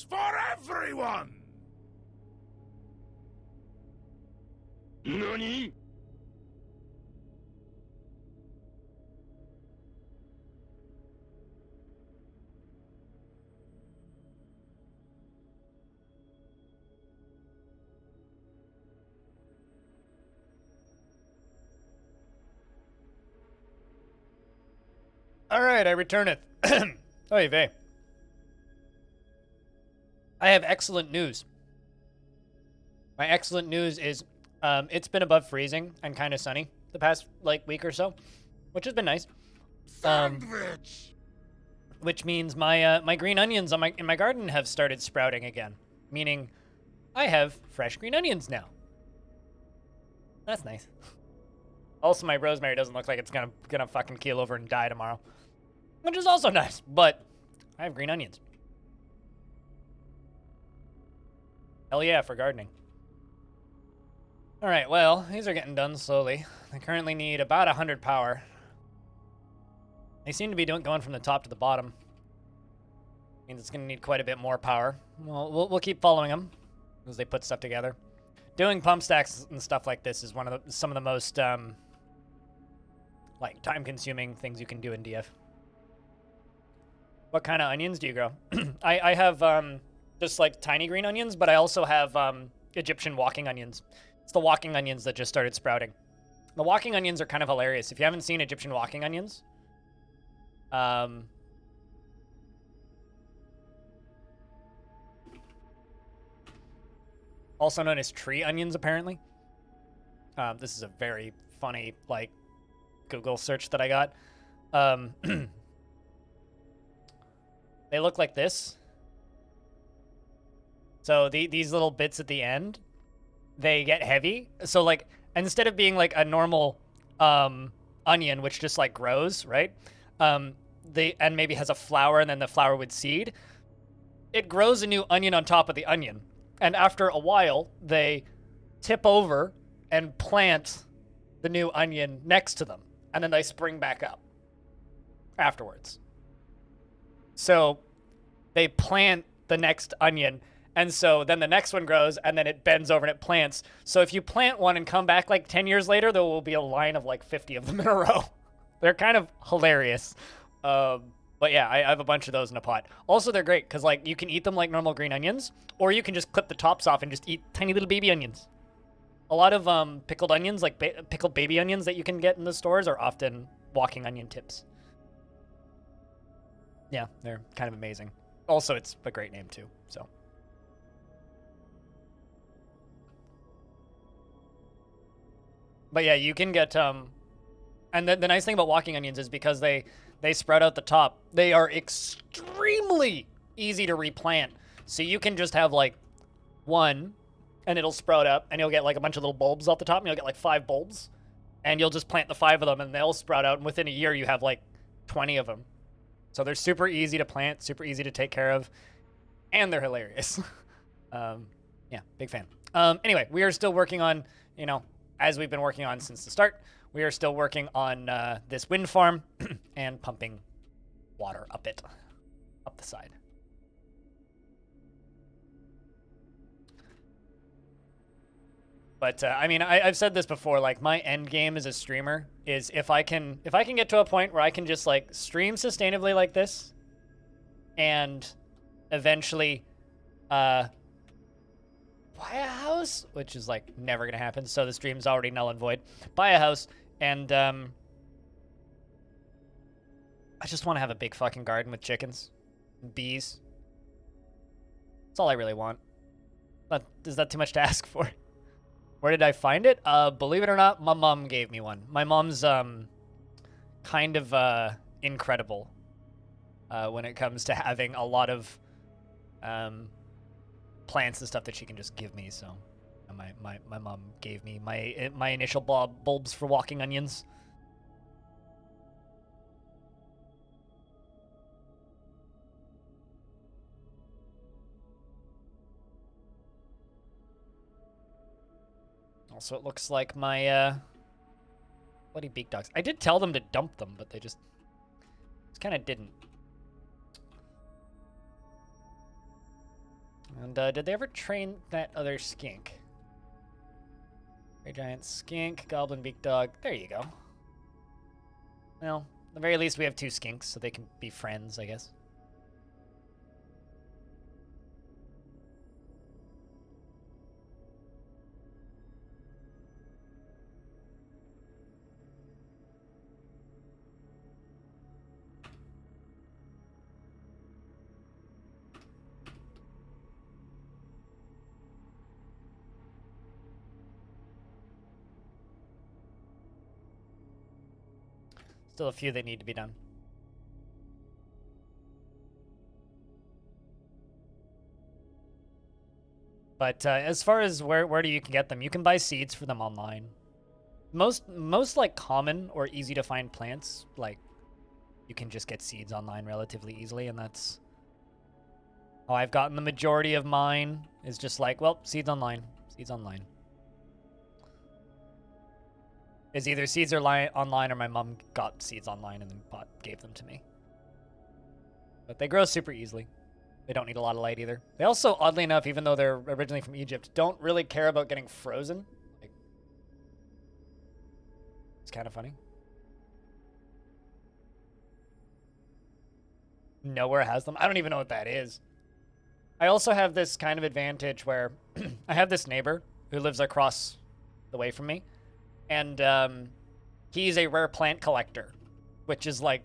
for everyone! NANI?! Alright, I return it. Oy vey. I have excellent news. My excellent news is it's been above freezing and kind of sunny the past week or so, which has been nice. Sandwich! Which means my my green onions in my garden have started sprouting again, meaning I have fresh green onions now. That's nice. Also, my rosemary doesn't look like it's gonna fucking keel over and die tomorrow, which is also nice. But I have green onions. Hell yeah, for gardening. All right, well, these are getting done slowly. They currently need about 100 power. They seem to be going from the top to the bottom. Means it's gonna need quite a bit more power. Well, we'll keep following them as they put stuff together. Doing pump stacks and stuff like this is some of the most time-consuming things you can do in DF. What kind of onions do you grow? I have just tiny green onions, but I also have Egyptian walking onions. It's the walking onions that just started sprouting. The walking onions are kind of hilarious. If you haven't seen Egyptian walking onions, also known as tree onions, apparently. This is a very funny, Google search that I got. They look like this. So these little bits at the end, they get heavy. So, instead of being, a normal onion, which just, grows, right? And maybe has a flower, and then the flower would seed. It grows a new onion on top of the onion. And after a while, they tip over and plant the new onion next to them. And then they spring back up afterwards. So they plant the next onion. And so then the next one grows, and then it bends over and it plants. So if you plant one and come back 10 years later, there will be a line of 50 of them in a row. They're kind of hilarious. But yeah, I have a bunch of those in a pot. Also, they're great because you can eat them like normal green onions, or you can just clip the tops off and just eat tiny little baby onions. A lot of pickled onions, pickled baby onions that you can get in the stores, are often walking onion tips. Yeah, they're kind of amazing. Also, it's a great name too, so. But yeah, you can get, and the nice thing about walking onions is because they sprout out the top, they are extremely easy to replant. So you can just have one, and it'll sprout up, and you'll get a bunch of little bulbs off the top, and you'll get 5 bulbs, and you'll just plant the 5 of them, and they'll sprout out, and within a year you have 20 of them. So they're super easy to plant, super easy to take care of, and they're hilarious. Yeah, big fan. Anyway, we are still working on, as we've been working on since the start, we are still working on this wind farm and pumping water up the side. But I mean, I've said this before. My end game as a streamer is if I can get to a point where I can just stream sustainably like this, and eventually buy a house, which is never gonna happen. So the stream's already null and void. Buy a house, and I just want to have a big fucking garden with chickens, and bees. That's all I really want. But is that too much to ask for? Where did I find it? Believe it or not, my mom gave me one. My mom's kind of incredible when it comes to having a lot of plants and stuff that she can just give me. So my mom gave me my initial bulbs for walking onions. Also, it looks like my bloody beak dogs. I did tell them to dump them, but they just kind of didn't. And did they ever train that other skink? Grey giant skink, goblin beak dog. There you go. Well, at the very least we have 2 skinks, so they can be friends, I guess. Still a few that need to be done. But as far as where do you can get them, you can buy seeds for them online. Most like common or easy to find plants, like you can just get seeds online relatively easily, and that's how I've gotten the majority of mine. Is just like, well, seeds online, seeds online. Is either seeds are online or my mom got seeds online and then gave them to me. But they grow super easily. They don't need a lot of light either. They also, oddly enough, even though they're originally from Egypt, don't really care about getting frozen. Like, it's kind of funny. Nowhere has them. I don't even know what that is. I also have this kind of advantage where I have this neighbor who lives across the way from me. And he's a rare plant collector, which is like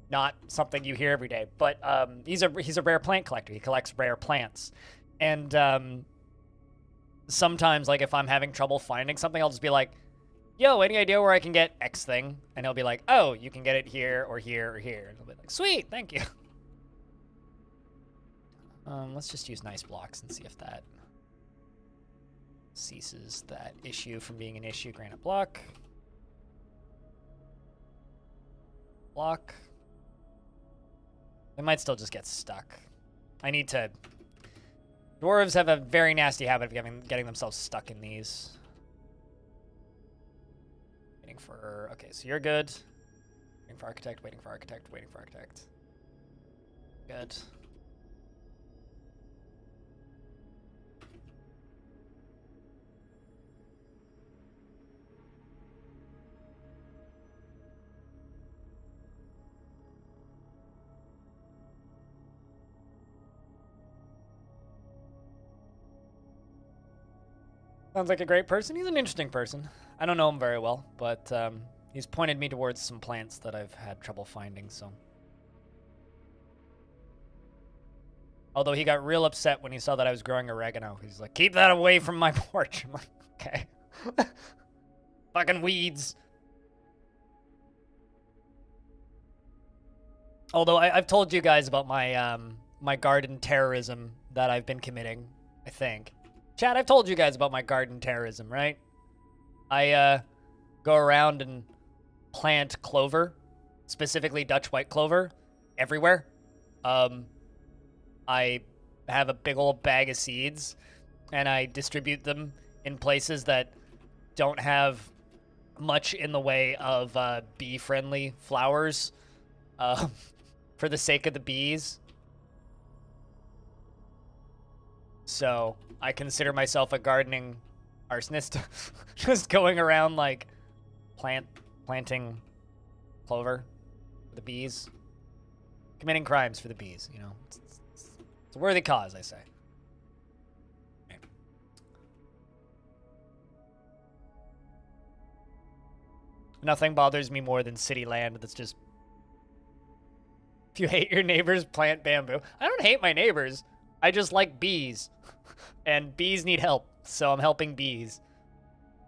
not something you hear every day. But he's a rare plant collector. He collects rare plants, and sometimes, like if I'm having trouble finding something, I'll just be like, "Yo, any idea where I can get X thing?" And he'll be like, "Oh, you can get it here or here or here." And I'll be like, "Sweet, thank you." Let's just use nice blocks and see if that ceases that issue from being an issue. Granite block. Block. They might still just get stuck. I need to... Dwarves have a very nasty habit of getting themselves stuck in these. Waiting for... Okay, so you're good. Waiting for architect, waiting for architect, waiting for architect. Good. Sounds like a great person. He's an interesting person. I don't know him very well, but he's pointed me towards some plants that I've had trouble finding, so. Although he got real upset when he saw that I was growing oregano. He's like, "Keep that away from my porch." I'm like, okay. Fucking weeds. Although I've told you guys about my my garden terrorism that I've been committing, I think. Chat, I've told you guys about my garden terrorism, right? I go around and plant clover, specifically Dutch white clover, everywhere. I have a big old bag of seeds, and I distribute them in places that don't have much in the way of bee-friendly flowers, for the sake of the bees. So I consider myself a gardening arsonist, just going around like planting clover for the bees, committing crimes for the bees. You know, it's a worthy cause, I say. Okay. Nothing bothers me more than city land that's just. If you hate your neighbors, plant bamboo. I don't hate my neighbors. I just like bees. And bees need help, so I'm helping bees.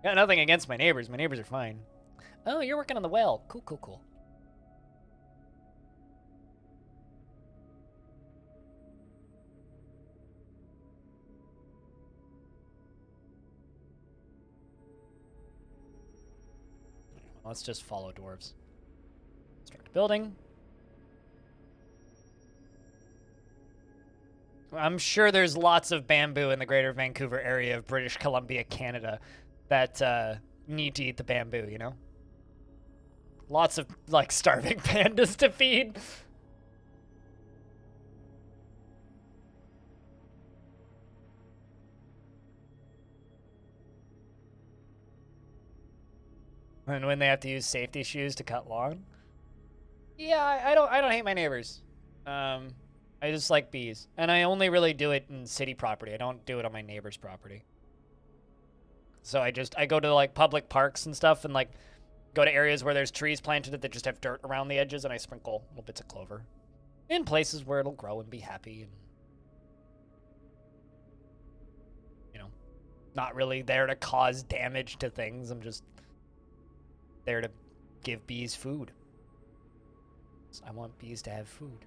Got nothing against my neighbors. My neighbors are fine. Oh, you're working on the well. Cool, cool, cool. Let's just follow dwarves. Construct a building. I'm sure there's lots of bamboo in the greater Vancouver area of British Columbia, Canada, that need to eat the bamboo, you know? Lots of, like, starving pandas to feed. And when they have to use safety shoes to cut lawn. Yeah, I don't hate my neighbors. I just like bees, and I only really do it in city property. I don't do it on my neighbor's property. So I go to like public parks and stuff, and like go to areas where there's trees planted that just have dirt around the edges, and I sprinkle little bits of clover in places where it'll grow and be happy, and not really there to cause damage to things. I'm just there to give bees food. I want bees to have food.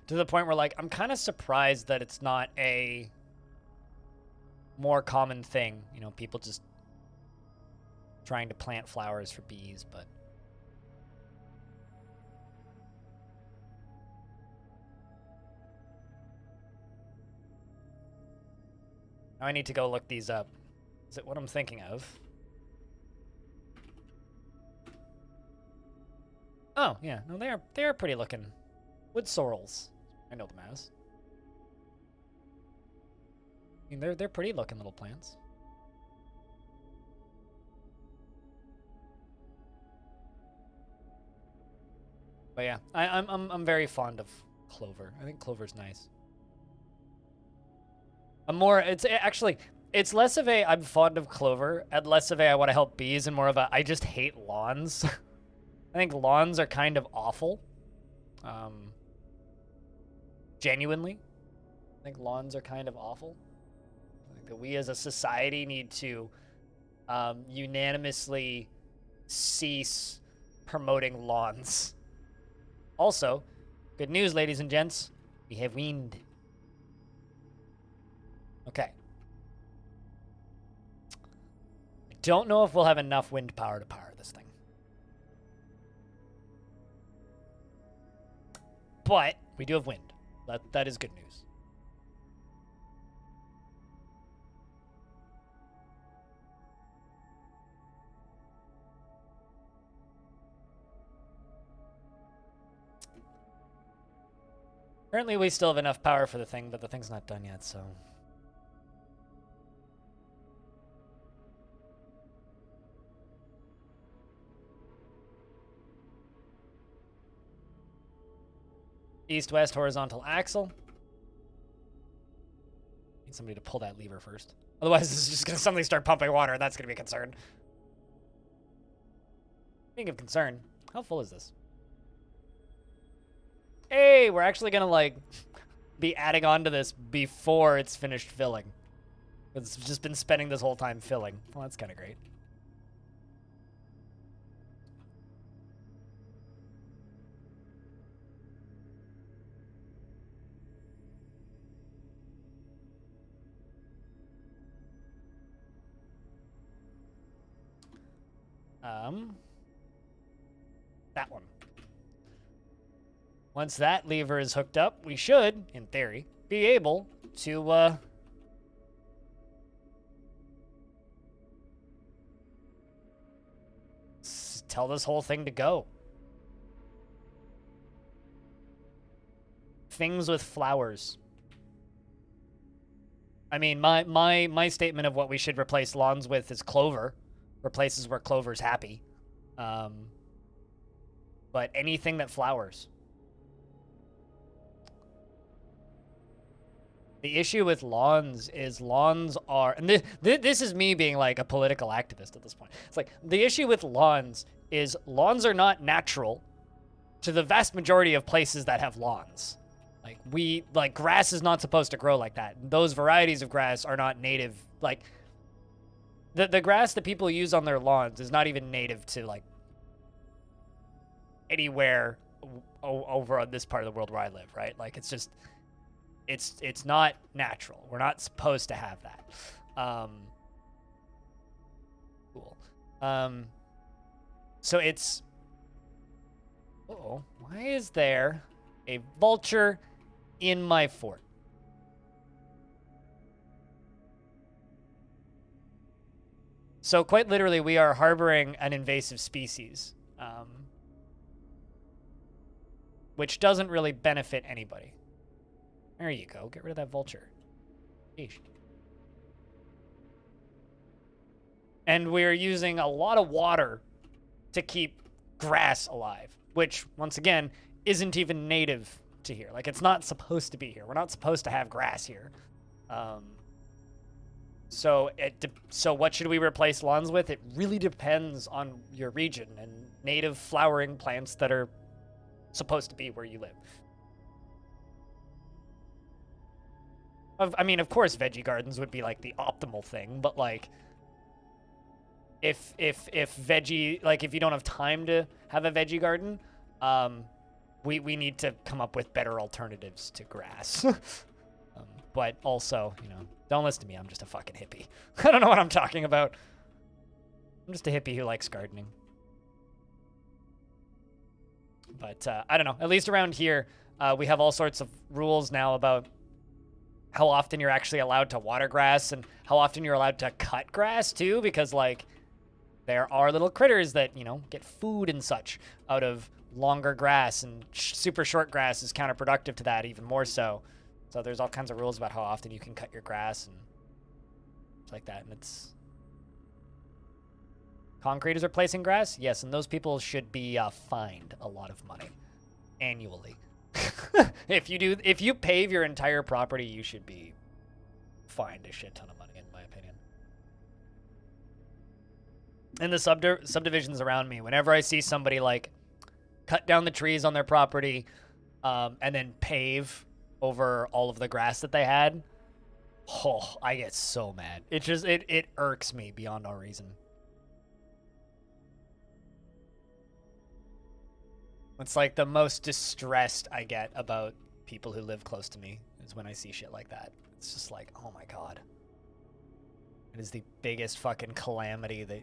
To the point where, like, I'm kind of surprised that it's not a more common thing. People just trying to plant flowers for bees, but... Now I need to go look these up. Is it what I'm thinking of? Oh, yeah. No, they are pretty looking. Wood sorrels. I know them as. I mean, they're pretty looking little plants. But yeah, I'm very fond of clover. I think clover's nice. It's less of a I'm fond of clover and less of a I want to help bees and more of a I just hate lawns. I think lawns are kind of awful. Genuinely, I think lawns are kind of awful. I think that we as a society need to unanimously cease promoting lawns. Also, good news, ladies and gents, we have wind. Okay. I don't know if we'll have enough wind power to power this thing. But we do have wind. That is good news. Apparently we still have enough power for the thing, but the thing's not done yet, so... East-west horizontal axle. Need somebody to pull that lever first. Otherwise, this is just going to suddenly start pumping water, and that's going to be a concern. Speaking of concern, how full is this? Hey, we're actually going to, like, be adding on to this before it's finished filling. It's just been spending this whole time filling. Well, that's kind of great. That one. Once that lever is hooked up, we should, in theory, be able to, tell this whole thing to go. Things with flowers. I mean, my statement of what we should replace lawns with is clover. Places where clover's happy. But anything that flowers. The issue with lawns is lawns are... And this is me being like a political activist at this point. It's like, the issue with lawns is lawns are not natural to the vast majority of places that have lawns. Like, grass is not supposed to grow like that. Those varieties of grass are not native. Like... The grass that people use on their lawns is not even native to, like, anywhere over on this part of the world where I live, right? Like, it's just, it's not natural. We're not supposed to have that. Cool. So it's, uh-oh, why is there a vulture in my fort? So quite literally, we are harboring an invasive species, which doesn't really benefit anybody. There you go. Get rid of that vulture. Sheesh. And we're using a lot of water to keep grass alive, which, once again, isn't even native to here. Like, it's not supposed to be here. We're not supposed to have grass here. So what should we replace lawns with? It really depends on your region and native flowering plants that are supposed to be where you live. I mean, of course, veggie gardens would be like the optimal thing, but like, if veggie, like, if you don't have time to have a veggie garden, we need to come up with better alternatives to grass. But also, you know, don't listen to me. I'm just a fucking hippie. I don't know what I'm talking about. I'm just a hippie who likes gardening. But I don't know. At least around here, we have all sorts of rules now about how often you're actually allowed to water grass and how often you're allowed to cut grass too, because like there are little critters that, you know, get food and such out of longer grass, and super short grass is counterproductive to that even more so. So there's all kinds of rules about how often you can cut your grass and it's like that. And it's concrete is replacing grass. Yes. And those people should be fined a lot of money annually. If you pave your entire property, you should be fined a shit ton of money, in my opinion. In the subdivisions around me, whenever I see somebody like cut down the trees on their property, and then pave over all of the grass that they had, oh, I get so mad. It irks me beyond all reason. It's like the most distressed I get about people who live close to me is when I see shit like that. It's just like, oh my god. It is the biggest fucking calamity that...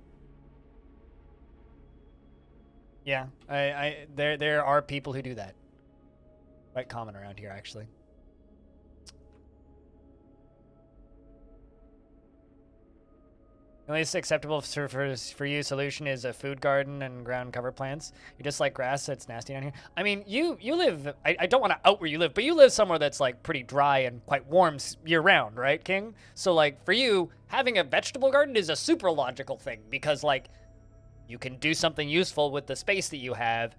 Yeah, there are people who do that. Quite common around here, actually. The least acceptable for you solution is a food garden and ground cover plants. You just like grass that's nasty down here. I mean, you live, I don't want to out where you live, but you live somewhere that's like pretty dry and quite warm year round, right, King? So like for you, having a vegetable garden is a super logical thing because like you can do something useful with the space that you have,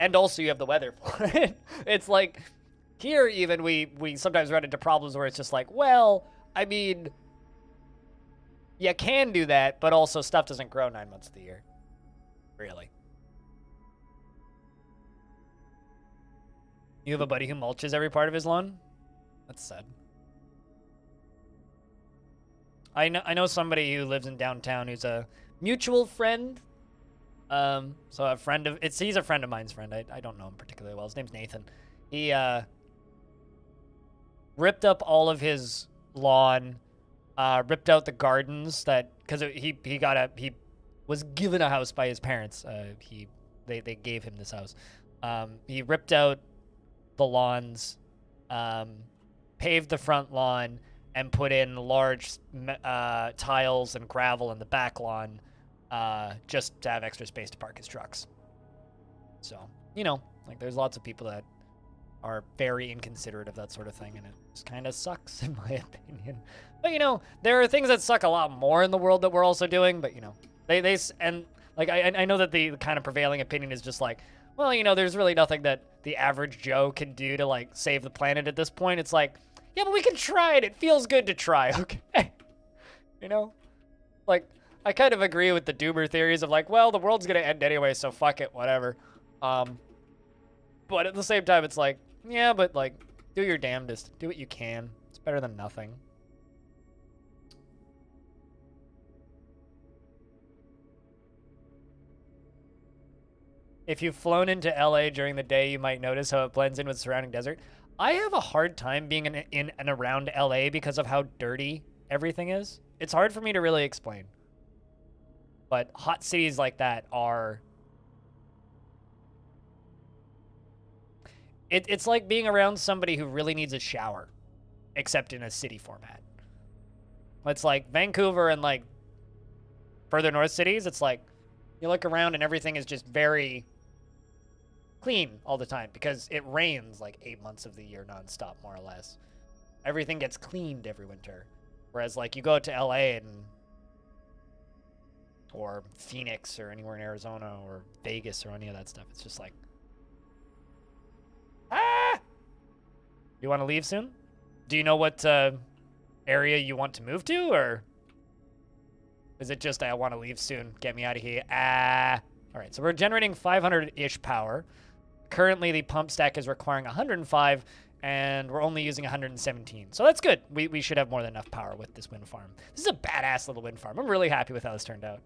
and also you have the weather for it. It's like here even we sometimes run into problems where it's just like, well, I mean, you can do that, but also stuff doesn't grow 9 months of the year. Really. You have a buddy who mulches every part of his lawn? That's sad. I know somebody who lives in downtown who's a mutual friend. So a friend of he's a friend of mine's friend. I don't know him particularly well. His name's Nathan. He ripped up all of his lawn. Ripped out the gardens because he was given a house by his parents. They gave him this house. He ripped out the lawns, paved the front lawn, and put in large tiles and gravel in the back lawn, just to have extra space to park his trucks. So, you know, like there's lots of people that are very inconsiderate of that sort of thing, and it just kind of sucks in my opinion. But you know, there are things that suck a lot more in the world that we're also doing. But you know, and like I know that the kind of prevailing opinion is just like, well, you know, there's really nothing that the average Joe can do to like save the planet at this point. It's like, yeah, but we can try it. It feels good to try. Okay, you know, like I kind of agree with the doomer theories of like, well, the world's gonna end anyway, so fuck it, whatever. But at the same time, it's like, yeah, but like, do your damnedest. Do what you can. It's better than nothing. If you've flown into LA during the day, you might notice how it blends in with the surrounding desert. I have a hard time being in and around LA because of how dirty everything is. It's hard for me to really explain. But hot cities like that are... It's like being around somebody who really needs a shower, except in a city format. It's like Vancouver and like further north cities, it's like you look around and everything is just very clean all the time because it rains like 8 months of the year nonstop, more or less. Everything gets cleaned every winter. Whereas, like, you go to LA or Phoenix or anywhere in Arizona or Vegas or any of that stuff, it's just like, ah! You want to leave soon? Do you know what area you want to move to, or is it just I want to leave soon, get me out of here? All right, so we're generating 500-ish power. Currently, the pump stack is requiring 105, and we're only using 117. So that's good. We should have more than enough power with this wind farm. This is a badass little wind farm. I'm really happy with how this turned out.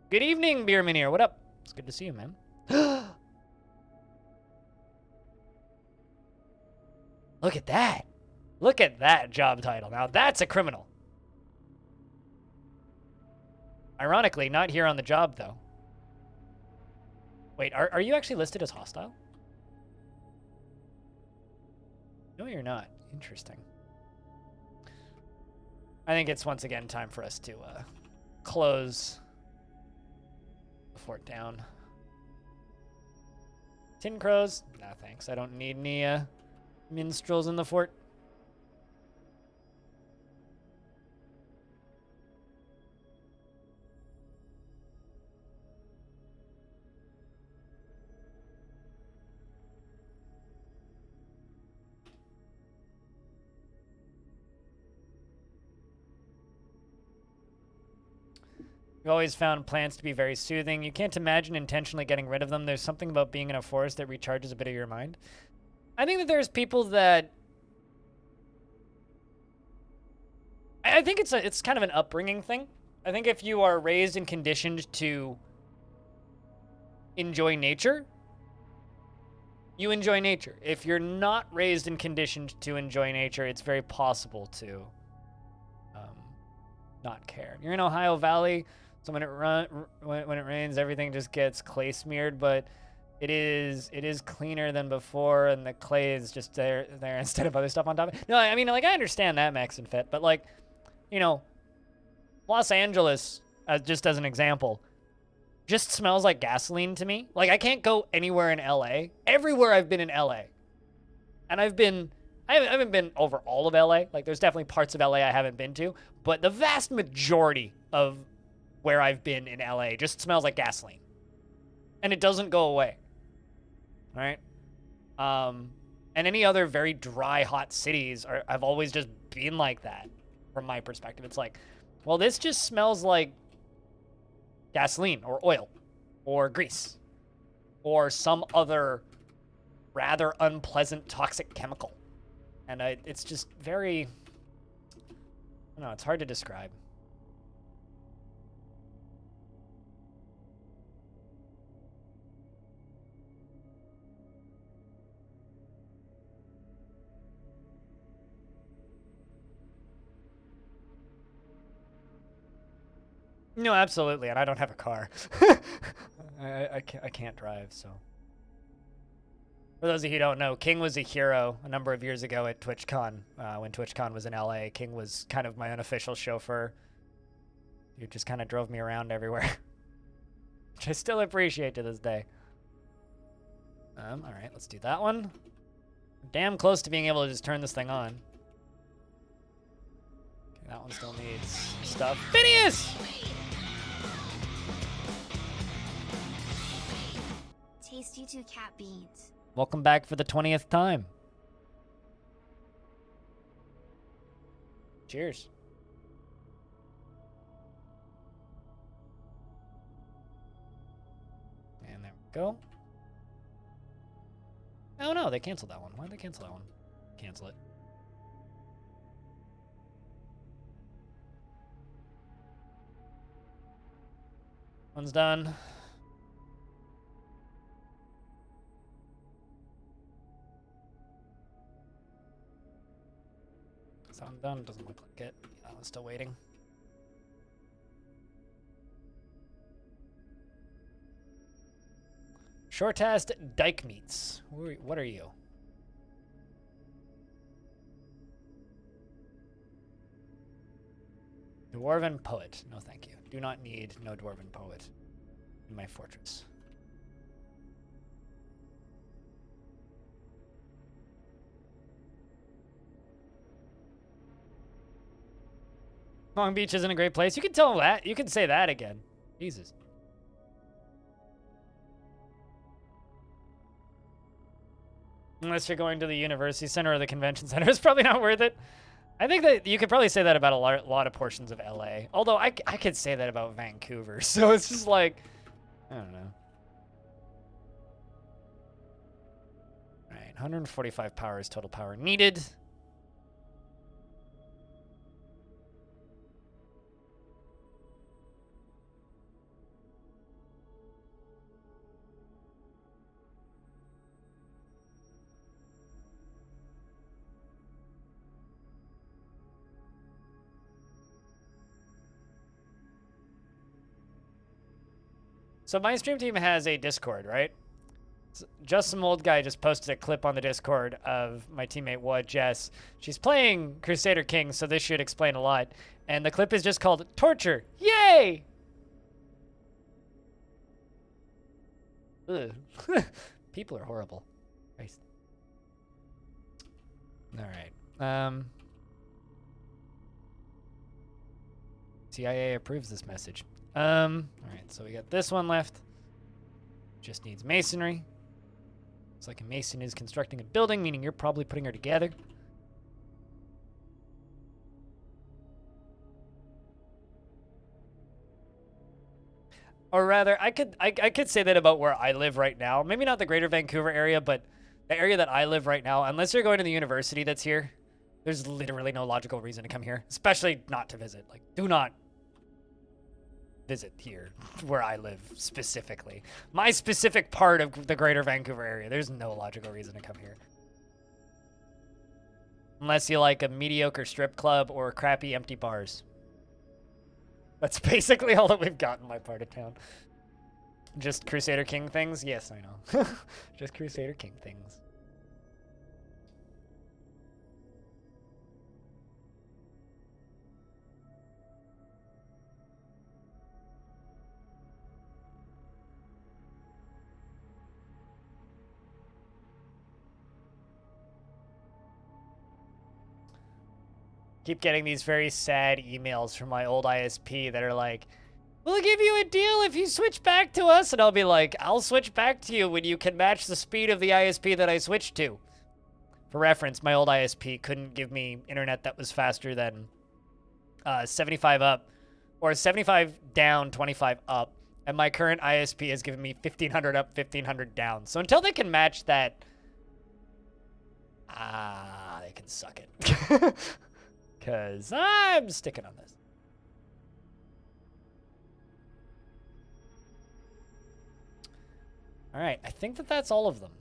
Good evening, Beer Minier. What up? It's good to see you, man. Look at that. Look at that job title. Now, that's a criminal. Ironically, not here on the job, though. Wait, are you actually listed as hostile? No, you're not. Interesting. I think it's once again time for us to close the fort down. Tin crows? No, thanks. I don't need any minstrels in the fort. We've always found plants to be very soothing. You can't imagine intentionally getting rid of them. There's something about being in a forest that recharges a bit of your mind. I think that there's people that... I think it's kind of an upbringing thing. I think if you are raised and conditioned to enjoy nature, you enjoy nature. If you're not raised and conditioned to enjoy nature, it's very possible to not care. You're in Ohio Valley, so when it rains, everything just gets clay smeared, but it is cleaner than before, and the clay is just there instead of other stuff on top of it. No, I mean, like, I understand that, Max and Fit, but, like, you know, Los Angeles, just as an example, just smells like gasoline to me. Like, I can't go anywhere in LA. Everywhere I've been in LA, and I haven't been over all of LA. Like, there's definitely parts of LA I haven't been to, but the vast majority of where I've been in LA just smells like gasoline. And it doesn't go away. All right? And any other very dry, hot cities have always just been like that, from my perspective. It's like, well, this just smells like gasoline or oil or grease or some other rather unpleasant toxic chemical. And it's just very, I don't know, it's hard to describe. No, absolutely, and I don't have a car. I can't drive, so. For those of you who don't know, King was a hero a number of years ago at TwitchCon. When TwitchCon was in LA, King was kind of my unofficial chauffeur. He just kind of drove me around everywhere, which I still appreciate to this day. All right, let's do that one. We're damn close to being able to just turn this thing on. Okay, that one still needs stuff. Phineas! Taste you two cat beans. Welcome back for the 20th time. Cheers. And there we go. Oh no, they canceled that one. Why did they cancel that one? Cancel it. One's done. Sound done? Doesn't look like it. That one's still waiting. Shortast Dyke Meats. What are you? Dwarven Poet. No, thank you. Do not need no Dwarven Poet in my fortress. Long Beach isn't a great place. You can tell that. You can say that again. Jesus. Unless you're going to the university center or the convention center, it's probably not worth it. I think that you could probably say that about a lot of portions of LA. Although I could say that about Vancouver. So it's just like, I don't know. All right, 145 power is total power needed. So my stream team has a Discord, right? Just some old guy just posted a clip on the Discord of my teammate Wood Jess. She's playing Crusader King, so this should explain a lot. And the clip is just called Torture. Yay! Ugh. People are horrible. Christ. All right. CIA approves this message. All right, so we got this one left. Just needs masonry. It's like a mason is constructing a building, meaning you're probably putting her together. Or rather, I could say that about where I live right now. Maybe not the greater Vancouver area, but the area that I live right now, unless you're going to the university that's here, there's literally no logical reason to come here, especially not to visit. Like, do not visit here where I live specifically. My specific part of the greater Vancouver area, there's no logical reason to come here. Unless you like a mediocre strip club or crappy empty bars. That's basically all that we've got in my part of town. Just Crusader King things? Yes, I know. Just Crusader King things. Keep getting these very sad emails from my old ISP that are like, we'll give you a deal if you switch back to us. And I'll be like, I'll switch back to you when you can match the speed of the ISP that I switched to. For reference, my old ISP couldn't give me internet that was faster than 75 up, or 75 down, 25 up. And my current ISP has given me 1500 up, 1500 down. So until they can match that, they can suck it. Because I'm sticking on this. All right, I think that that's all of them.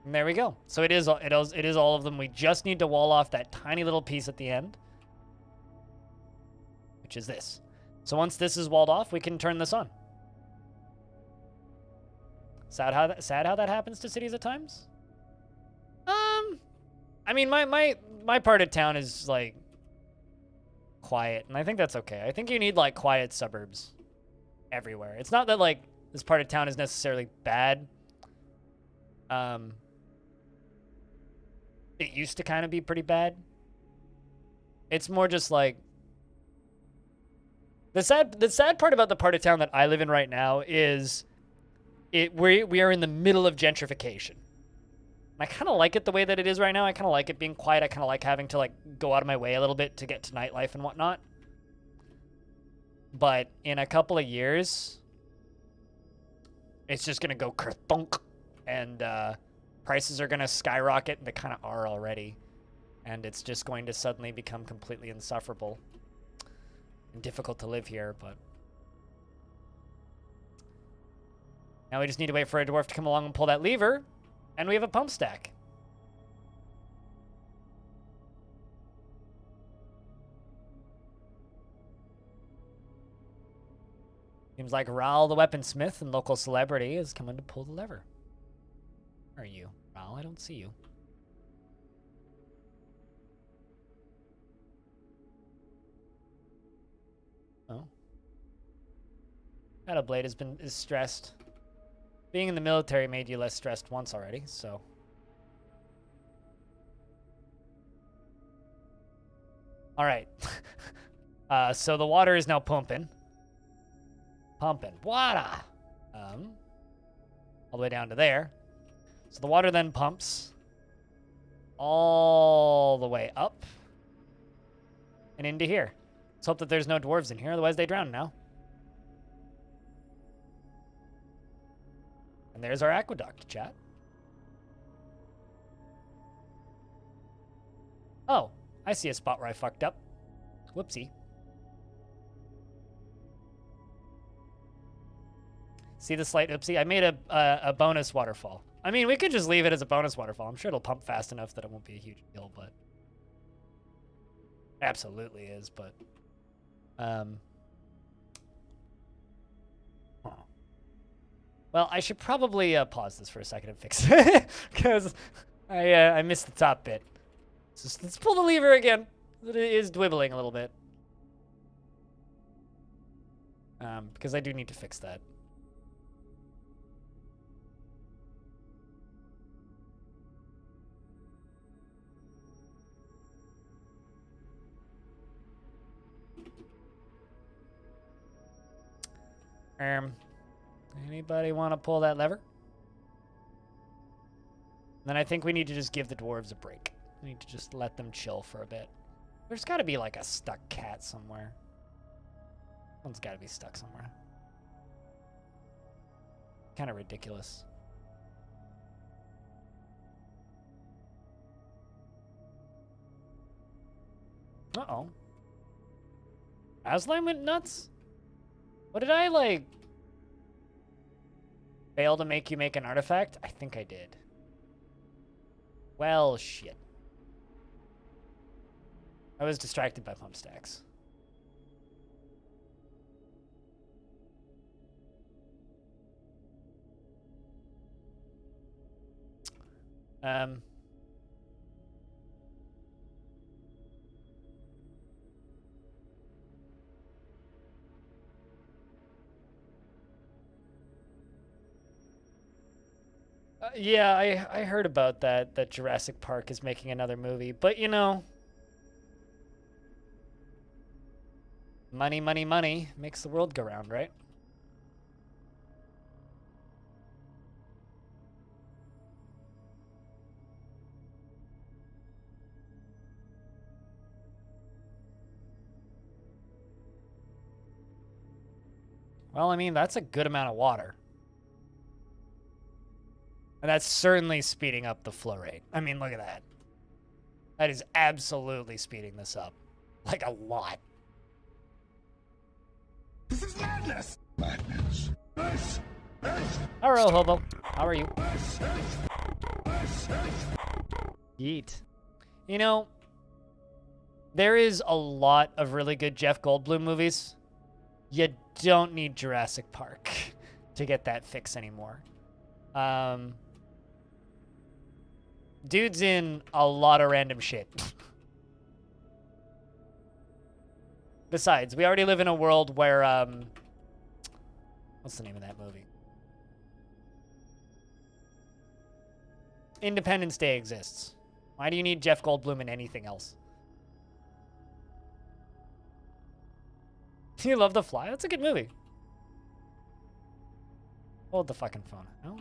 And there we go. So it is all of them. We just need to wall off that tiny little piece at the end, which is this. So once this is walled off, we can turn this on. Sad how that happens to cities at times. I mean, my part of town is like quiet, and I think that's okay. I think you need like quiet suburbs everywhere. It's not that like this part of town is necessarily bad. It used to kind of be pretty bad. It's more just like the sad part about the part of town that I live in right now is we are in the middle of gentrification. And I kind of like it the way that it is right now. I kind of like it being quiet. I kind of like having to like go out of my way a little bit to get to nightlife and whatnot. But in a couple of years, it's just gonna go kerthunk, and prices are going to skyrocket, and they kind of are already. And it's just going to suddenly become completely insufferable and difficult to live here, but now we just need to wait for a dwarf to come along and pull that lever, and we have a pump stack. Seems like Raul the weaponsmith and local celebrity is coming to pull the lever. Where are you? Raul, I don't see you. Oh. Blade is stressed. Being in the military made you less stressed once already, so. All right. So the water is now pumping. Pumping. Water! All the way down to there. So the water then pumps all the way up and into here. Let's hope that there's no dwarves in here, otherwise they drown now. And there's our aqueduct, chat. Oh, I see a spot where I fucked up. Whoopsie. See the slight oopsie? I made a bonus waterfall. I mean, we could just leave it as a bonus waterfall. I'm sure it'll pump fast enough that it won't be a huge deal, but... Absolutely is, but... Well, I should probably pause this for a second and fix it, because I missed the top bit. So let's pull the lever again. It is dwibbling a little bit. Because I do need to fix that. Anybody want to pull that lever? Then I think we need to just give the dwarves a break. We need to just let them chill for a bit. There's got to be like a stuck cat somewhere. One's got to be stuck somewhere. Kind of ridiculous. Uh-oh. Aslan went nuts? What did I, like, fail to make you make an artifact? I think I did. Well, shit. I was distracted by pump stacks. Yeah, I heard about that Jurassic Park is making another movie, but you know, money, money, money makes the world go round, right? Well, I mean, that's a good amount of water. And that's certainly speeding up the flow rate. I mean, look at that. That is absolutely speeding this up. Like, a lot. This is madness! Madness. This is... Hello, Hobo. How are you? This is... Yeet. You know, there is a lot of really good Jeff Goldblum movies. You don't need Jurassic Park to get that fix anymore. Dude's in a lot of random shit. Besides, we already live in a world where, what's the name of that movie? Independence Day exists. Why do you need Jeff Goldblum in anything else? You love The Fly? That's a good movie. Hold the fucking phone. No?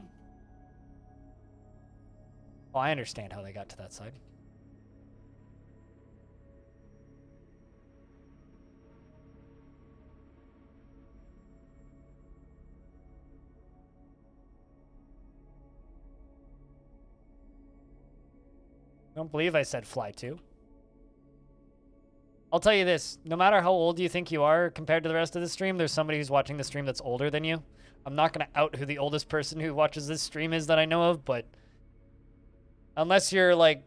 Oh, I understand how they got to that side. Don't believe I said fly too. I'll tell you this, no matter how old you think you are compared to the rest of the stream, there's somebody who's watching the stream that's older than you. I'm not going to out who the oldest person who watches this stream is that I know of, but unless you're like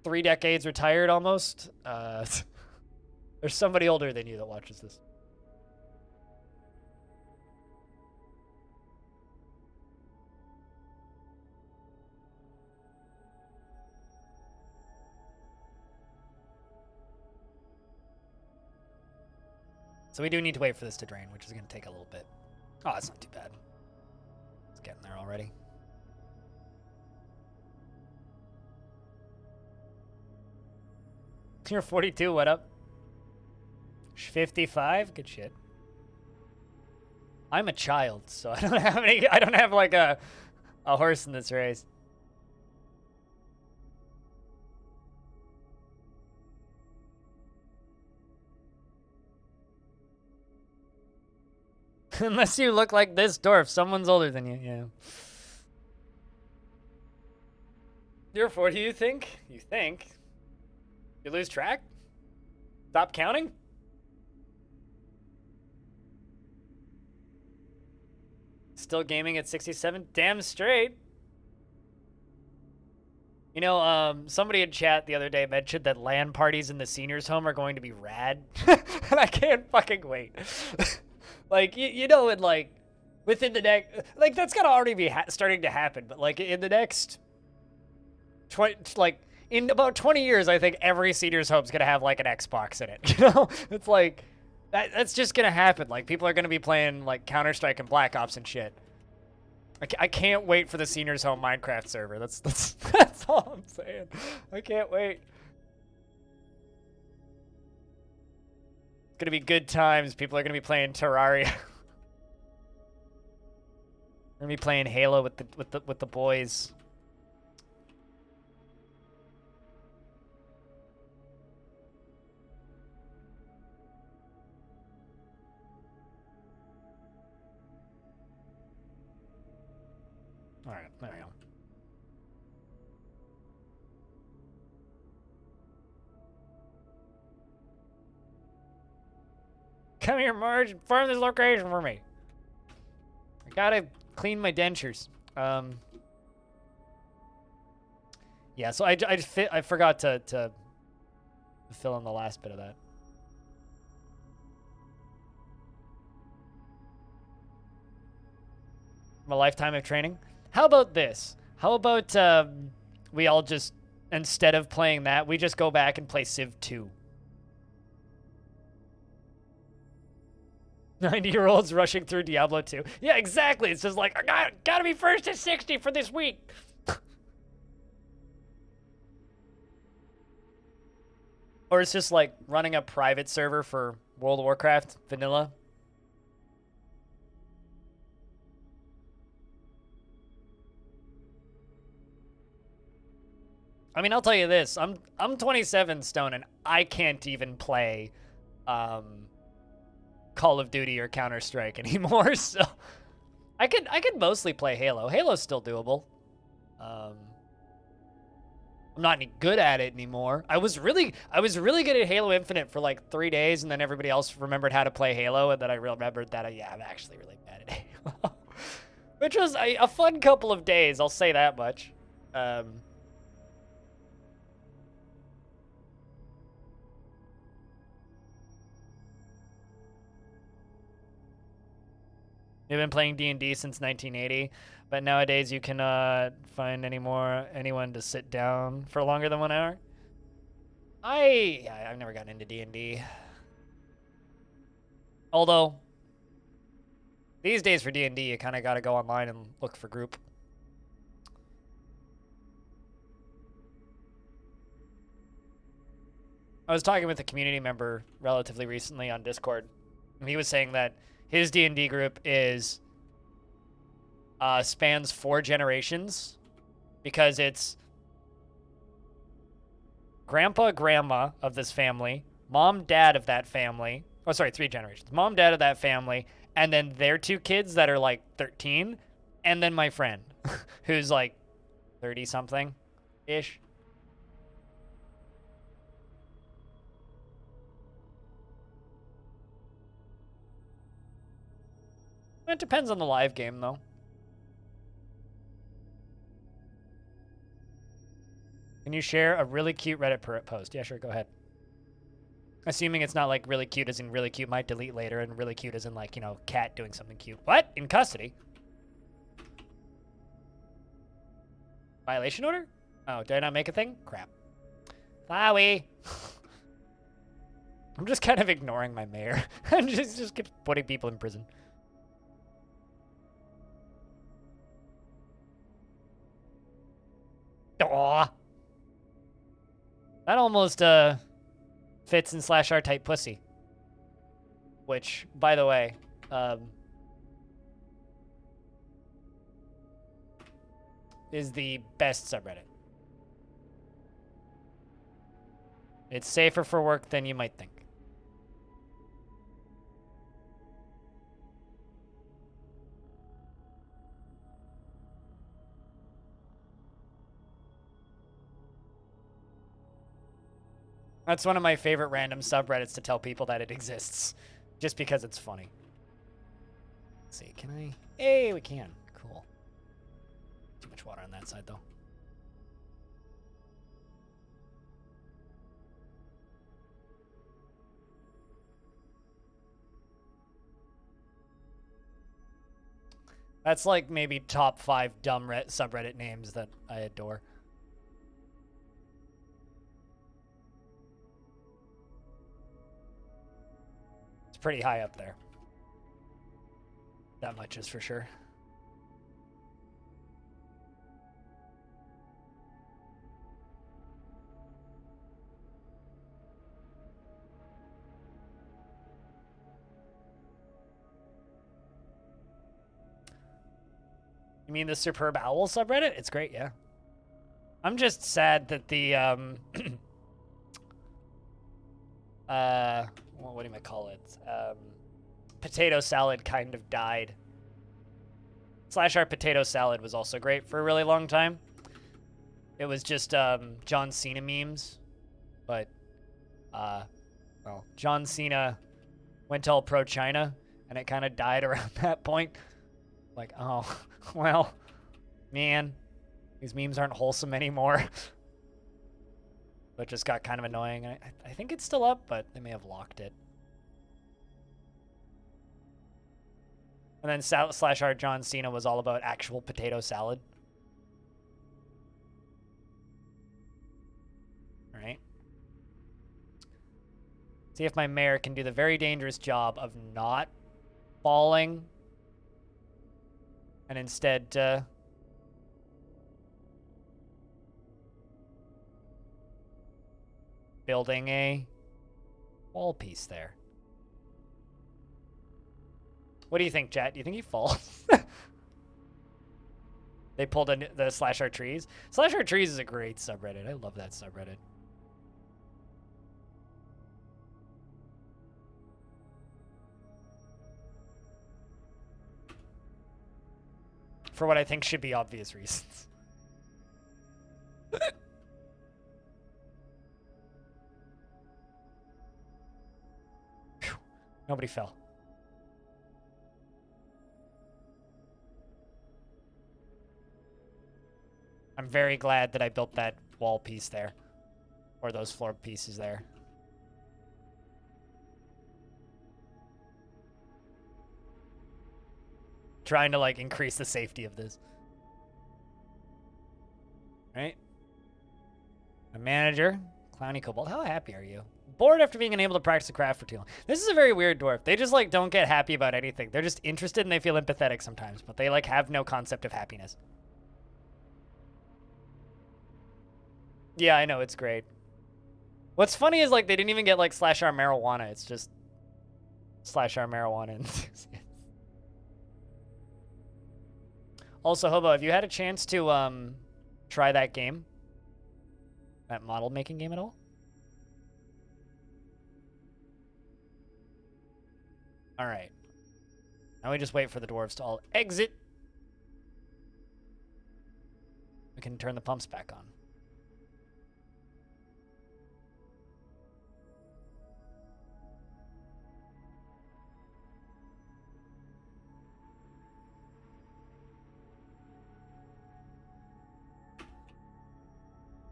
3 decades retired almost, there's somebody older than you that watches this. So we do need to wait for this to drain, which is going to take a little bit. Oh, it's not too bad. It's getting there already. You're 42, what up? 55? Good shit. I'm a child, so I don't have like a horse in this race. Unless you look like this dwarf, someone's older than you, yeah. You're 40, you think? You think? You lose track? Stop counting? Still gaming at 67? Damn straight. You know, somebody in chat the other day mentioned that LAN parties in the seniors' home are going to be rad. And I can't fucking wait. Like, you know, in like, within the next, like, that's gotta already be starting to happen, but like, in the next, in about 20 years, I think every senior's home's gonna have like an Xbox in it, you know? It's like, that's just gonna happen. Like, people are gonna be playing like Counter-Strike and Black Ops and shit. I can't wait for the seniors home Minecraft server. That's all I'm saying. I can't wait. It's gonna be good times. People are gonna be playing Terraria. Gonna be playing Halo with the boys. All right, there we go. Come here, Marge, and farm this location for me. I gotta clean my dentures. Yeah, so I forgot to fill in the last bit of that. From a lifetime of training. How about this? How about we all just, instead of playing that, we just go back and play Civ 2. 90-year-olds rushing through Diablo 2. Yeah, exactly. It's just like, I gotta be first to 60 for this week. Or it's just like running a private server for World of Warcraft vanilla. I mean, I'll tell you this. I'm 27 stone and I can't even play Call of Duty or Counter-Strike anymore, so I could mostly play Halo. Halo's still doable. I'm not any good at it anymore. I was really good at Halo Infinite for like 3 days, and then everybody else remembered how to play Halo, and then I remembered that I'm actually really bad at Halo. Which was a fun couple of days, I'll say that much. You've been playing D&D since 1980, but nowadays you cannot find anyone to sit down for longer than 1 hour. I've never gotten into D&D. Although, these days for D&D, you kind of got to go online and look for group. I was talking with a community member relatively recently on Discord, and he was saying that his D&D group is spans 4 generations because it's grandpa, grandma of this family, mom, dad of that family. Oh, sorry, 3 generations. Mom, dad of that family, and then their 2 kids that are like 13, and then my friend who's like 30-something-ish. It depends on the live game, though. Can you share a really cute Reddit post? Yeah, sure, go ahead. Assuming it's not like really cute as in really cute might delete later and really cute as in like, you know, cat doing something cute. What? In custody? Violation order? Oh, did I not make a thing? Crap. Flowey. I'm just kind of ignoring my mayor. And just keeps putting people in prison. Aw. That almost fits in /r type pussy. Which, by the way, is the best subreddit. It's safer for work than you might think. That's one of my favorite random subreddits to tell people that it exists. Just because it's funny. Let's see, can I? Hey, we can. Cool. Too much water on that side, though. That's like maybe top 5 dumb subreddit names that I adore. It's pretty high up there. That much is for sure. You mean the Superb Owl subreddit? It's great, yeah. I'm just sad that the, what do you call it? Potato salad kind of died. /r potato salad was also great for a really long time. It was just, John Cena memes. But, well, John Cena went all pro-China, and it kind of died around that point. Like, oh, well, man, these memes aren't wholesome anymore. But just got kind of annoying. I think it's still up, but they may have locked it. And then /r John Cena was all about actual potato salad. All right. See if my mayor can do the very dangerous job of not falling and instead building a wall piece there. What do you think, chat? Do you think he falls? They pulled in the /r trees. /r trees is a great subreddit. I love that subreddit. For what I think should be obvious reasons. Nobody fell. I'm very glad that I built that wall piece there. Or those floor pieces there. Trying to, like, increase the safety of this. Right? A manager, Clowny Cobalt. How happy are you? Bored after being unable to practice the craft for too long. This is a very weird dwarf. They just, like, don't get happy about anything. They're just interested and they feel empathetic sometimes, but they, like, have no concept of happiness. Yeah, I know, it's great. What's funny is, like, they didn't even get, like, /r marijuana. It's just /r marijuana enthusiast. Also, Hobo, have you had a chance to try that game? That model making game at all? All right. Now we just wait for the dwarves to all exit. We can turn the pumps back on.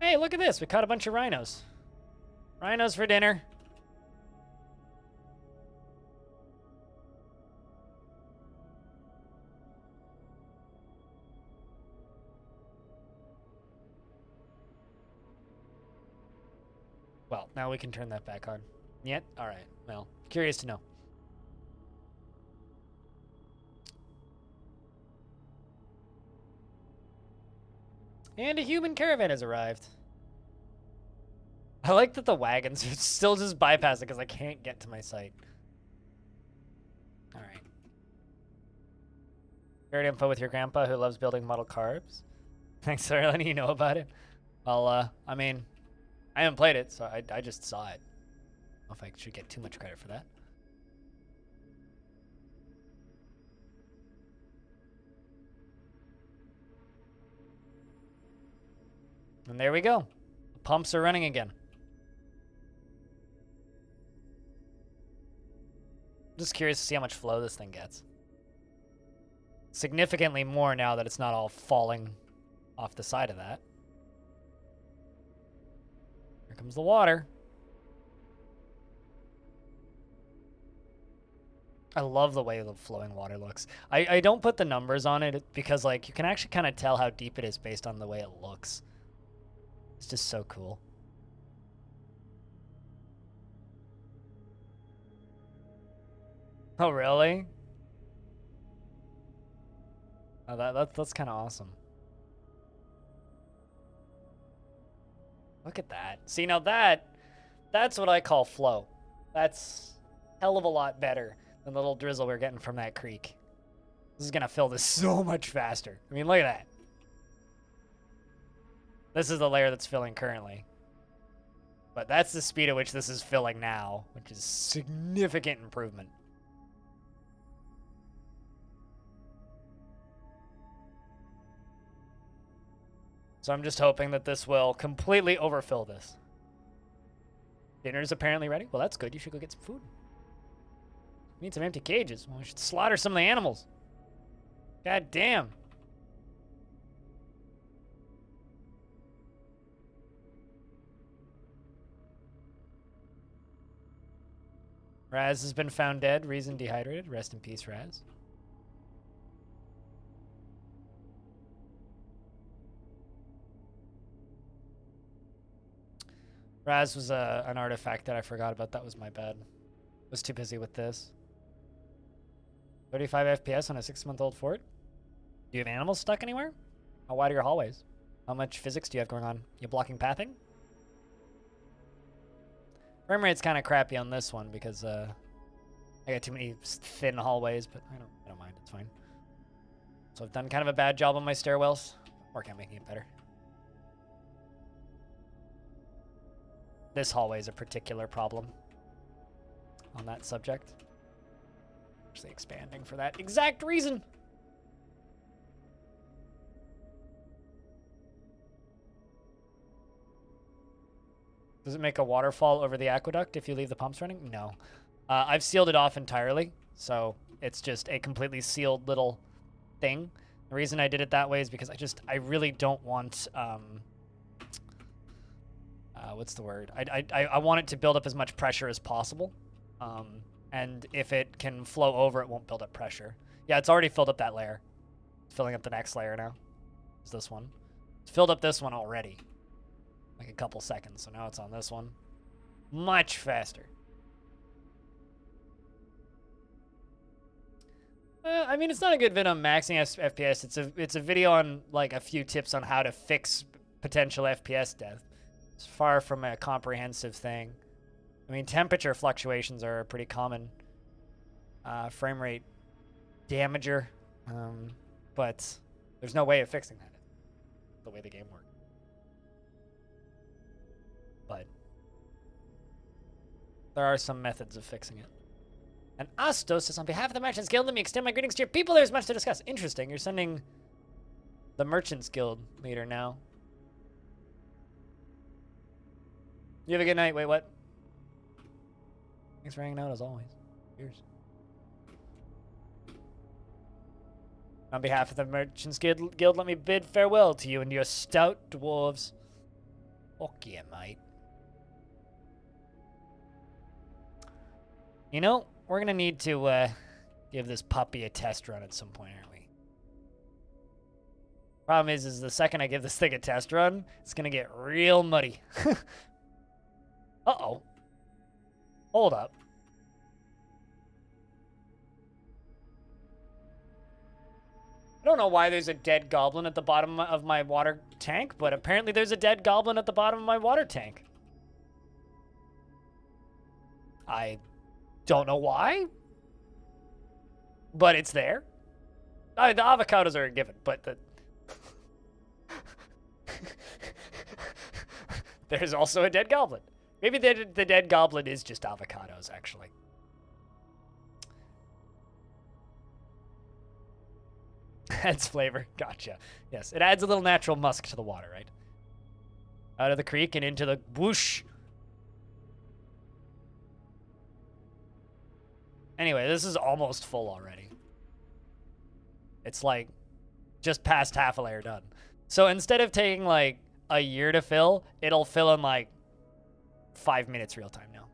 Hey, look at this. We caught a bunch of rhinos. Rhinos for dinner. Well, now we can turn that back on. Yet? Alright. Well, curious to know. And a human caravan has arrived. I like that the wagons are still just bypassing because I can't get to my site. Alright. Shared info with your grandpa who loves building model cars. Thanks for letting you know about it. Well, I mean, I haven't played it, so I just saw it. I don't know if I should get too much credit for that. And there we go. The pumps are running again. Just curious to see how much flow this thing gets. Significantly more now that it's not all falling off the side of that. Here comes the water. I love the way the flowing water looks. I don't put the numbers on it because, like, you can actually kind of tell how deep it is based on the way it looks. It's just so cool. Oh, really? Oh, that's kind of awesome. Look at that. See, now that's what I call flow. That's a hell of a lot better than the little drizzle we're getting from that creek. This is going to fill this so much faster. I mean, look at that. This is the layer that's filling currently. But that's the speed at which this is filling now, which is significant improvement. So I'm just hoping that this will completely overfill this. Dinner's apparently ready. Well, that's good. You should go get some food. We need some empty cages. Well, we should slaughter some of the animals. God damn. Raz has been found dead. Reason dehydrated. Rest in peace, Raz. Raz was an artifact that I forgot about. That was my bad. Was too busy with this. 35 FPS on a 6-month-old fort? Do you have animals stuck anywhere? How wide are your hallways? How much physics do you have going on? You blocking pathing? Frame rate's kind of crappy on this one because I got too many thin hallways, but I don't mind. It's fine. So I've done kind of a bad job on my stairwells. Working on making it better. This hallway is a particular problem on that subject. Actually expanding for that exact reason. Does it make a waterfall over the aqueduct if you leave the pumps running? No. I've sealed it off entirely, so it's just a completely sealed little thing. The reason I did it that way is because I really don't want... what's the word? I want it to build up as much pressure as possible. And if it can flow over, it won't build up pressure. Yeah, it's already filled up that layer. It's filling up the next layer now. It's this one. It's filled up this one already. Like a couple seconds. So now it's on this one. Much faster. I mean, it's not a good vid on maxing FPS. It's a video on like a few tips on how to fix potential FPS death. It's far from a comprehensive thing. I mean, temperature fluctuations are a pretty common frame rate damager, but there's no way of fixing that. The way the game works. But there are some methods of fixing it. And Astos says, on behalf of the Merchants Guild, let me extend my greetings to your people. There's much to discuss. Interesting. You're sending the Merchants Guild leader now. You have a good night. Wait, what? Thanks for hanging out as always. Cheers. On behalf of the Merchants Guild, let me bid farewell to you and your stout dwarves. Fuck yeah, mate. You know, we're gonna need to give this puppy a test run at some point, aren't we? Problem is the second I give this thing a test run, it's gonna get real muddy. Uh-oh. Hold up. I don't know why there's a dead goblin at the bottom of my water tank, but apparently there's a dead goblin at the bottom of my water tank. I don't know why, but it's there. The avocados are a given, but the... There's also a dead goblin. Maybe the dead goblin is just avocados, actually. Adds flavor. Gotcha. Yes, it adds a little natural musk to the water, right? Out of the creek and into the whoosh. Anyway, this is almost full already. It's like just past half a layer done. So instead of taking like a year to fill, it'll fill in like 5 minutes real time now.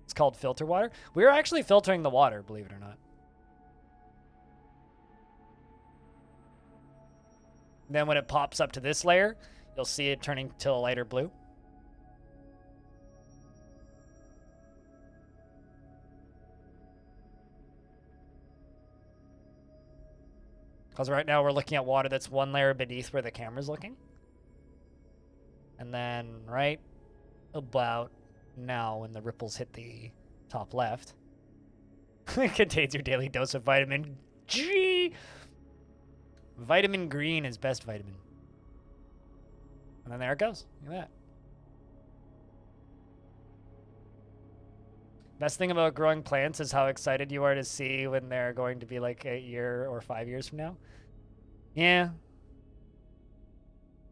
It's called filter water. We're actually filtering the water, believe it or not. Then when it pops up to this layer, you'll see it turning to a lighter blue. Because right now we're looking at water that's one layer beneath where the camera's looking. And then right about now when the ripples hit the top left, it contains your daily dose of vitamin G. Vitamin green is best vitamin. And then there it goes. Look at that. Best thing about growing plants is how excited you are to see when they're going to be like a year or 5 years from now. Yeah.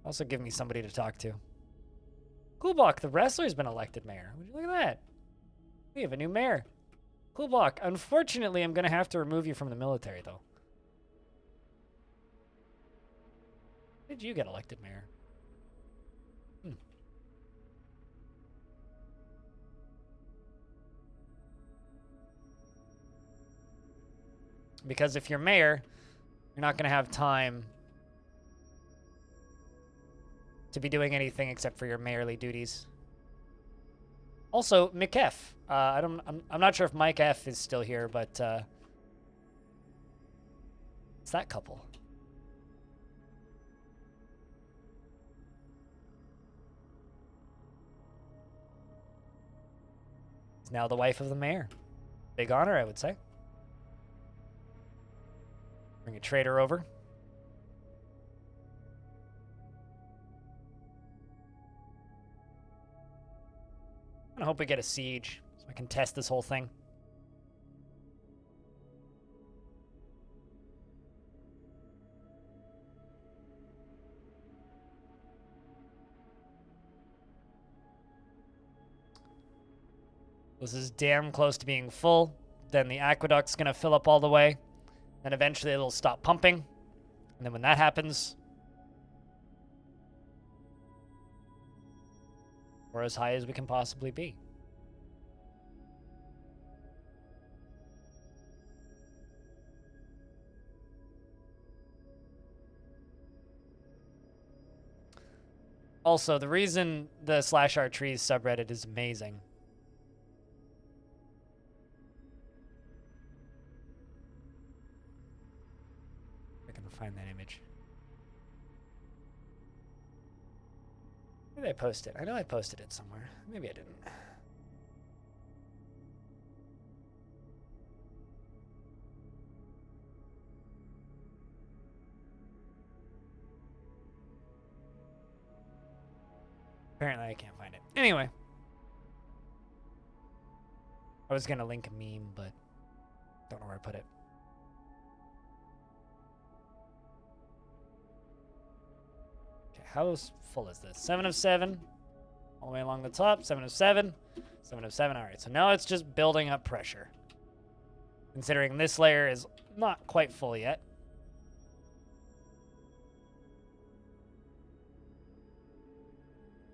Also give me somebody to talk to. Kulbach, the wrestler's been elected mayor. Would you look at that? We have a new mayor. Kulbach, unfortunately, I'm going to have to remove you from the military, though. When did you get elected mayor? Because if you're mayor, you're not going to have time to be doing anything except for your mayorly duties. Also, McF. I'm not sure if Mike F is still here, but it's that couple. It's now the wife of the mayor. Big honor, I would say. Bring a trader over. I hope we get a siege so I can test this whole thing. This is damn close to being full. Then the aqueduct's going to fill up all the way. Then eventually it'll stop pumping. And then when that happens, we're as high as we can possibly be. Also, the reason the /r trees subreddit is amazing . Find that image. Where did I post it? I know I posted it somewhere. Maybe I didn't. Apparently I can't find it. Anyway. I was gonna link a meme, but don't know where I put it. How full is this? 7 of 7. All the way along the top. 7 of 7. 7 of 7. All right, so now it's just building up pressure. Considering this layer is not quite full yet.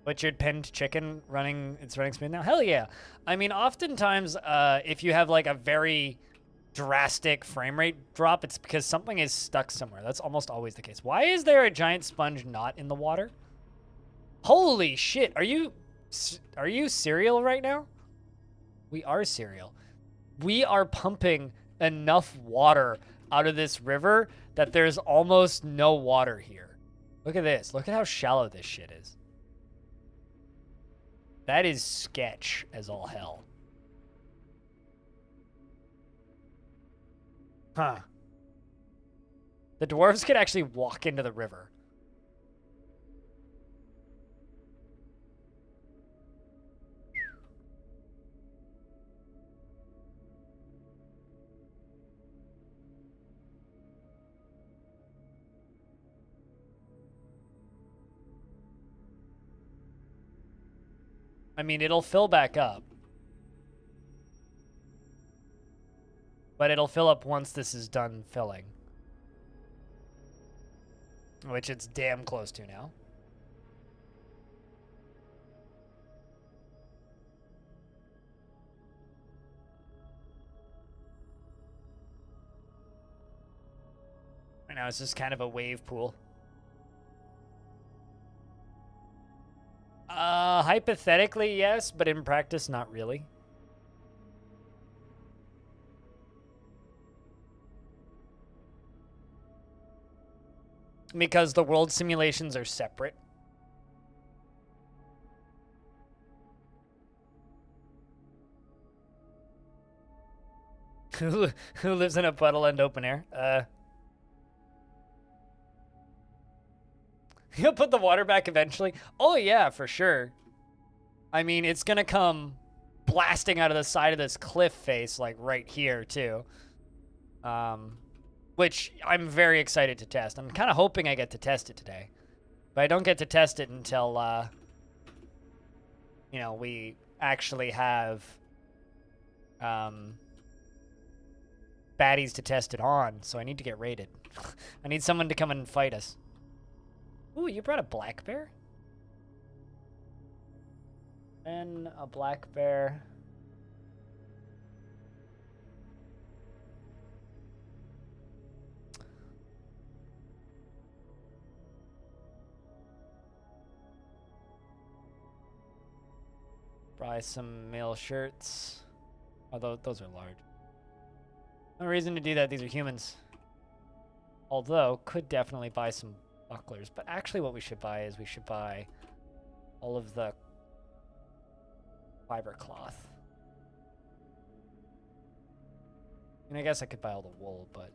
Butchered pinned chicken running, it's running smooth now? Hell yeah. I mean, oftentimes, if you have like a very drastic frame rate drop, it's because something is stuck somewhere. That's almost always the case. Why is there a giant sponge not in the water? Holy shit, are you Are you cereal right now? We are cereal. We are pumping enough water out of this river that there's almost no water here. Look at this. Look at how shallow this shit is. That is sketch as all hell. Huh. The dwarves could actually walk into the river. I mean, it'll fill back up. But it'll fill up once this is done filling. Which it's damn close to now. Right now it's just kind of a wave pool. Hypothetically, yes, but in practice, not really. Because the world simulations are separate. Who lives in a puddle and open air? He'll put the water back eventually. Oh yeah, for sure. I mean, it's gonna come blasting out of the side of this cliff face, like right here too. Which I'm very excited to test. I'm kind of hoping I get to test it today. But I don't get to test it until, you know, we actually have baddies to test it on. So I need to get raided. I need someone to come and fight us. Ooh, you brought a black bear? And a black bear. Buy some male shirts. Although those are large. No reason to do that, these are humans. Although, could definitely buy some bucklers. But actually what we should buy is we should buy all of the fiber cloth. And I guess I could buy all the wool, but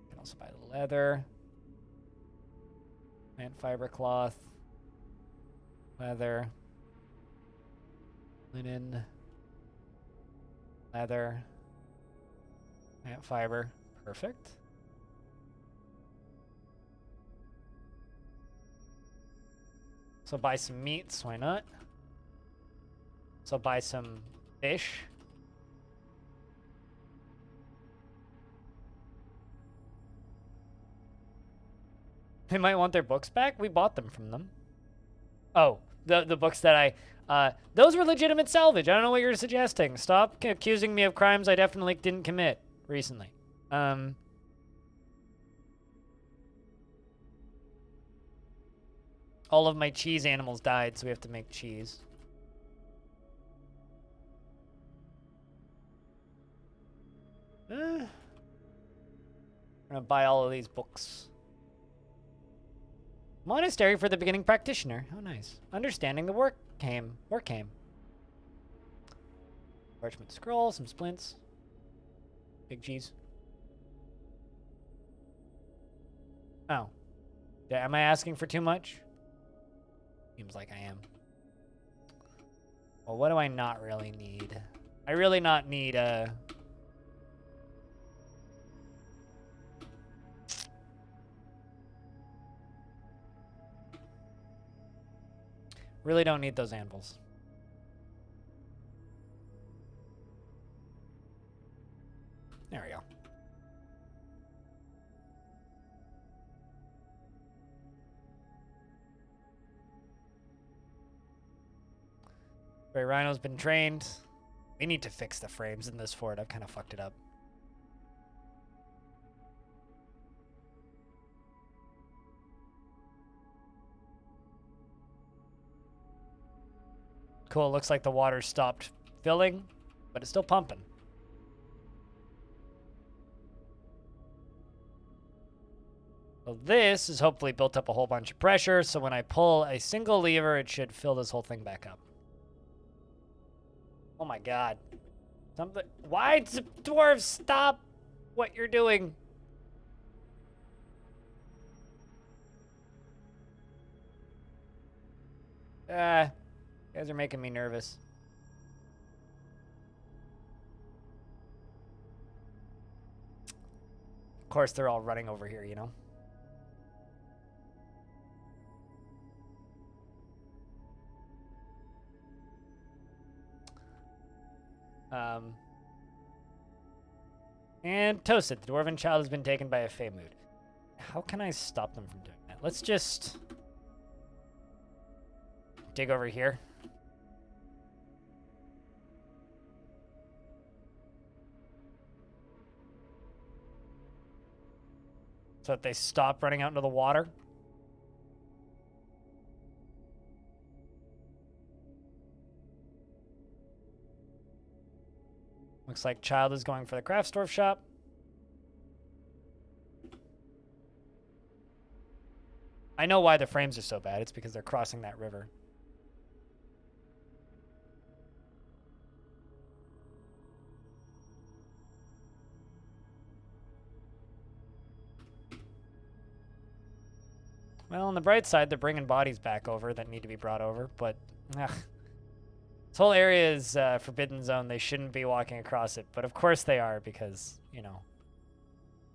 I can also buy the leather, plant fiber cloth, leather, linen, leather, plant fiber. Perfect. So buy some meats, why not? So buy some fish. They might want their books back? We bought them from them. Oh, the books that those were legitimate salvage. I don't know what you're suggesting. Stop accusing me of crimes I definitely didn't commit recently. All of my cheese animals died, so we have to make cheese. I'm gonna buy all of these books. Monastery for the beginning practitioner. Oh, nice. Understanding the work came. Parchment scroll, some splints. Big cheese. Oh. Yeah, am I asking for too much? Seems like I am. Well, what do I not really need? I really not need really don't need those anvils. There we go. Gray Rhino's been trained. We need to fix the frames in this fort. I've kind of fucked it up. Cool, looks like the water stopped filling, but it's still pumping. So this is hopefully built up a whole bunch of pressure, so when I pull a single lever, it should fill this whole thing back up. Oh my god. Something. Why, Dwarf, stop what you're doing? You guys are making me nervous. Of course, they're all running over here, you know? And toasted. The dwarven child has been taken by a fey mood. How can I stop them from doing that? Let's just dig over here. So that they stop running out into the water. Looks like child is going for the craft store shop. I know why the frames are so bad. It's because they're crossing that river. Well, on the bright side, they're bringing bodies back over that need to be brought over, but this whole area is forbidden zone. They shouldn't be walking across it, but of course they are because, you know,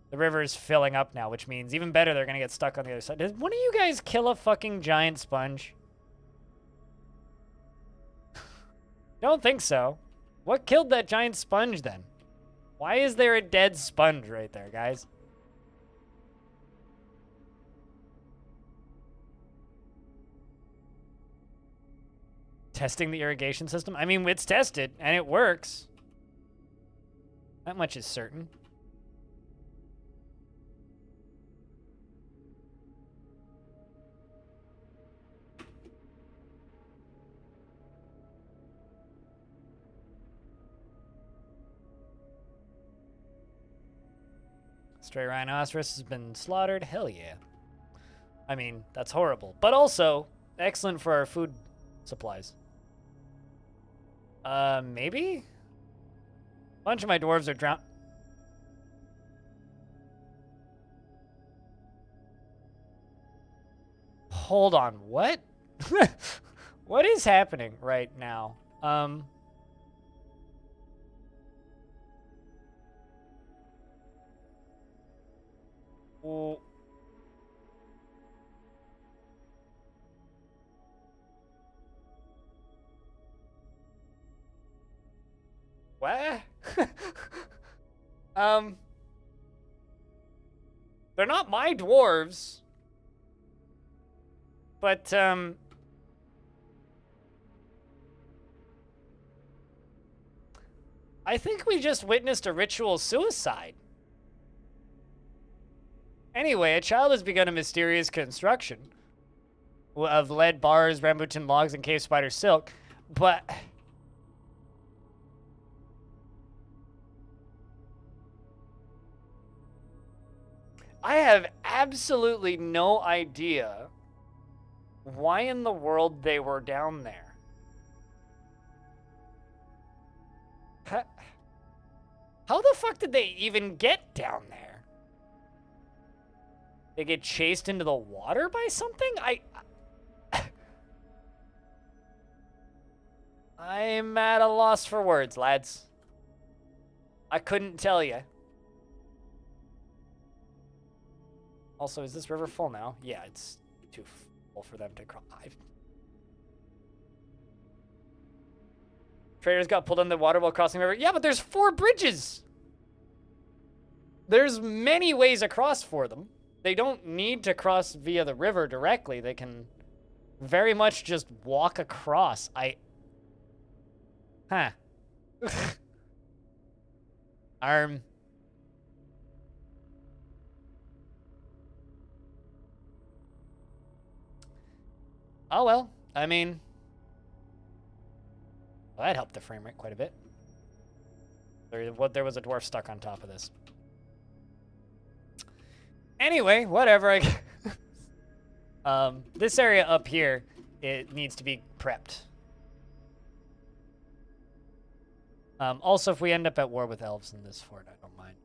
the river is filling up now, which means even better, they're going to get stuck on the other side. Did one of you guys kill a fucking giant sponge? Don't think so. What killed that giant sponge then? Why is there a dead sponge right there, guys? Testing the irrigation system? I mean, it's tested, and it works. That much is certain. Stray rhinoceros has been slaughtered? Hell yeah. I mean, that's horrible. But also, excellent for our food supplies. Maybe? A bunch of my dwarves are drowned. Hold on, what? What is happening right now? Well, what? They're not my dwarves. But, I think we just witnessed a ritual suicide. Anyway, a child has begun a mysterious construction of lead bars, rambutan logs, and cave spider silk, but I have absolutely no idea why in the world they were down there. How the fuck did they even get down there? They get chased into the water by something? I'm at a loss for words, lads. I couldn't tell you. Also, is this river full now? Yeah, it's too full for them to cross. Traders got pulled in the water while crossing the river. Yeah, but there's 4 bridges. There's many ways across for them. They don't need to cross via the river directly. They can very much just walk across. Huh. Oh well, I mean, Well, that helped the frame rate quite a bit. There was a dwarf stuck on top of this. Anyway, whatever. This area up here, it needs to be prepped. Also, if we end up at war with elves in this fort, I don't mind.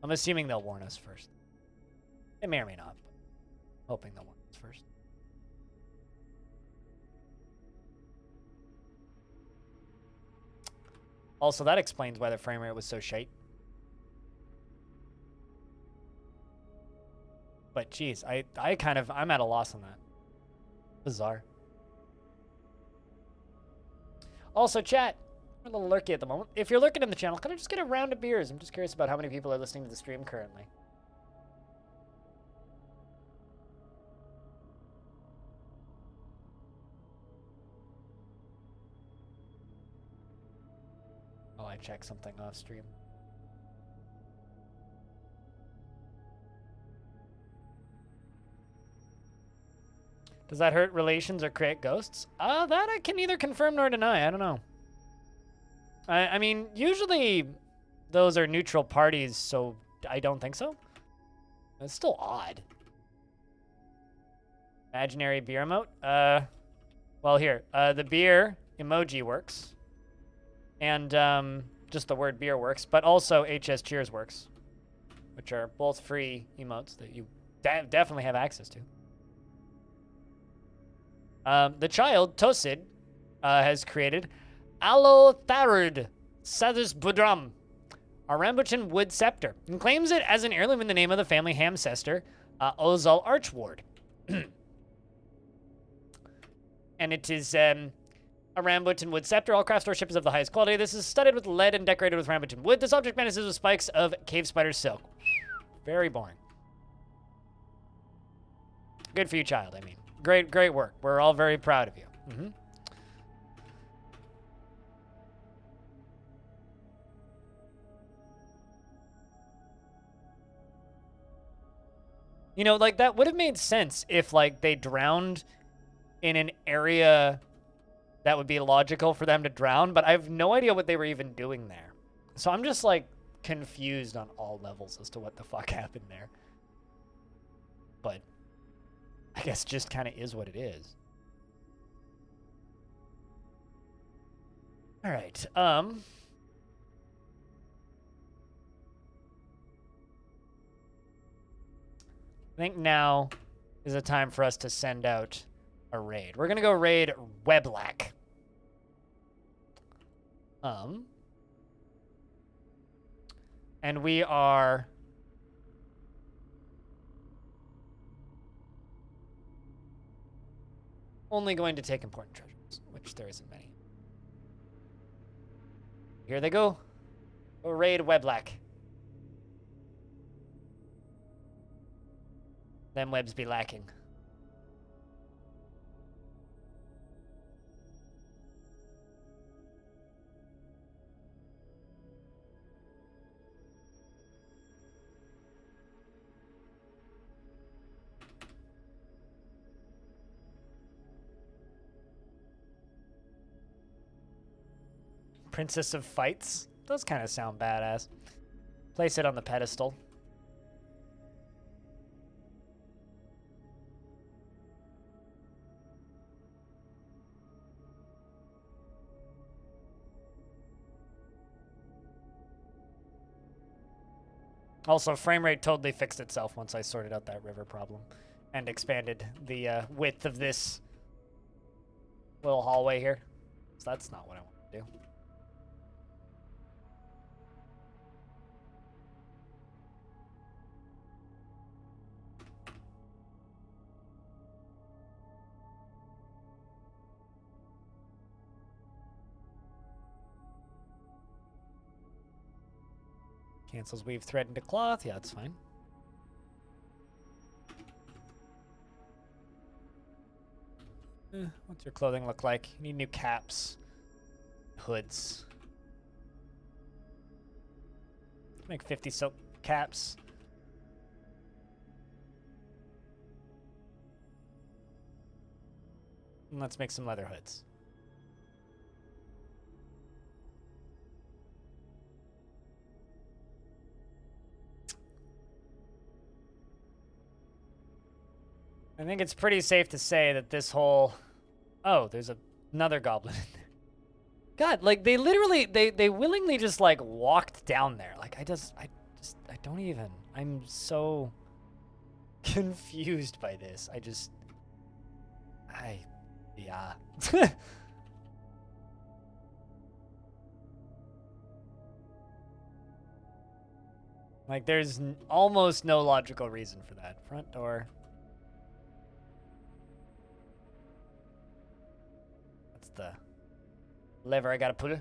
I'm assuming they'll warn us first. They may or may not, but hoping they'll warn us first. Also, that explains why the frame rate was so shite. But geez, I'm at a loss on that. Bizarre. Also, chat, we're a little lurky at the moment. If you're lurking in the channel, can I just get a round of beers? I'm just curious about how many people are listening to the stream currently. Oh, I checked something off stream. Does that hurt relations or create ghosts? That I can neither confirm nor deny. I don't know. I mean, usually those are neutral parties, so I don't think so. It's still odd. Imaginary beer emote? Well, here. The beer emoji works. And just the word beer works, but also HS Cheers works, which are both free emotes that you definitely have access to. The child, Tosid, has created Alotharud Sadus Budram, a rambutan wood scepter, and claims it as an heirloom in the name of the family Hamcester, Ozal Archward. And it is a rambutan wood scepter. All craft store is of the highest quality. This is studded with lead and decorated with rambutan wood. This object menaces with spikes of cave spider silk. Very boring. Good for you, child, I mean. Great work. We're all very proud of you. Mm-hmm. You know, like, that would have made sense if, like, they drowned in an area that would be logical for them to drown, but I have no idea what they were even doing there. So I'm just, like, confused on all levels as to what the fuck happened there. But I guess just kind of is what it is. All right. I think now is a time for us to send out a raid. We're gonna go raid Weblack. And we are only going to take important treasures, which there isn't many. Here they go. Go raid Weblack. Them webs be lacking. Princess of Fights. Those kind of sound badass. Place it on the pedestal. Also, frame rate totally fixed itself once I sorted out that river problem and expanded the width of this little hallway here. So that's not what I want to do. Cancels weave thread into cloth. Yeah, that's fine. What's your clothing look like? You need new caps. Hoods. Make 50 silk caps. And let's make some leather hoods. I think it's pretty safe to say that this whole... Oh, there's another goblin in there. God, like, they literally, they willingly just, like, walked down there. Like, I don't even... I'm so confused by this. Yeah. Like, there's almost no logical reason for that. Front door. That's the lever I gotta pull.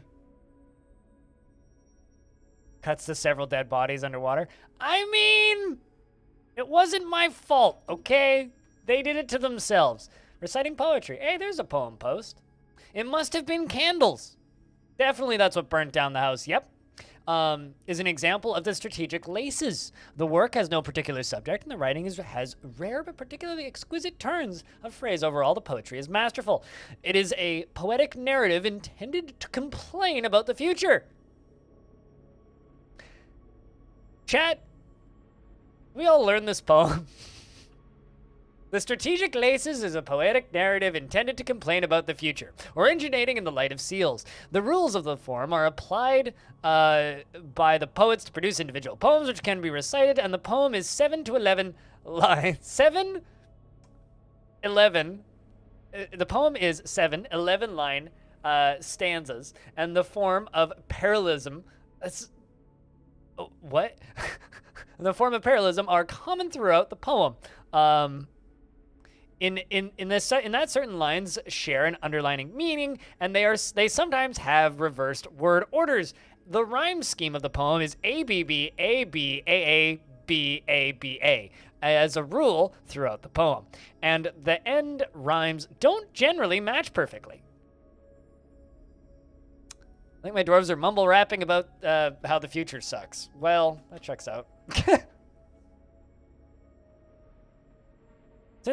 Cuts to several dead bodies underwater. I mean, it wasn't my fault, okay? They did it to themselves. Reciting poetry. Hey, there's a poem post. It must have been candles. Definitely that's what burnt down the house. Yep. Is an example of the strategic laces. The work has no particular subject, and the writing has rare but particularly exquisite turns of phrase. Overall, the poetry is masterful. It is a poetic narrative intended to complain about the future. Chat, we all learned this poem. The strategic laces is a poetic narrative intended to complain about the future, originating in the light of seals. The rules of the form are applied by the poets to produce individual poems which can be recited, and the poem is 7 to 11 lines. 7, 11. The poem is 7, 11 line stanzas, and the form of parallelism. What? The form of parallelism are common throughout the poem. In that certain lines share an underlining meaning, and they sometimes have reversed word orders. The rhyme scheme of the poem is ABB, AB, AA, B, A, B, A, as a rule throughout the poem. And the end rhymes don't generally match perfectly. I think my dwarves are mumble rapping about how the future sucks. Well, that checks out.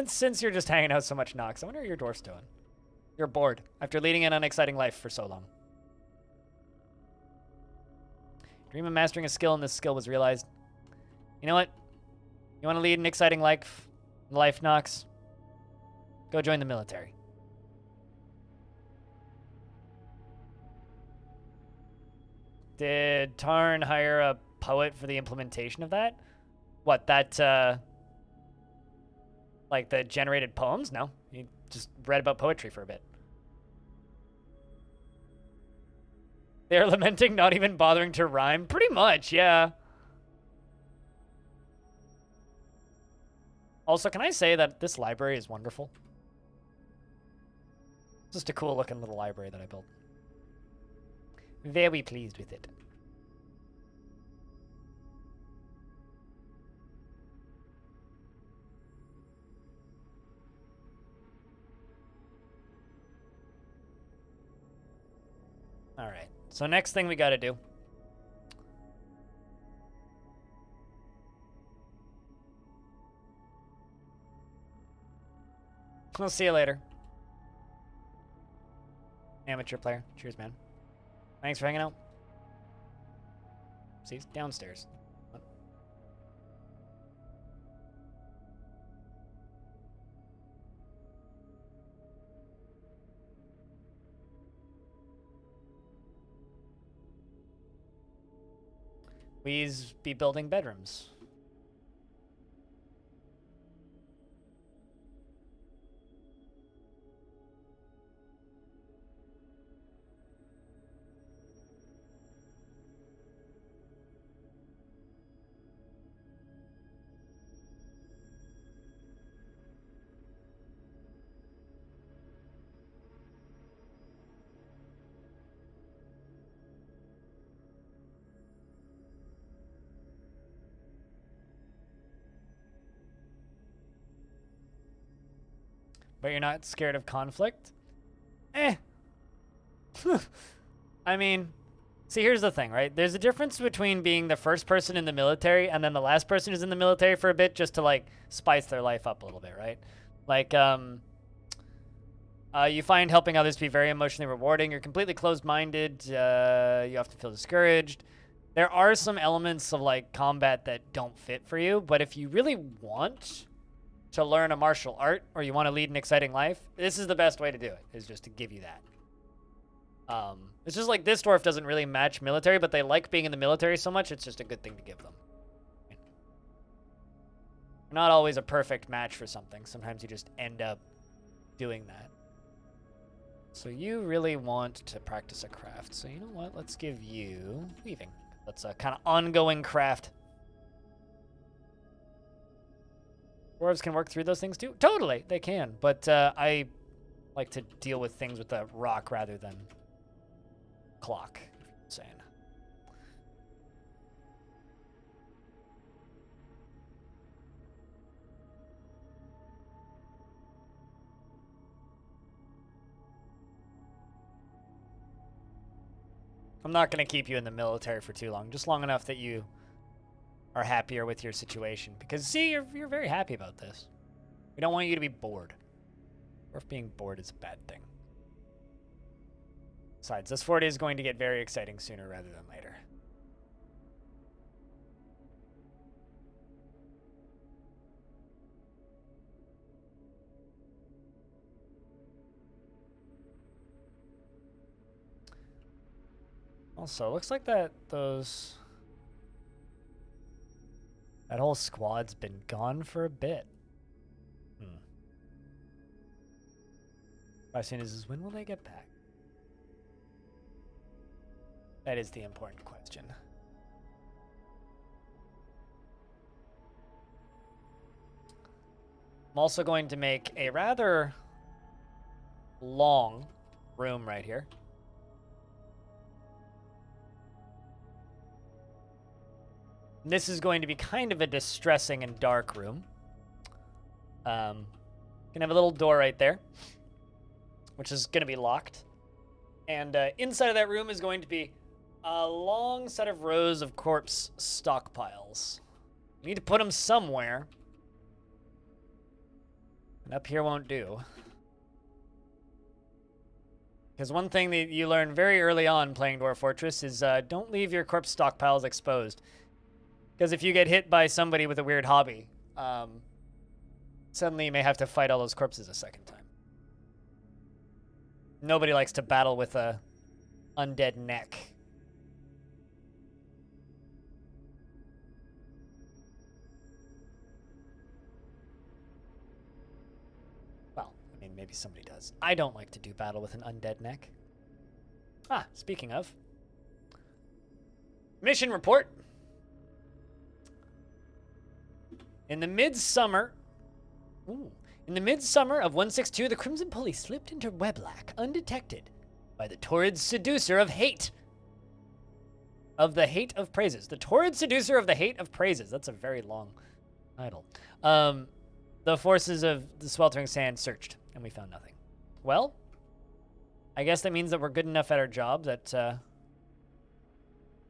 Since you're just hanging out so much, Nox, I wonder what your dwarf's doing. You're bored after leading an unexciting life for so long. Dream of mastering a skill, and this skill was realized. You know what? You want to lead an exciting life, Nox? Go join the military. Did Tarn hire a poet for the implementation of that? What, that, like the generated poems? No, he just read about poetry for a bit. They're lamenting not even bothering to rhyme? Pretty much, yeah. Also, can I say that this library is wonderful? Just a cool looking little library that I built. Very pleased with it. All right, so next thing we got to do. We'll see you later. Amateur player. Cheers, man. Thanks for hanging out. See, he's downstairs. Please be building bedrooms. But you're not scared of conflict? Eh. I mean, see, here's the thing, right? There's a difference between being the first person in the military and then the last person who's in the military for a bit just to, like, spice their life up a little bit, right? Like, you find helping others to be very emotionally rewarding. You're completely closed-minded. You often feel discouraged. There are some elements of, like, combat that don't fit for you, but if you really want to learn a martial art or you want to lead an exciting life, this is the best way to do it, is just to give you that. It's just like this dwarf doesn't really match military, but they like being in the military so much, it's just a good thing to give them. Not always a perfect match for something. Sometimes you just end up doing that. So you really want to practice a craft. So you know what? Let's give you weaving. That's a kind of ongoing craft. Dwarves can work through those things too? Totally, they can. But I like to deal with things with a rock rather than clock, if you're saying. I'm not going to keep you in the military for too long, just long enough that you are happier with your situation. Because, see, you're very happy about this. We don't want you to be bored. Or if being bored is a bad thing. Besides, this fort is going to get very exciting sooner rather than later. Also, looks like that whole squad's been gone for a bit. Question is when will they get back? That is the important question. I'm also going to make a rather long room right here. This is going to be kind of a distressing and dark room. Can have a little door right there, which is going to be locked. And inside of that room is going to be a long set of rows of corpse stockpiles. You need to put them somewhere. And up here won't do. Because one thing that you learn very early on playing Dwarf Fortress is don't leave your corpse stockpiles exposed. Because if you get hit by somebody with a weird hobby, suddenly you may have to fight all those corpses a second time. Nobody likes to battle with a undead neck. Well, I mean, maybe somebody does. I don't like to do battle with an undead neck. Ah, speaking of. Mission report. In the midsummer of 162, the Crimson Pulley slipped into Weblack undetected by the torrid seducer of hate. Of the hate of praises. The torrid seducer of the hate of praises. That's a very long title. The forces of the sweltering sand searched, and we found nothing. Well, I guess that means that we're good enough at our job that,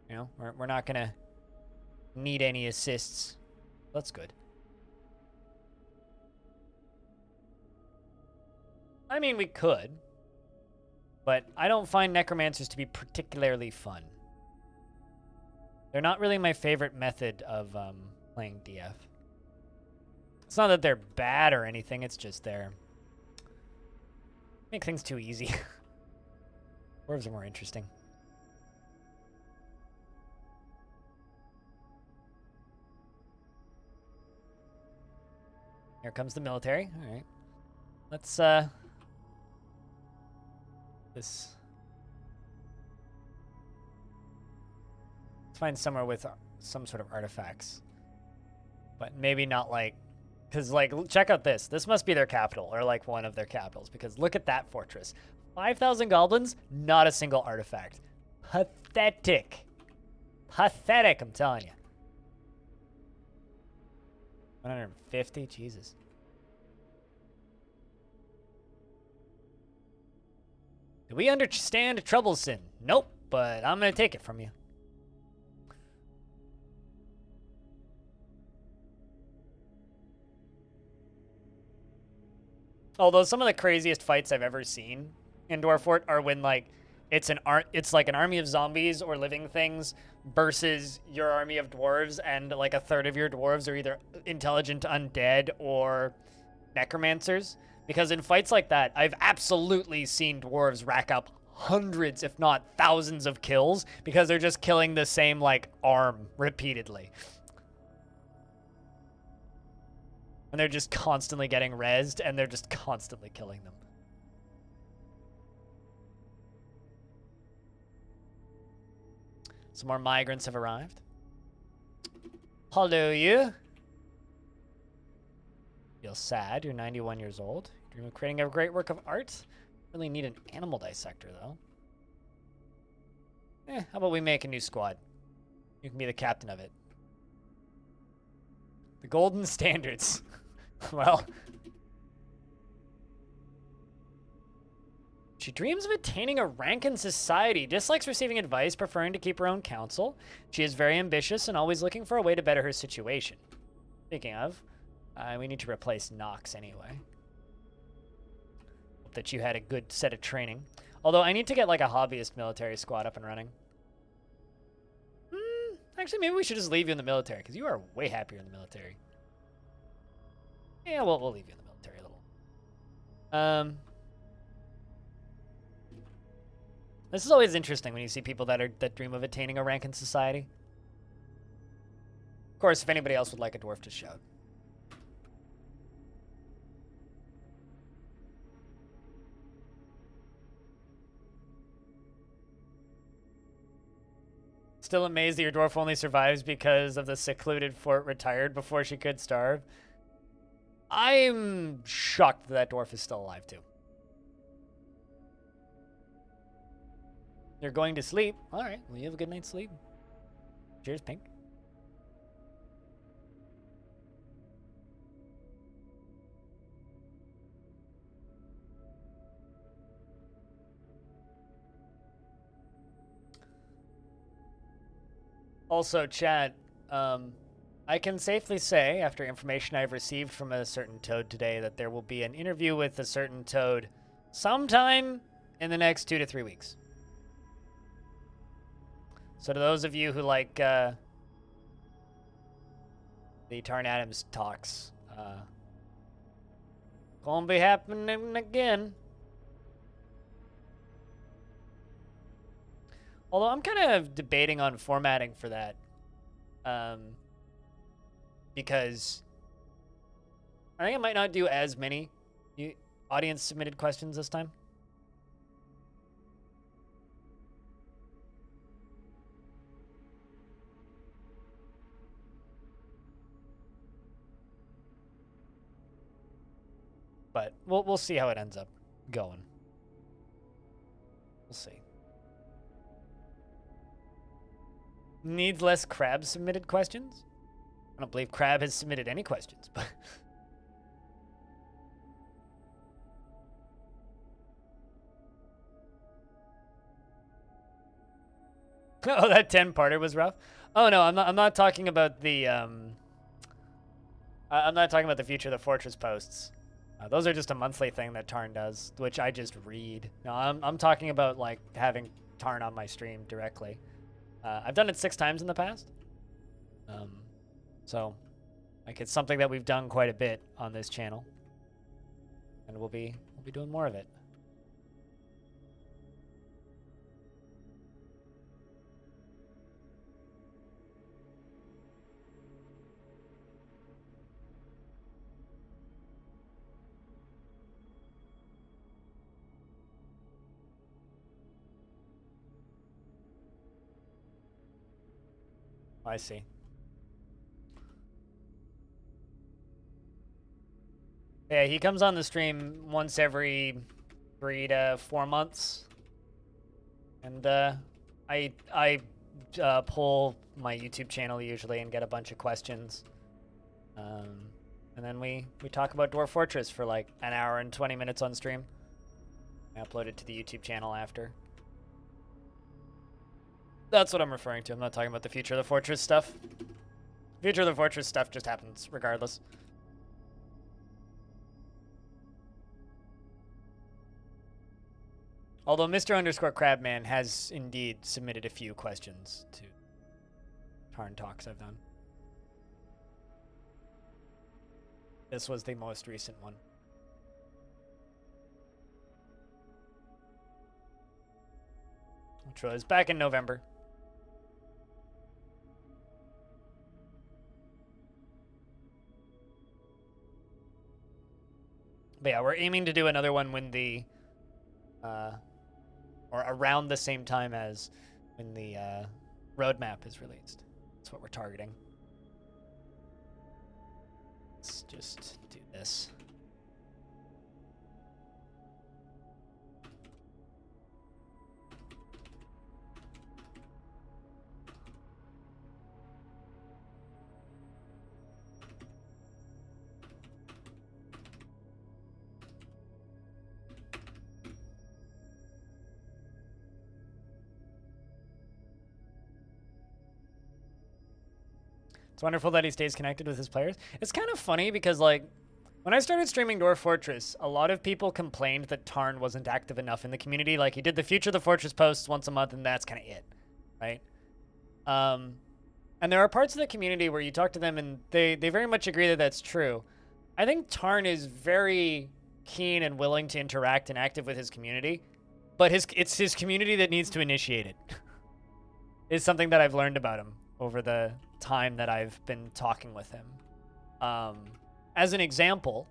you know, we're not going to need any assists. That's good. I mean, we could, but I don't find necromancers to be particularly fun. They're not really my favorite method of playing DF. It's not that they're bad or anything, it's just they're... make things too easy. Dwarves are more interesting. Here comes the military. All right. Let's, let's find somewhere with some sort of artifacts. But maybe not like... Because, like, check out this. This must be their capital, or, like, one of their capitals. Because look at that fortress. 5,000 goblins, not a single artifact. Pathetic. Pathetic, I'm telling you. 150? Jesus. Do we understand Troublesome? Nope, but I'm going to take it from you. Although some of the craziest fights I've ever seen in Dwarf Fort are when, like, it's like an army of zombies or living things versus your army of dwarves, and like a third of your dwarves are either intelligent undead or necromancers, because in fights like that, I've absolutely seen dwarves rack up hundreds, if not thousands of kills because they're just killing the same, like, arm repeatedly. And they're just constantly getting rezzed, and they're just constantly killing them. Some more migrants have arrived. Hello, you. Feel sad. You're 91 years old. Dream of creating a great work of art. Really need an animal dissector, though. How about we make a new squad? You can be the captain of it. The golden standards. Well. She dreams of attaining a rank in society, dislikes receiving advice, preferring to keep her own counsel. She is very ambitious and always looking for a way to better her situation. Speaking of, we need to replace Nox anyway. Hope that you had a good set of training. Although I need to get like a hobbyist military squad up and running. Actually, maybe we should just leave you in the military, because you are way happier in the military. Yeah, we'll leave you in the military a little. This is always interesting when you see people that dream of attaining a rank in society. Of course, if anybody else would like a dwarf, just shout. Still amazed that your dwarf only survives because of the secluded fort retired before she could starve. I'm shocked that dwarf is still alive, too. You're going to sleep. All right. Well, you have a good night's sleep. Cheers, Pink. Also, chat, I can safely say, after information I've received from a certain toad today, that there will be an interview with a certain toad sometime in the next 2 to 3 weeks. So to those of you who like the Tarn Adams talks, gonna be happening again. Although I'm kind of debating on formatting for that. Because I think I might not do as many audience submitted questions this time. But we'll see how it ends up going. We'll see. Needs less Crab submitted questions? I don't believe Crab has submitted any questions, but... Oh, that 10-parter was rough? Oh, no, I'm not talking about the, I'm not talking about the Future of the Fortress posts. Those are just a monthly thing that Tarn does, which I just read. No, I'm talking about, like, having Tarn on my stream directly. I've done it 6 times in the past. So, like, it's something that we've done quite a bit on this channel. And we'll be doing more of it. I see. Yeah, he comes on the stream once every 3 to 4 months. And I pull my YouTube channel usually and get a bunch of questions. And then we talk about Dwarf Fortress for like an hour and 20 minutes on stream. I upload it to the YouTube channel after. That's what I'm referring to. I'm not talking about the Future of the Fortress stuff. Future of the Fortress stuff just happens regardless. Although Mr. _ Crabman has indeed submitted a few questions to Tarn Talks I've done. This was the most recent one. which was back in November. But yeah, we're aiming to do another one when the, or around the same time as when the roadmap is released. That's what we're targeting. Let's just do this. It's wonderful that he stays connected with his players. It's kind of funny because, like, when I started streaming Dwarf Fortress, a lot of people complained that Tarn wasn't active enough in the community. Like, he did the Future of the Fortress posts once a month, and that's kind of it, right? And there are parts of the community where you talk to them, and they very much agree that that's true. I think Tarn is very keen and willing to interact and active with his community, but it's his community that needs to initiate it. Is something that I've learned about him over the time that I've been talking with him. As an example,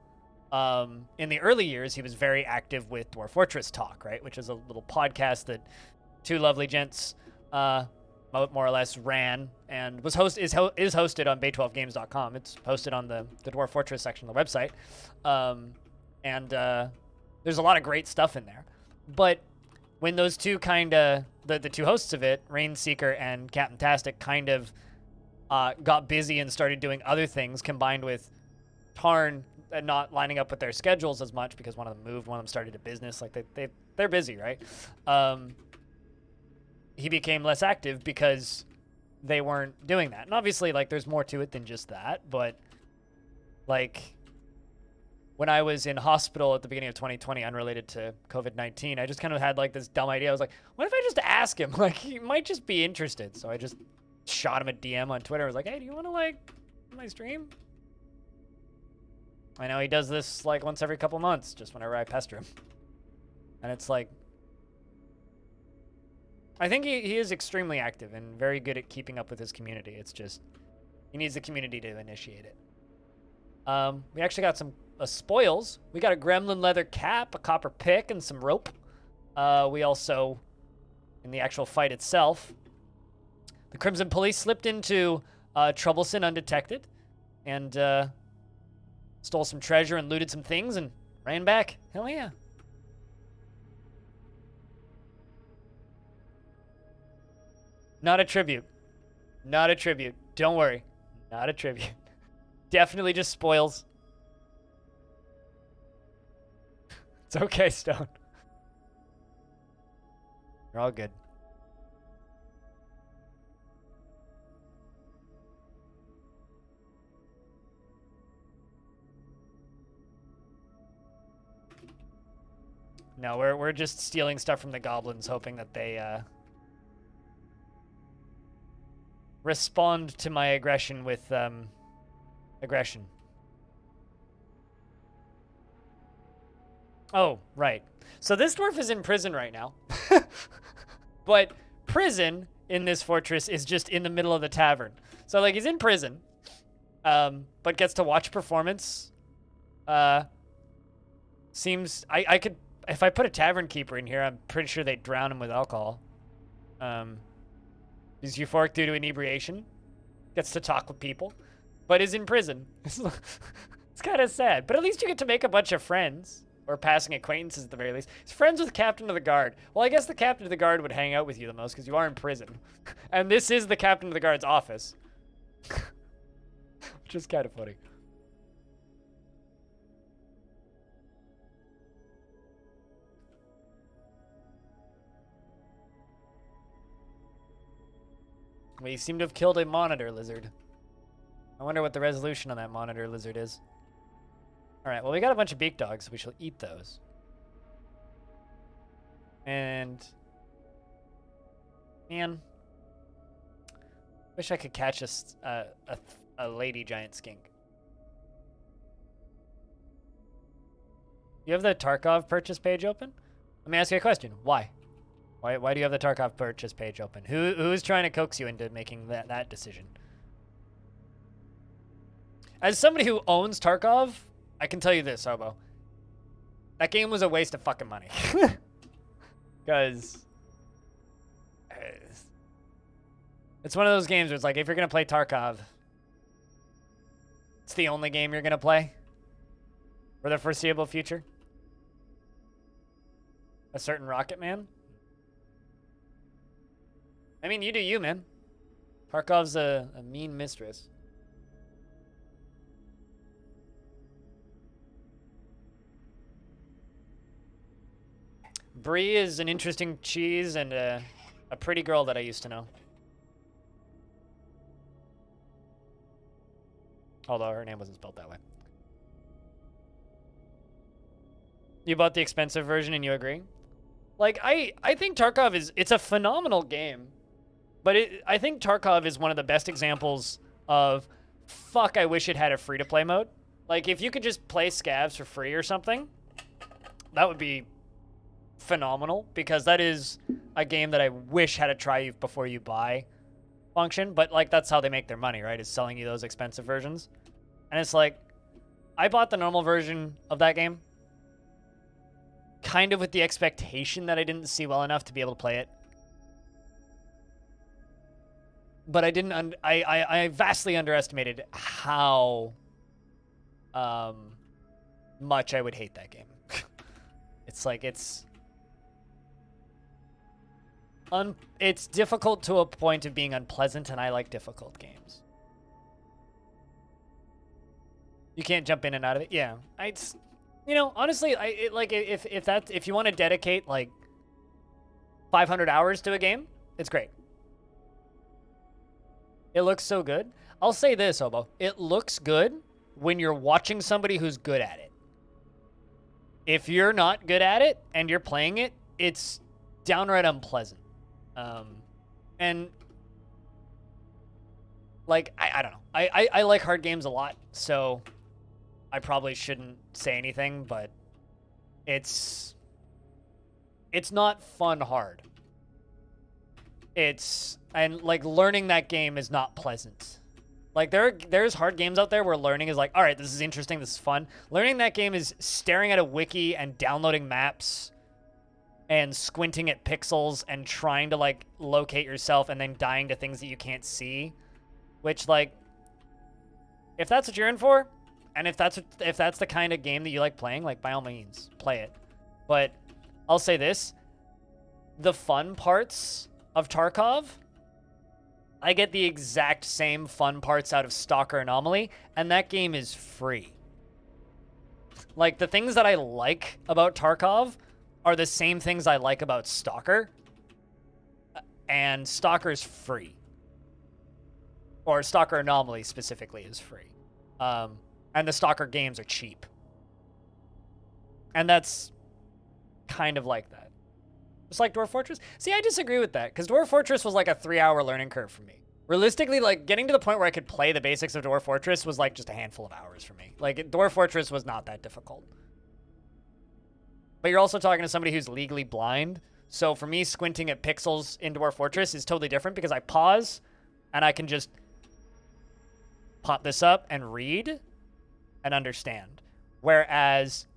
in the early years, he was very active with Dwarf Fortress Talk, right? Which is a little podcast that two lovely gents more or less ran and is hosted on bay12games.com. It's posted on the Dwarf Fortress section of the website. There's a lot of great stuff in there. But when those two the two hosts of it, Rainseeker and Captain Tastic, kind of got busy and started doing other things, combined with Tarn not lining up with their schedules as much because one of them moved, one of them started a business. Like they're busy, right? He became less active because they weren't doing that. And obviously, like, there's more to it than just that. But like, when I was in hospital at the beginning of 2020, unrelated to COVID-19, I just kind of had like this dumb idea. I was like, what if I just ask him? Like, he might just be interested. So I just shot him a DM on Twitter. I was like, hey, do you want to like my stream? I know he does this like once every couple months, just whenever I pester him. And it's like, I think he is extremely active and very good at keeping up with his community. It's just, he needs the community to initiate it. We actually got some spoils. We got a gremlin leather cap, a copper pick, and some rope. We also, in the actual fight itself, the Crimson Police slipped into Troublesome undetected and stole some treasure and looted some things and ran back. Hell yeah. Not a tribute. Not a tribute. Don't worry. Not a tribute. Definitely just spoils. It's okay, Stone. You're all good. No, we're just stealing stuff from the goblins, hoping that they respond to my aggression with aggression. Oh, right. So this dwarf is in prison right now. But prison in this fortress is just in the middle of the tavern. So like he's in prison, but gets to watch performance. Seems I could, if I put a tavern keeper in here, I'm pretty sure they'd drown him with alcohol. He's euphoric due to inebriation. Gets to talk with people, but is in prison. It's kind of sad, but at least you get to make a bunch of friends. Or passing acquaintances at the very least. He's friends with the Captain of the Guard. Well, I guess the Captain of the Guard would hang out with you the most because you are in prison. And this is the Captain of the Guard's office. Which is kind of funny. We seem to have killed a monitor lizard. I wonder what the resolution on that monitor lizard is. Alright, well, we got a bunch of beak dogs, so we shall eat those. And... man. Wish I could catch a lady giant skink. You have the Tarkov purchase page open? Let me ask you a question. Why? Why do you have the Tarkov purchase page open? Who's trying to coax you into making that decision? As somebody who owns Tarkov, I can tell you this, Hobo. That game was a waste of fucking money. Because it's one of those games where it's like, if you're going to play Tarkov, it's the only game you're going to play for the foreseeable future. A certain Rocket Man. I mean, you do you, man. Tarkov's a mean mistress. Brie is an interesting cheese and a pretty girl that I used to know. Although her name wasn't spelled that way. You bought the expensive version and you agree? Like, I think Tarkov it's a phenomenal game. But I think Tarkov is one of the best examples of, fuck, I wish it had a free-to-play mode. Like, if you could just play scavs for free or something, that would be phenomenal, because that is a game that I wish had a try you before you buy function. But, like, that's how they make their money, right, is selling you those expensive versions. And it's like, I bought the normal version of that game kind of with the expectation that I didn't see well enough to be able to play it. But I didn't. I vastly underestimated how much I would hate that game. It's like it's difficult to a point of being unpleasant, and I like difficult games. You can't jump in and out of it. Yeah, honestly, if you want to dedicate like 500 hours to a game, it's great. It looks so good. I'll say this, Hobo. It looks good when you're watching somebody who's good at it. If you're not good at it and you're playing it, it's downright unpleasant. And like, I don't know. I like hard games a lot, so I probably shouldn't say anything, but it's not fun hard. And like learning that game is not pleasant. Like there's hard games out there where learning is like, all right, this is interesting, this is fun. Learning that game is staring at a wiki and downloading maps and squinting at pixels and trying to like locate yourself and then dying to things that you can't see. Which, like, if that's what you're in for, and if that's the kind of game that you like playing, like, by all means, play it. But I'll say this, the fun parts of Tarkov, I get the exact same fun parts out of Stalker Anomaly, and that game is free. Like, the things that I like about Tarkov are the same things I like about Stalker, and Stalker's free. Or Stalker Anomaly specifically is free. And the Stalker games are cheap. And that's kind of like that. Just like Dwarf Fortress? See, I disagree with that, because Dwarf Fortress was like a 3-hour learning curve for me. Realistically, like, getting to the point where I could play the basics of Dwarf Fortress was like just a handful of hours for me. Like, Dwarf Fortress was not that difficult. But you're also talking to somebody who's legally blind. So for me, squinting at pixels in Dwarf Fortress is totally different, because I pause and I can just pop this up and read and understand. Whereas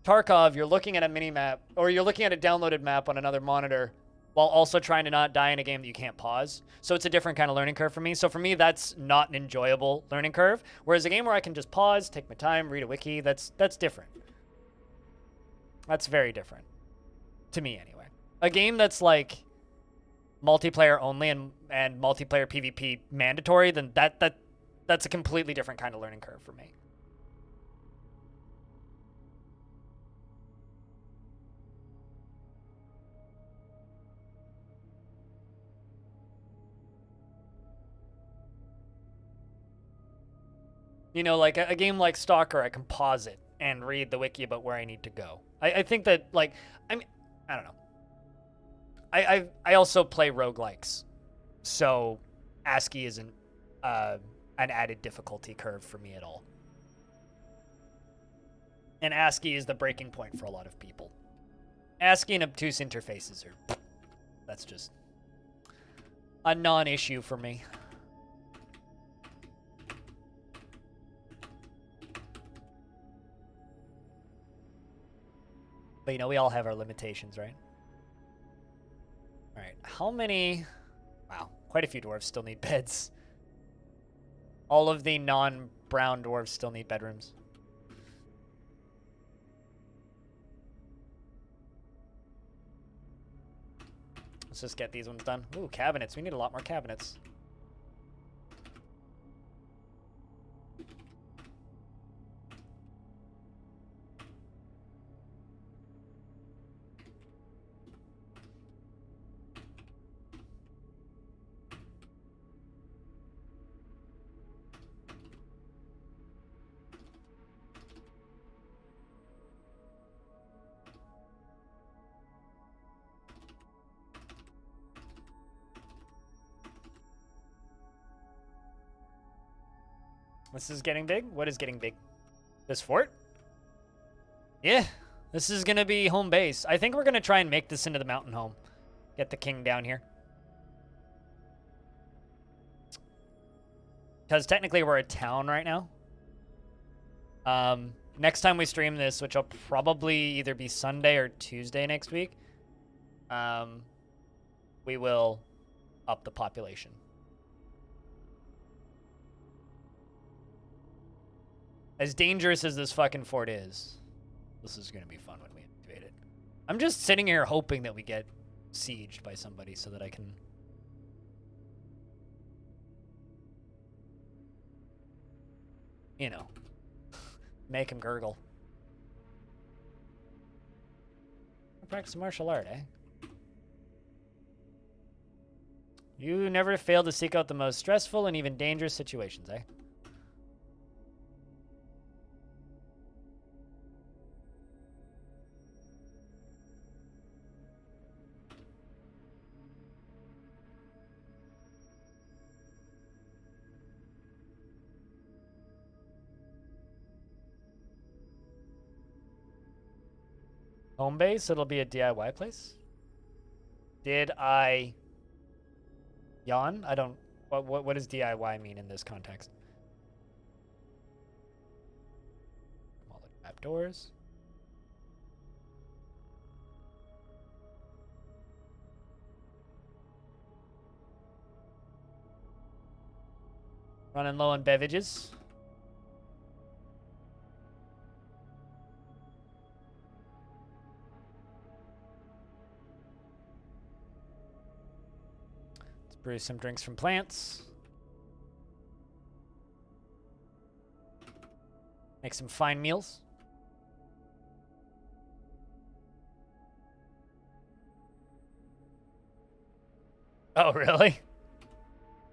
Tarkov, you're looking at a mini-map, or you're looking at a downloaded map on another monitor while also trying to not die in a game that you can't pause. So it's a different kind of learning curve for me. So for me, that's not an enjoyable learning curve. Whereas a game where I can just pause, take my time, read a wiki, that's different. That's very different. To me, anyway. A game that's like multiplayer only and multiplayer PvP mandatory, then that's a completely different kind of learning curve for me. You know, like a game like Stalker, I can pause it and read the wiki about where I need to go. I think that, like, I mean, I don't know. I also play roguelikes, so ASCII isn't an added difficulty curve for me at all. And ASCII is the breaking point for a lot of people. ASCII and obtuse interfaces are That's just a non-issue for me. But, you know, we all have our limitations, right? All right, how many... Wow, quite a few dwarves still need beds. All of the non-brown dwarves still need bedrooms. Let's just get these ones done. Ooh, cabinets. We need a lot more cabinets. This is getting big? What is getting big? This fort? Yeah, this is going to be home base. I think we're going to try and make this into the mountain home. Get the king down here. Because technically we're a town right now. Next time we stream this, which will probably either be Sunday or Tuesday next week, we will up the population. As dangerous as this fucking fort is, this is going to be fun when we activate it. I'm just sitting here hoping that we get sieged by somebody so that I can... You know, make him gurgle. Practice martial art, eh? You never fail to seek out the most stressful and even dangerous situations, eh? Home base, it'll be a DIY place. Did I yawn? I don't... What does DIY mean in this context? All the trap doors. Running low on beverages. Brew some drinks from plants. Make some fine meals. Oh, really?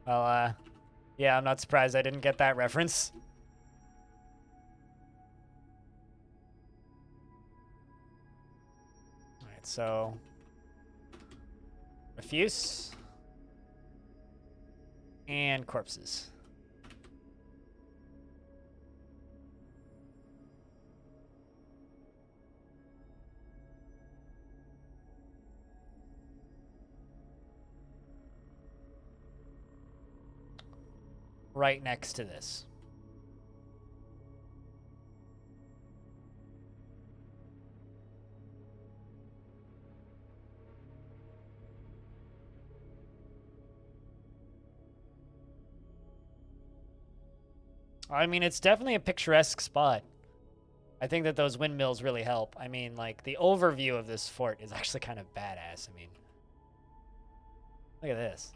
Well, yeah, I'm not surprised I didn't get that reference. All right, so... Refuse. And corpses. Right next to this. I mean, it's definitely a picturesque spot. I think that those windmills really help. I mean, like, the overview of this fort is actually kind of badass. I mean, look at this.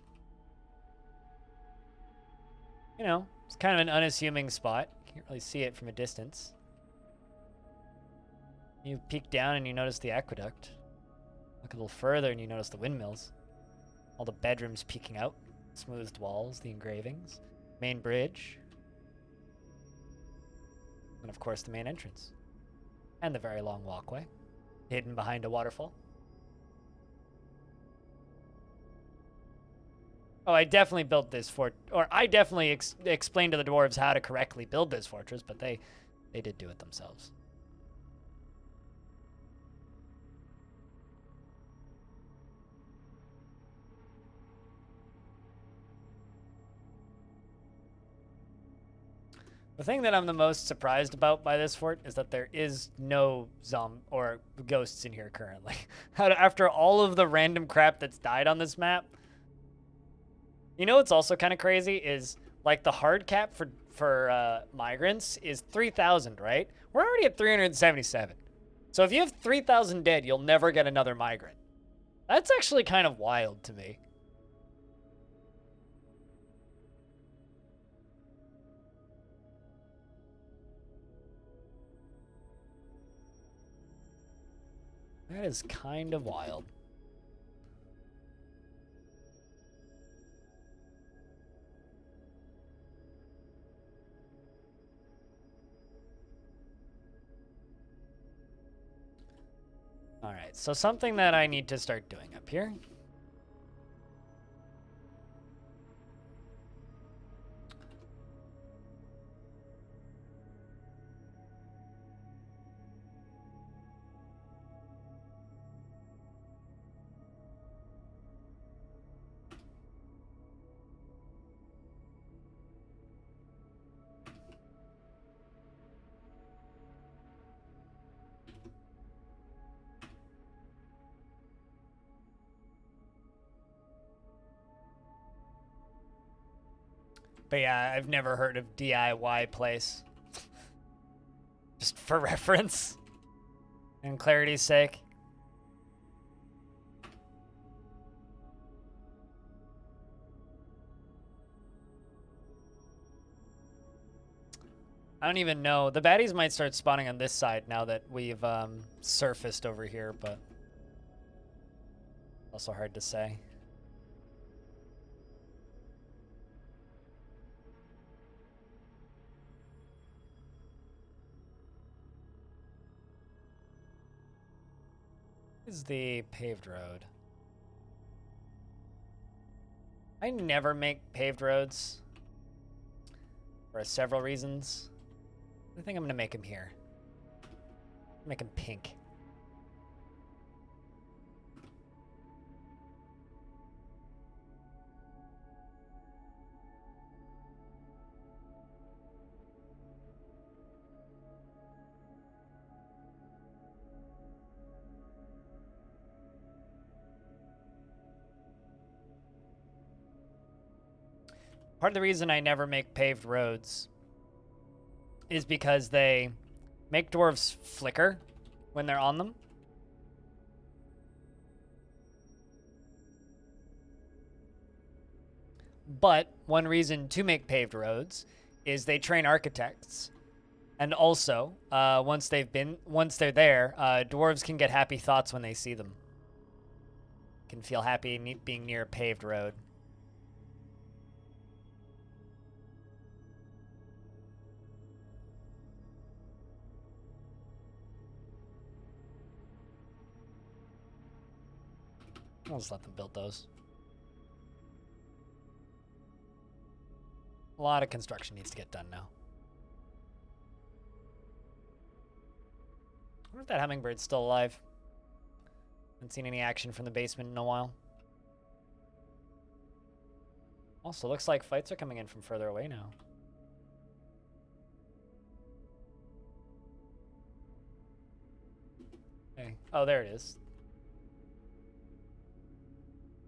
You know, it's kind of an unassuming spot. You can't really see it from a distance. You peek down and you notice the aqueduct. Look a little further and you notice the windmills. All the bedrooms peeking out. Smoothed walls, the engravings. Main bridge. And of course the main entrance. And the very long walkway. Hidden behind a waterfall. Oh, I definitely built this fort, or I definitely explained to the dwarves how to correctly build this fortress, but they did do it themselves. The thing that I'm the most surprised about by this fort is that there is no or ghosts in here currently. After all of the random crap that's died on this map. You know what's also kind of crazy is like the hard cap for migrants is 3,000, right? We're already at 377. So if you have 3,000 dead, you'll never get another migrant. That's actually kind of wild to me. That is kind of wild. All right, so something that I need to start doing up here. But yeah, I've never heard of DIY place. Just for reference and clarity's sake. I don't even know. The baddies might start spawning on this side now that we've surfaced over here, but also hard to say. Is the paved road. I never make paved roads for several reasons. I think I'm gonna make him here. Make him pink. Part of the reason I never make paved roads is because they make dwarves flicker when they're on them. But one reason to make paved roads is they train architects. And also, once they're there, dwarves can get happy thoughts when they see them. Can feel happy being near a paved road. I'll just let them build those. A lot of construction needs to get done now. I wonder if that hummingbird's still alive. Haven't seen any action from the basement in a while. Also, looks like fights are coming in from further away now. Hey. Oh, there it is.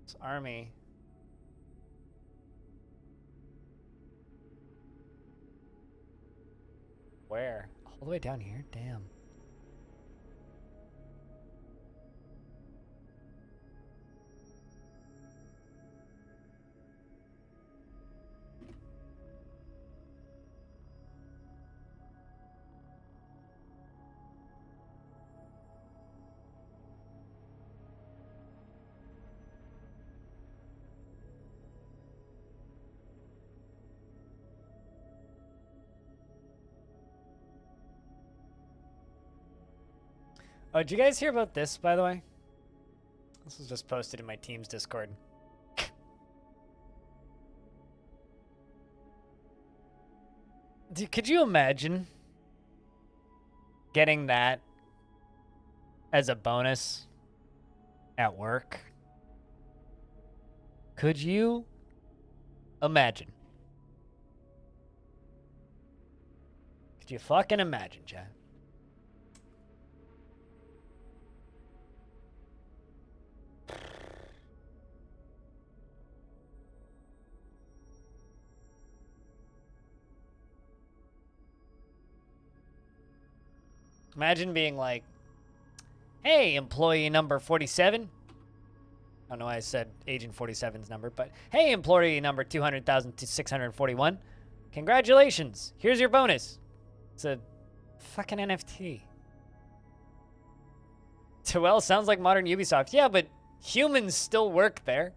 This army. Where? All the way down here? Damn. Oh, did you guys hear about this, by the way? This was just posted in my team's Discord. Could you imagine getting that as a bonus at work? Could you imagine? Could you fucking imagine, chat? Imagine being like, hey, employee number 47. I don't know why I said Agent 47's number, but hey, employee number 200,641. Congratulations. Here's your bonus. It's a fucking NFT. Well, sounds like modern Ubisoft. Yeah, but humans still work there.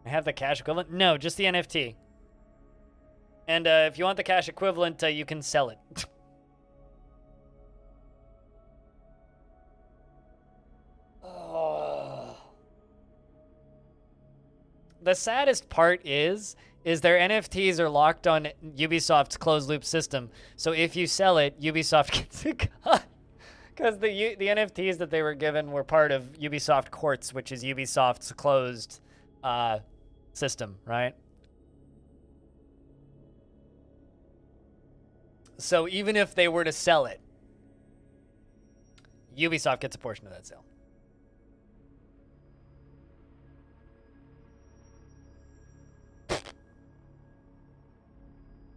I have the cash equivalent? No, just the NFT. And if you want the cash equivalent, you can sell it. The saddest part is their NFTs are locked on Ubisoft's closed loop system. So if you sell it, Ubisoft gets a cut. Because the NFTs that they were given were part of Ubisoft Quartz, which is Ubisoft's closed system, right? So even if they were to sell it, Ubisoft gets a portion of that sale.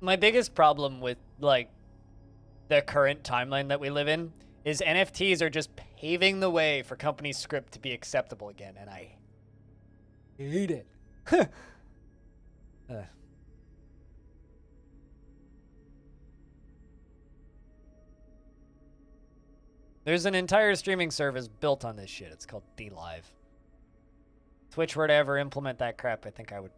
My biggest problem with, like, the current timeline that we live in is NFTs are just paving the way for company script to be acceptable again, and I hate it. There's an entire streaming service built on this shit. It's called DLive. Twitch were to ever implement that crap, I think I would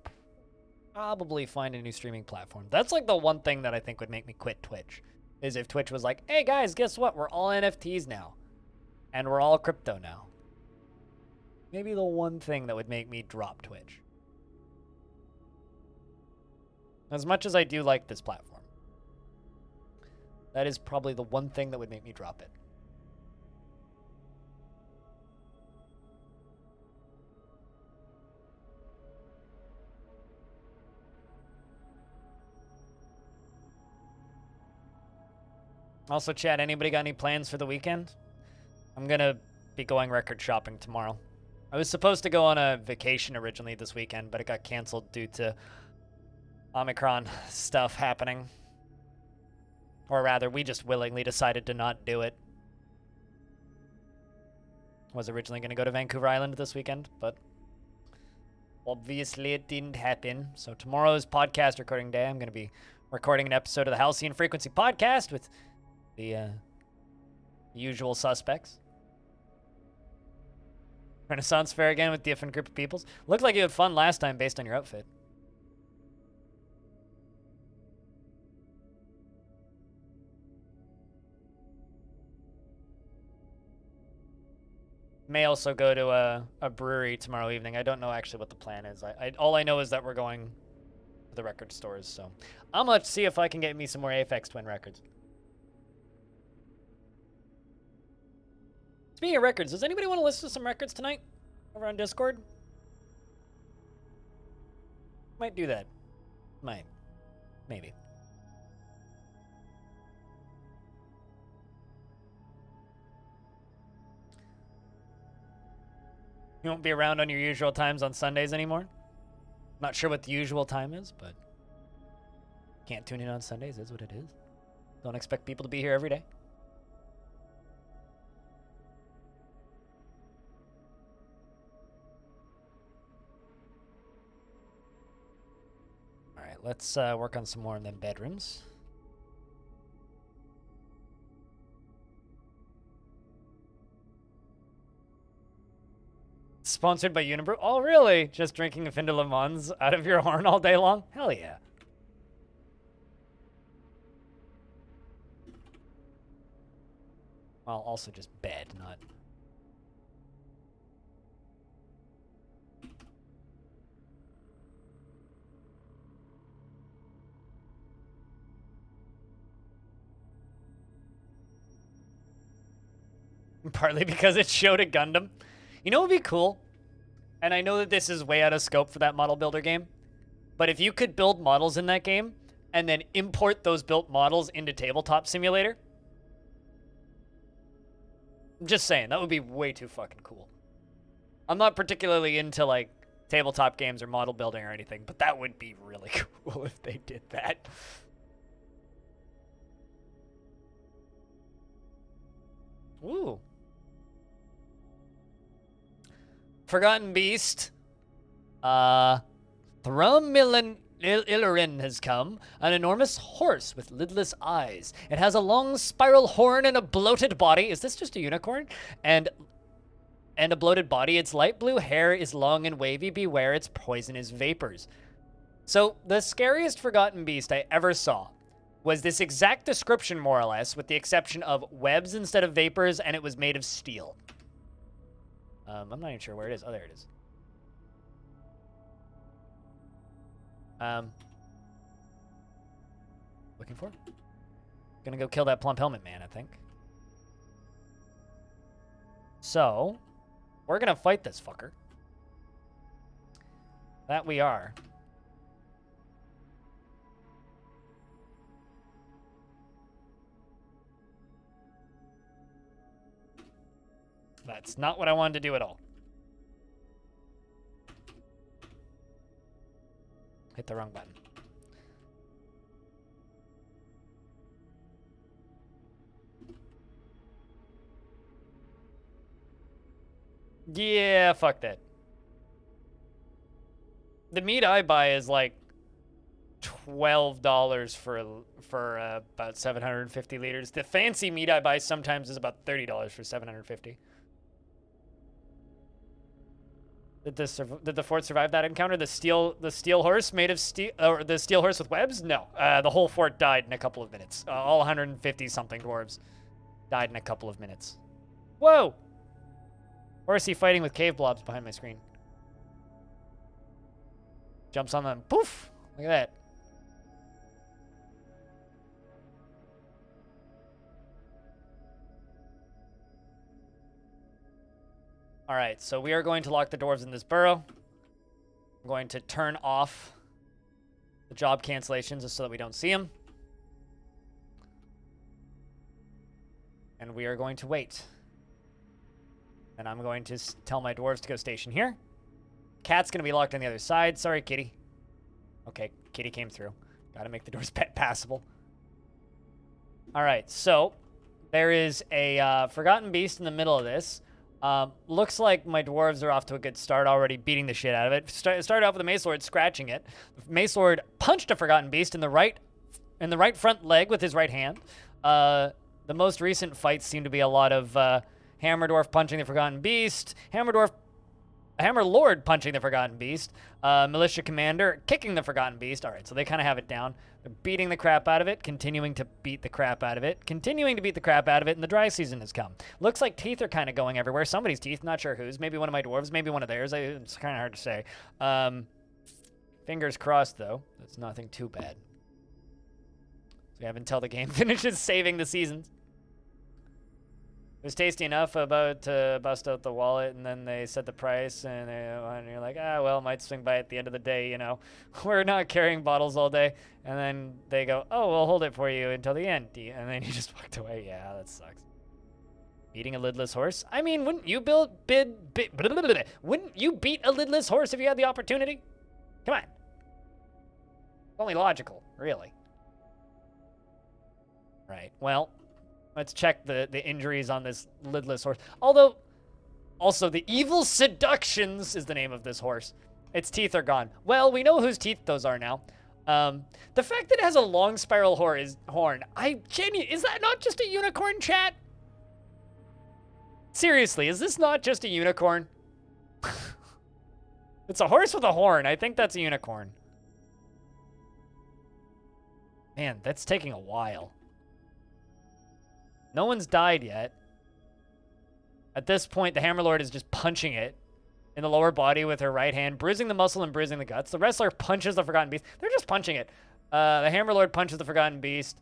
probably find a new streaming platform. That's like the one thing that I think would make me quit Twitch, is if Twitch was like, hey guys, guess what? We're all NFTs now. And we're all crypto now. Maybe the one thing that would make me drop Twitch. As much as I do like this platform, that is probably the one thing that would make me drop it. Also, chat, anybody got any plans for the weekend? I'm gonna be going record shopping tomorrow. I was supposed to go on a vacation originally this weekend, but it got canceled due to Omicron stuff happening. Or rather, we just willingly decided to not do it. Was originally gonna go to Vancouver Island this weekend, but obviously it didn't happen. So tomorrow's podcast recording day. I'm gonna be recording an episode of the Halcyon Frequency podcast with the usual suspects. Renaissance Fair again with different group of peoples. Looked like you had fun last time based on your outfit. May also go to a brewery tomorrow evening. I don't know actually what the plan is. All I know is that we're going to the record stores, so I'm gonna see if I can get me some more Aphex Twin records. Speaking of records, does anybody want to listen to some records tonight over on Discord? Might do that. Might. Maybe. You won't be around on your usual times on Sundays anymore? Not sure what the usual time is, but can't tune in on Sundays is what it is. Don't expect people to be here every day. Let's work on some more in them bedrooms. Sponsored by Unibrew. Oh, really? Just drinking a fin de Le Mans out of your horn all day long? Hell yeah. Well, also just bed, not... Partly because it showed a Gundam. You know what would be cool? And I know that this is way out of scope for that model builder game, but if you could build models in that game and then import those built models into Tabletop Simulator. I'm just saying, that would be way too fucking cool. I'm not particularly into, like, tabletop games or model building or anything, but that would be really cool if they did that. Ooh. Forgotten Beast. Thrummilin has come, an enormous horse with lidless eyes. It has a long spiral horn and a bloated body. Is this just a unicorn? And a bloated body. Its light blue hair is long and wavy. Beware its poisonous vapors. So the scariest Forgotten Beast I ever saw was this exact description, more or less, with the exception of webs instead of vapors, and it was made of steel. I'm not even sure where it is. Oh, there it is. Looking for? Gonna go kill that plump helmet man, I think. So, we're gonna fight this fucker. That we are. That's not what I wanted to do at all. Hit the wrong button. Yeah, fuck that. The meat I buy is like $12 for about 750 liters. The fancy meat I buy sometimes is about $30 for 750. Did the fort survive that encounter? The steel horse made of steel, or the steel horse with webs? No, the whole fort died in a couple of minutes. All 150 something dwarves died in a couple of minutes. Whoa! Horsey fighting with cave blobs behind my screen. Jumps on them. Poof! Look at that. All right, so we are going to lock the dwarves in this burrow. I'm going to turn off the job cancellations just so that we don't see them. And we are going to wait. And I'm going to tell my dwarves to go station here. Cat's going to be locked on the other side. Sorry, kitty. Okay, kitty came through. Got to make the doors passable. All right, so there is a Forgotten Beast in the middle of this. Looks like my dwarves are off to a good start already, beating the shit out of it. Started off with a Mace Lord scratching it. Mace Lord punched a Forgotten Beast in the right front leg with his right hand. The most recent fights seem to be a lot of Hammer Dwarf punching the Forgotten Beast, Hammer Lord punching the Forgotten Beast, Militia Commander kicking the Forgotten Beast. All right, so they kind of have it down. They're beating the crap out of it, continuing to beat the crap out of it, continuing to beat the crap out of it, and the dry season has come. Looks like teeth are kind of going everywhere. Somebody's teeth, not sure whose. Maybe one of my dwarves, maybe one of theirs. It's kind of hard to say. Fingers crossed, though. That's nothing too bad. So we have until the game finishes saving the seasons. It was tasty enough about to bust out the wallet, and then they set the price, and you're like, well, might swing by at the end of the day, you know. We're not carrying bottles all day. And then they go, oh, we'll hold it for you until the end. And then you just walked away. Yeah, that sucks. Beating a lidless horse? I mean, wouldn't you wouldn't you beat a lidless horse if you had the opportunity? Come on. It's only logical, really. Right, well, let's check the injuries on this lidless horse. Although, also, the Evil Seductions is the name of this horse. Its teeth are gone. Well, we know whose teeth those are now. The fact that it has a long spiral horn, is that not just a unicorn, chat? Seriously, is this not just a unicorn? It's a horse with a horn. I think that's a unicorn. Man, that's taking a while. No one's died yet. At this point, the Hammerlord is just punching it in the lower body with her right hand, bruising the muscle and bruising the guts. The wrestler punches the Forgotten Beast. They're just punching it. The Hammerlord punches the Forgotten Beast.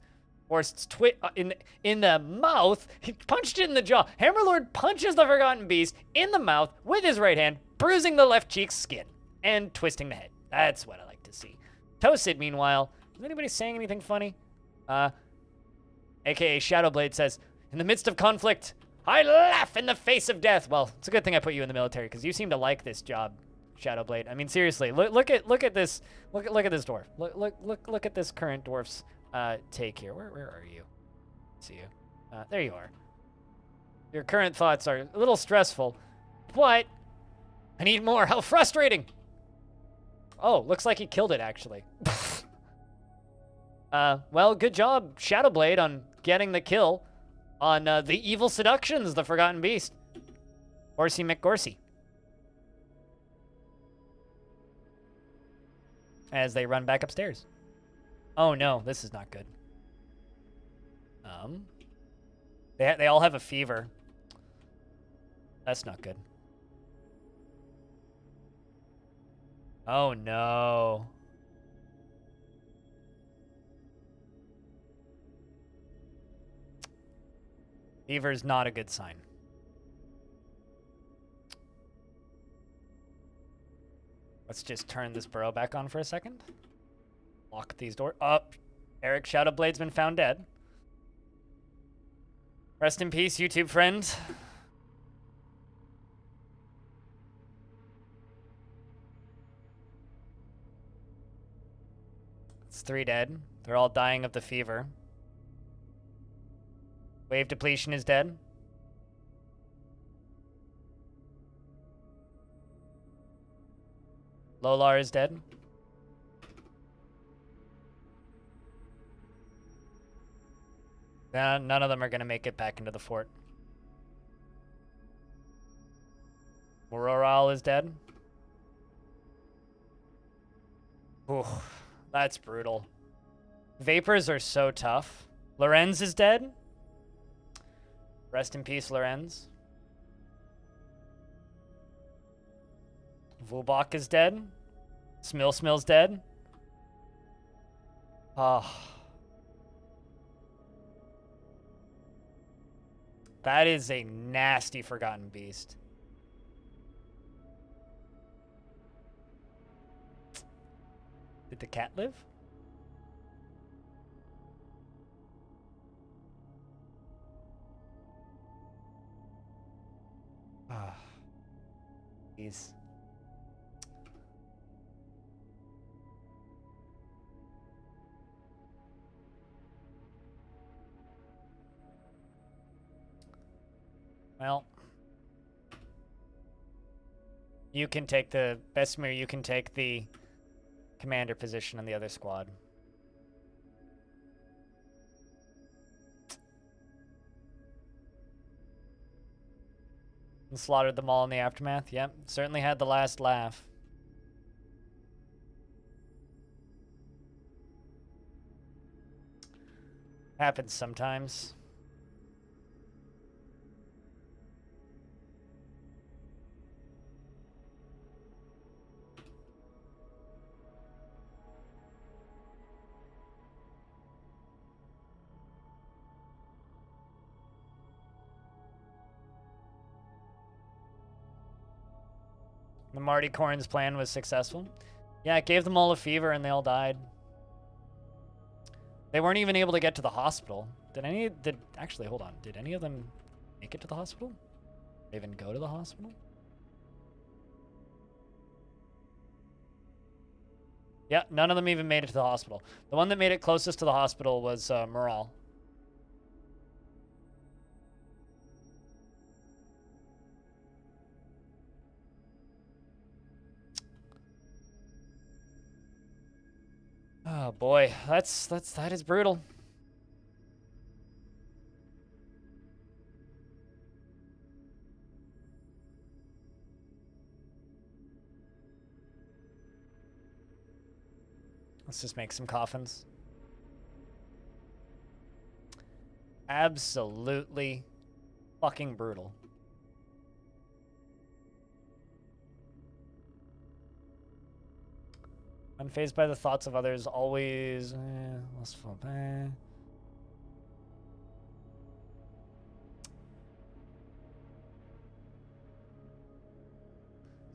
Horse in the mouth. He punched it in the jaw. Hammerlord punches the Forgotten Beast in the mouth with his right hand, bruising the left cheek's skin and twisting the head. That's what I like to see. Tosid, meanwhile, Is anybody saying anything funny? AKA Shadowblade says, in the midst of conflict, I laugh in the face of death. Well, it's a good thing I put you in the military because you seem to like this job, Shadowblade. I mean, seriously, look at this. Look at this dwarf. Look at this current dwarf's take here. Where are you? See you. There you are. Your current thoughts are a little stressful, but I need more. How frustrating! Oh, looks like he killed it actually. Well, good job, Shadowblade, on getting the kill on the Evil Seductions, the Forgotten Beast. Horsey McGorsey. As they run back upstairs. Oh no, this is not good. They all have a fever. That's not good. Oh no. Fever is not a good sign. Let's just turn this burrow back on for a second. Lock these doors. Up. Eric Shadowblade's been found dead. Rest in peace, YouTube friend. It's 3 dead. They're all dying of the fever. Wave depletion is dead. Lolar is dead. None of them are going to make it back into the fort. Mororal is dead. Ooh, that's brutal. Vapors are so tough. Lorenz is dead. Rest in peace, Lorenz. Vubok is dead. Smill's dead. Oh. That is a nasty Forgotten Beast. Did the cat live? Ah. Jeez. Well, you can take the Besmir, you can take the commander position on the other squad. And slaughtered them all in the aftermath. Yep, certainly had the last laugh. Happens sometimes. The Marty Corn's plan was successful. Yeah, it gave them all a fever and they all died. They weren't even able to get to the hospital. Actually, hold on. Did any of them make it to the hospital? They even go to the hospital? Yeah, none of them even made it to the hospital. The one that made it closest to the hospital was Moral. Oh boy, that is brutal. Let's just make some coffins. Absolutely fucking brutal. Unfazed by the thoughts of others, always lustful.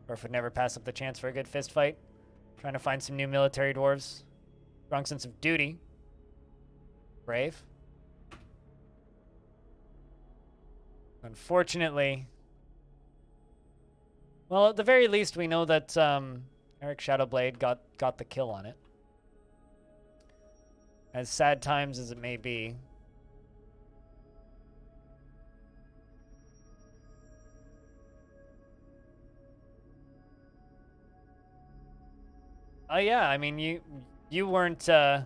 Dwarf would never pass up the chance for a good fist fight. Trying to find some new military dwarves. Strong sense of duty. Brave. Unfortunately. Well, at the very least, we know that Eric Shadowblade got the kill on it. As sad times as it may be. Oh yeah, I mean you weren't where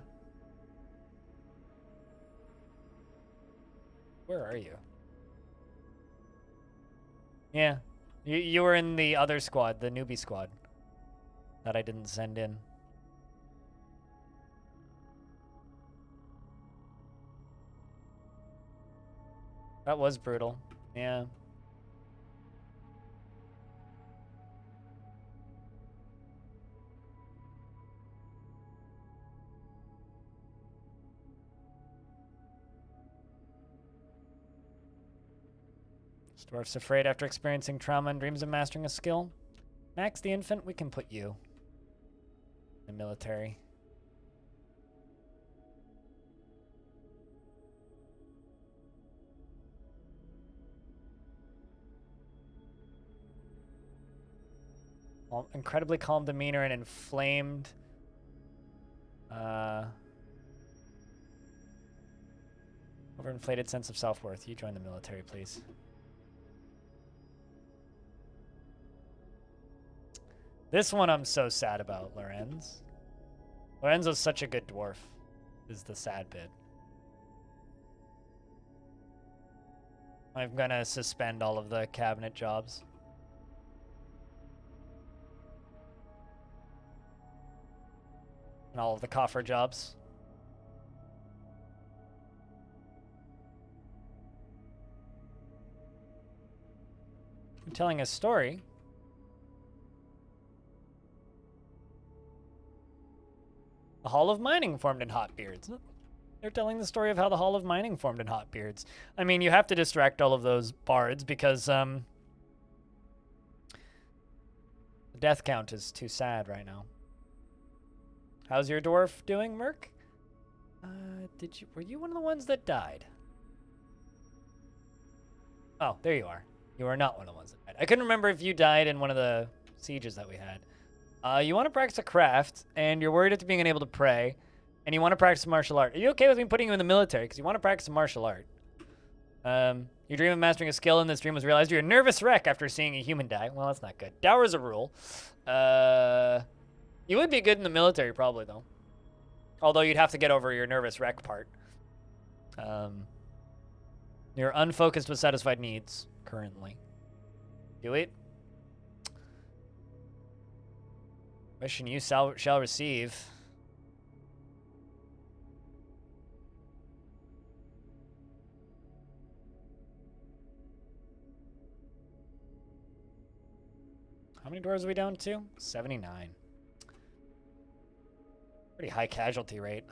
are you? Yeah. You were in the other squad, the newbie squad that I didn't send in. That was brutal. Yeah. Dwarf's afraid after experiencing trauma and dreams of mastering a skill. Max the infant, we can put you in the military. Incredibly calm demeanor and inflamed overinflated sense of self-worth. You join the military, please. This one I'm so sad about, Lorenz. Lorenzo's such a good dwarf, is the sad bit. I'm gonna suspend all of the cabinet jobs. And all of the coffer jobs. I'm telling a story. The Hall of Mining formed in Hotbeards. They're telling the story of how the Hall of Mining formed in Hotbeards. I mean, you have to distract all of those bards because the death count is too sad right now. How's your dwarf doing, Merc? Were you one of the ones that died? Oh, there you are. You are not one of the ones that died. I couldn't remember if you died in one of the sieges that we had. You want to practice a craft, and you're worried about being unable to pray, and you want to practice martial art. Are you okay with me putting you in the military? Because you want to practice martial art. Your dream of mastering a skill in this dream was realized. You're a nervous wreck after seeing a human die. Well, that's not good. Dower's a rule. You would be good in the military, probably, though. Although you'd have to get over your nervous wreck part. You're unfocused with satisfied needs, currently. Do it. Mission you shall receive. How many doors are we down to? 79. Pretty high casualty rate.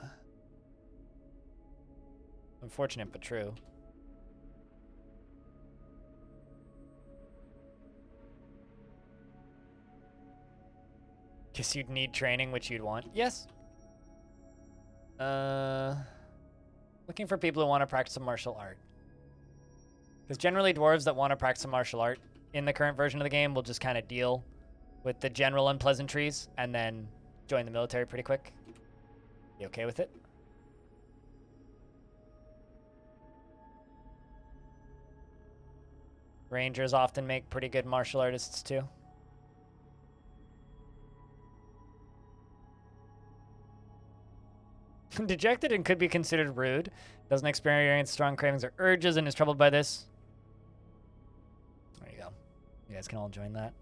Unfortunate, but true. Guess you'd need training, which you'd want. Yes. Looking for people who want to practice a martial art. Because generally dwarves that want to practice a martial art in the current version of the game will just kind of deal with the general unpleasantries and then join the military pretty quick. You okay with it? Rangers often make pretty good martial artists too. Dejected and could be considered rude. Doesn't experience strong cravings or urges and is troubled by this. There you go. You guys can all join that.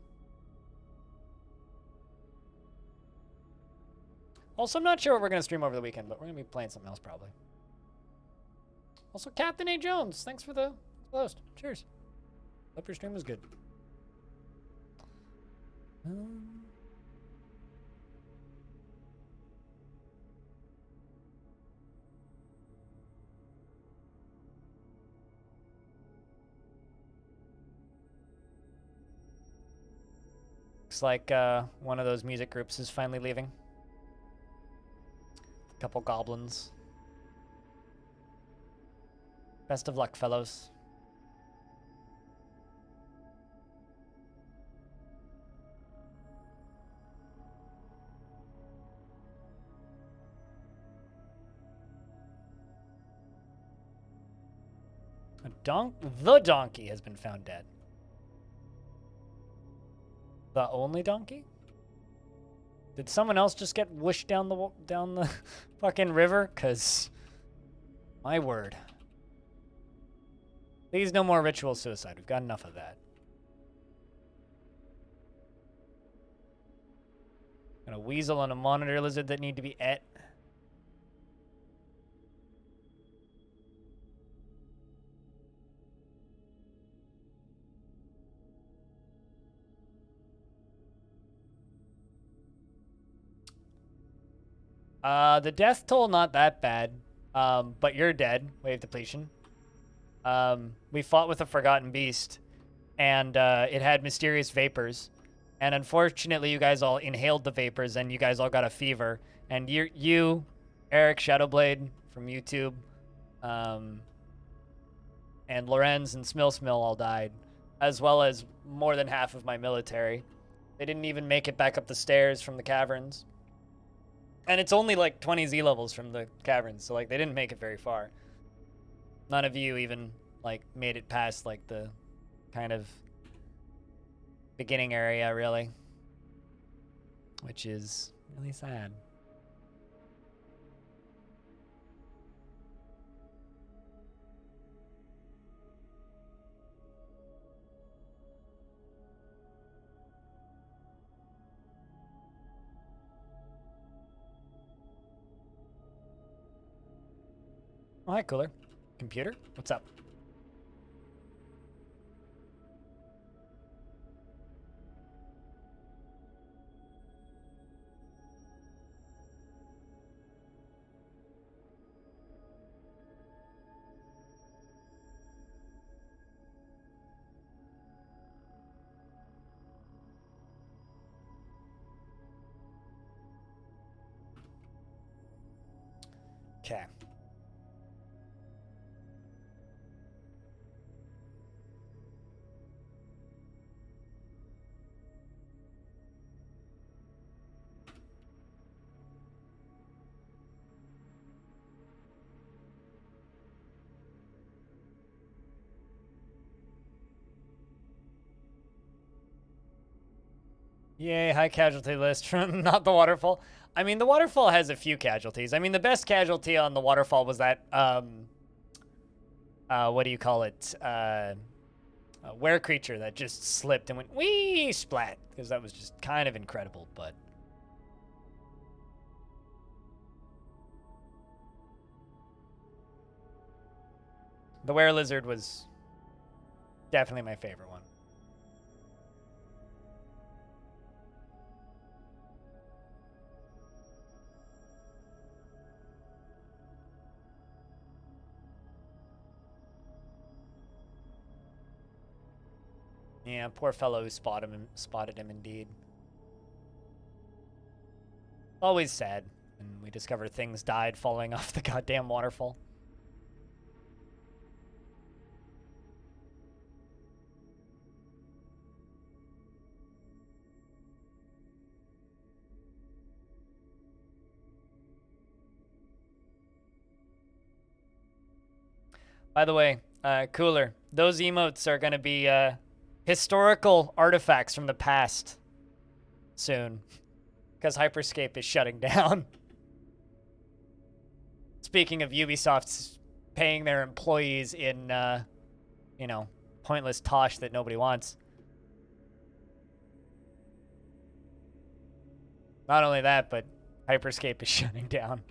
Also, I'm not sure what we're going to stream over the weekend, but we're going to be playing something else probably. Also, Captain A. Jones, thanks for the host. Cheers. Hope your stream was good. Looks like one of those music groups is finally leaving. Couple goblins. Best of luck, fellows. The donkey has been found dead. The only donkey? Did someone else just get whooshed down the fucking river? 'Cause my word. Please, no more ritual suicide. We've got enough of that. Got a weasel and a monitor lizard that need to be et. The death toll, not that bad. But you're dead. Wave depletion. We fought with a forgotten beast, and it had mysterious vapors. And unfortunately, you guys all inhaled the vapors, and you guys all got a fever. And you, Eric Shadowblade from YouTube, and Lorenz and Smil all died, as well as more than half of my military. They didn't even make it back up the stairs from the caverns. And it's only like 20 Z levels from the caverns, so like they didn't make it very far. None of you even like made it past like the kind of beginning area, really. Which is really sad. Oh, hi, Cooler. Computer? What's up? Okay. Yay, high casualty list from not the waterfall. I mean, the waterfall has a few casualties. I mean, the best casualty on the waterfall was that, what do you call it? A were creature that just slipped and went wee splat, because that was just kind of incredible, but. The were lizard was definitely my favorite one. Yeah, poor fellow who spotted him indeed. Always sad when we discover things died falling off the goddamn waterfall. By the way, Cooler, those emotes are going to be historical artifacts from the past soon, because Hyperscape is shutting down. Speaking of Ubisoft's paying their employees in, you know, pointless tosh that nobody wants. Not only that, but Hyperscape is shutting down.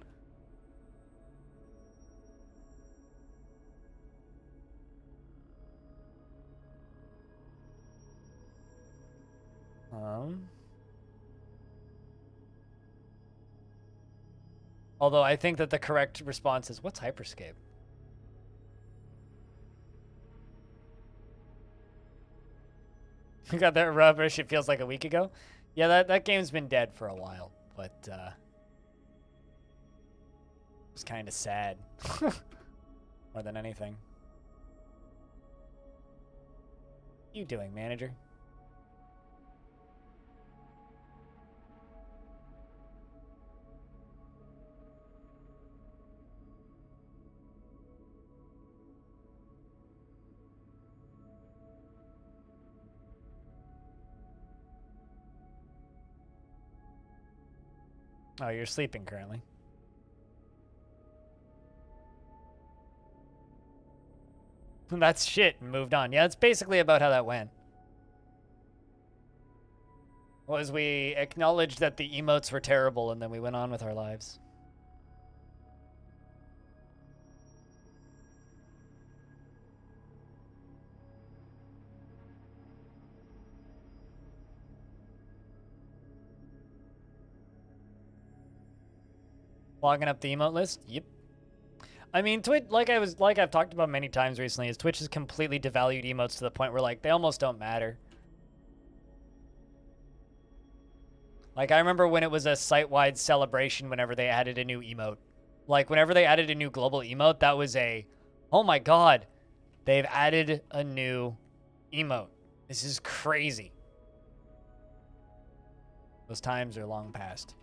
Although I think that the correct response is, what's Hyperscape? We got that rubbish, it feels like a week ago. Yeah, that game's been dead for a while, but was kind of sad. More than anything. What you doing, manager? Oh, you're sleeping currently. That's shit and moved on. Yeah, that's basically about how that went. Was we acknowledged that the emotes were terrible and then we went on with our lives. Logging up the emote list? Yep. I mean, Twitch, like I've talked about many times recently, is Twitch has completely devalued emotes to the point where like they almost don't matter. Like I remember when it was a site-wide celebration whenever they added a new emote. Like whenever they added a new global emote, that was a, oh my god, they've added a new emote. This is crazy. Those times are long past.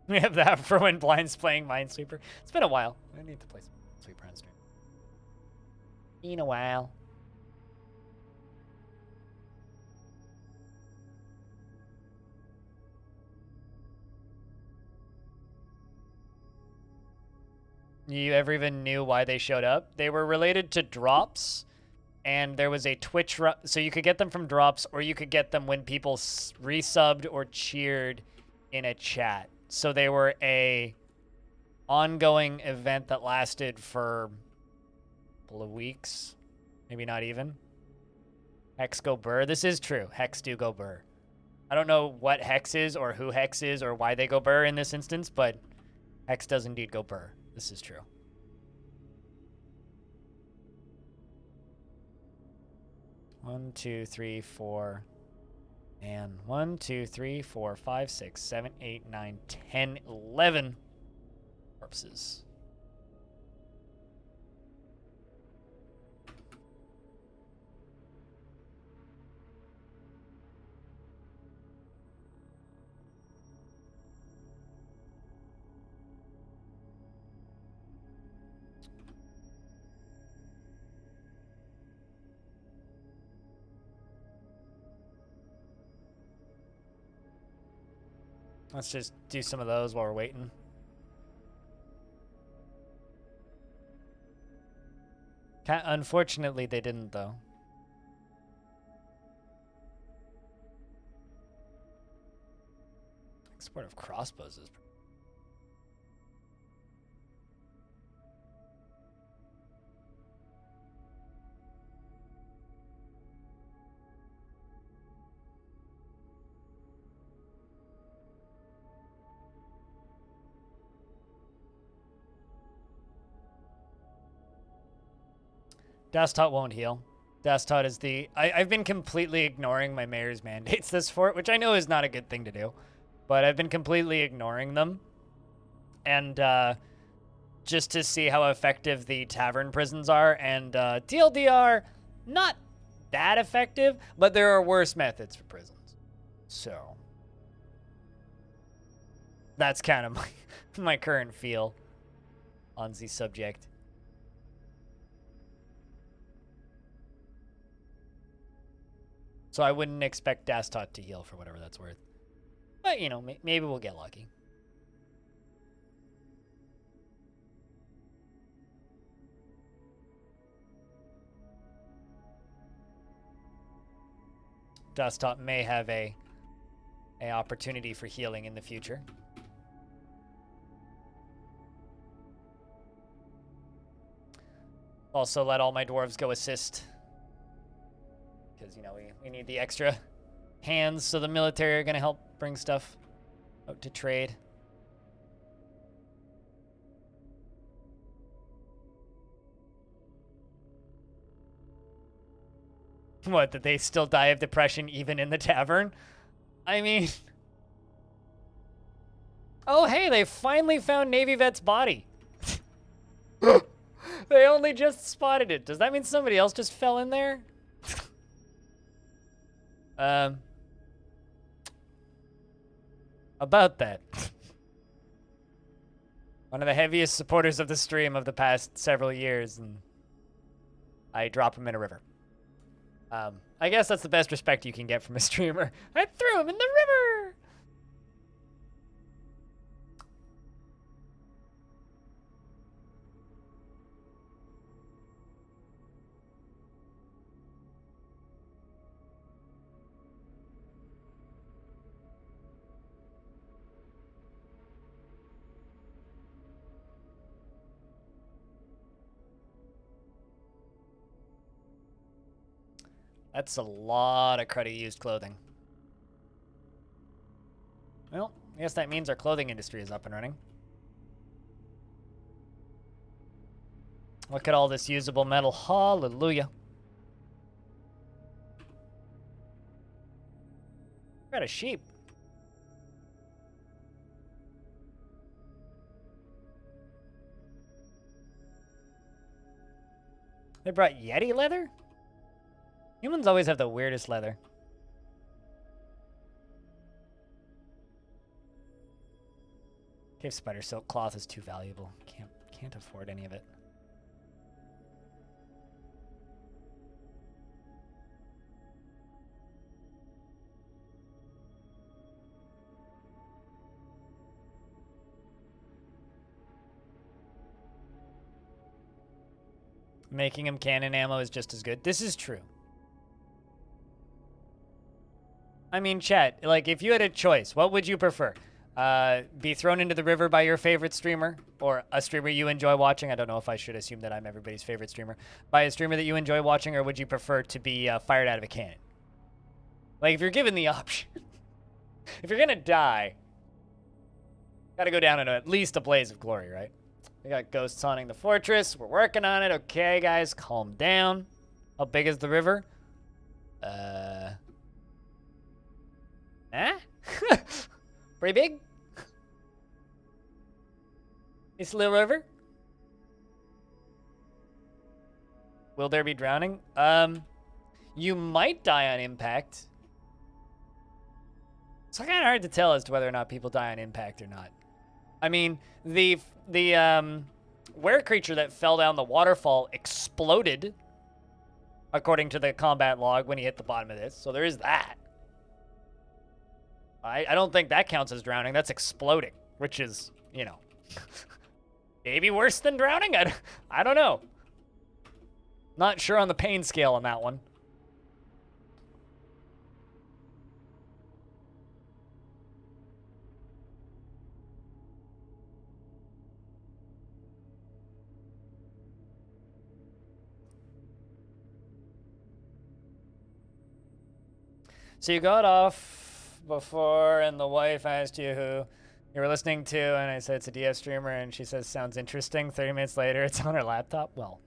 We have that for when Blind's playing Minesweeper. It's been a while. I need to play some Minesweeper on stream. Been a while. You ever even knew why they showed up? They were related to drops, and there was a Twitch... So you could get them from drops, or you could get them when people resubbed or cheered in a chat. So they were a ongoing event that lasted for a couple of weeks. Maybe not even. Hex go burr. This is true. Hex do go burr. I don't know what Hex is or who Hex is or why they go burr in this instance, but Hex does indeed go burr. This is true. One, two, three, four... And 1, 2, 3, 4, 5, 6, 7, 8, 9, 10, 11 corpses. Let's just do some of those while we're waiting. Unfortunately, they didn't, though. Export of crossbows is... Dastot won't heal. Dastot is the... I've been completely ignoring my mayor's mandates this fort, which I know is not a good thing to do. But I've been completely ignoring them. And just to see how effective the tavern prisons are. And TLDR, not that effective, but there are worse methods for prisons. So... that's kind of my current feel on the subject. So I wouldn't expect Dastot to heal for whatever that's worth. But, you know, maybe we'll get lucky. Dastot may have a opportunity for healing in the future. Also, let all my dwarves go assist. Because, you know, we need the extra hands, so the military are going to help bring stuff. Out to trade. What, did they still die of depression even in the tavern? I mean... Oh, hey, they finally found Navy Vet's body. They only just spotted it. Does that mean somebody else just fell in there? About that. One of the heaviest supporters of the stream of the past several years, and I drop him in a river. I guess that's the best respect you can get from a streamer. I threw him in the river! That's a lot of credit used clothing. Well, I guess that means our clothing industry is up and running. Look at all this usable metal. Hallelujah. Got a sheep. They brought Yeti leather? Humans always have the weirdest leather. Cave spider silk cloth is too valuable. Can't afford any of it. Making him cannon ammo is just as good. This is true. I mean, chat, like, if you had a choice, what would you prefer? Be thrown into the river by your favorite streamer, or a streamer you enjoy watching? I don't know if I should assume that I'm everybody's favorite streamer. By a streamer that you enjoy watching, or would you prefer to be fired out of a cannon? Like, if you're given the option, if you're gonna die, gotta go down in at least a blaze of glory, right? We got ghosts haunting the fortress. We're working on it. Okay, guys, calm down. How big is the river? Pretty big? This little river? Will there be drowning? You might die on impact. It's kind of hard to tell as to whether or not people die on impact or not. I mean, the were creature that fell down the waterfall exploded, according to the combat log, when he hit the bottom of this. So there is that. I don't think that counts as drowning. That's exploding, which is, you know, maybe worse than drowning? I don't know. Not sure on the pain scale on that one. So you got off before, and the wife asked you who you were listening to, and I said it's a DF streamer, and she says, sounds interesting. 30 minutes later, it's on her laptop. Well,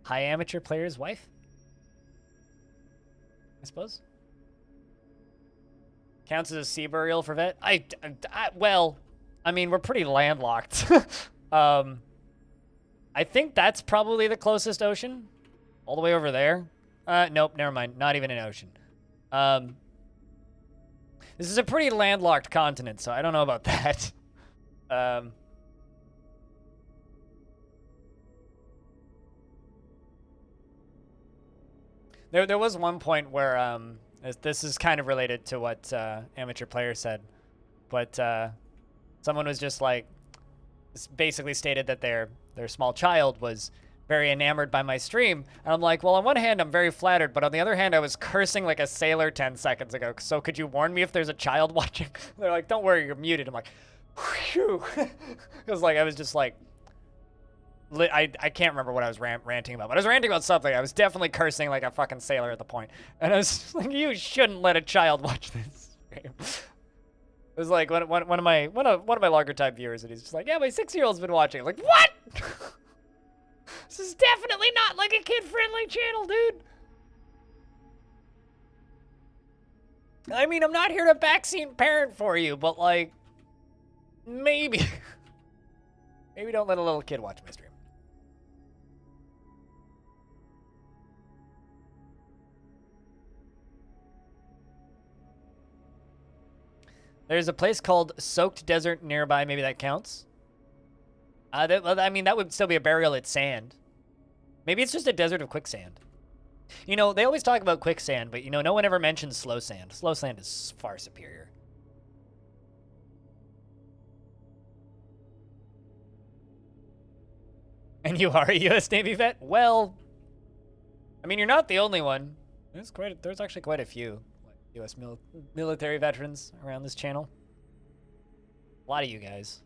high amateur player's wife? I suppose. Counts as a sea burial for vet? Well, I mean, we're pretty landlocked. I think that's probably the closest ocean. All the way over there. Nope, never mind. Not even an ocean. This is a pretty landlocked continent, so I don't know about that. There was one point where this is kind of related to what amateur player said, but someone was just like, basically stated that their small child was very enamored by my stream. And I'm like, well, on one hand, I'm very flattered, but on the other hand, I was cursing like a sailor 10 seconds ago. So could you warn me if there's a child watching? They're like, don't worry, you're muted. I'm like, whew. Because like, I was just like, I can't remember what I was ranting about, but I was ranting about something. I was definitely cursing like a fucking sailor at the point. And I was like, you shouldn't let a child watch this stream. It was like one of my longer time viewers, and he's just like, yeah, my 6-year-old's been watching. I'm like, what? This is definitely not like a kid-friendly channel, dude. I mean, I'm not here to backseat parent for you, but like, maybe, maybe don't let a little kid watch my stream. There's a place called Soaked Desert nearby. Maybe that counts. I mean, that would still be a burial at sand. Maybe it's just a desert of quicksand. You know, they always talk about quicksand, but, you know, no one ever mentions slow sand. Slow sand is far superior. And you are a U.S. Navy vet? Well, I mean, you're not the only one. There's actually quite a few U.S. military veterans around this channel. A lot of you guys.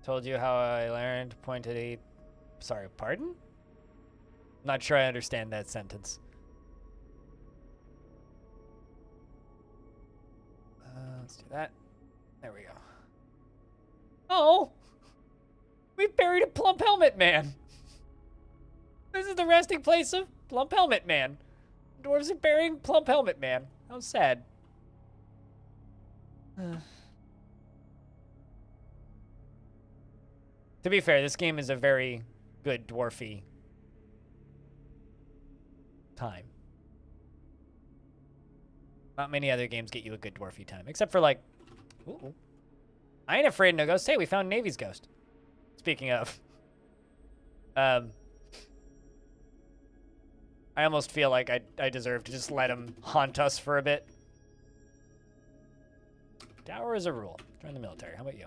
Told you how I learned pointed eight. Sorry, pardon? Not sure I understand that sentence. Let's do that. There we go. Oh! We've buried a Plump Helmet Man! This is the resting place of Plump Helmet Man. Dwarves are burying Plump Helmet Man. How sad. To be fair, this game is a very good dwarfy time. Not many other games get you a good dwarfy time, except for like, ooh. I ain't afraid of no ghost. Hey, we found Navy's ghost. Speaking of, I almost feel like I deserve to just let him haunt us for a bit. Dower is a rule. Join the military. How about you?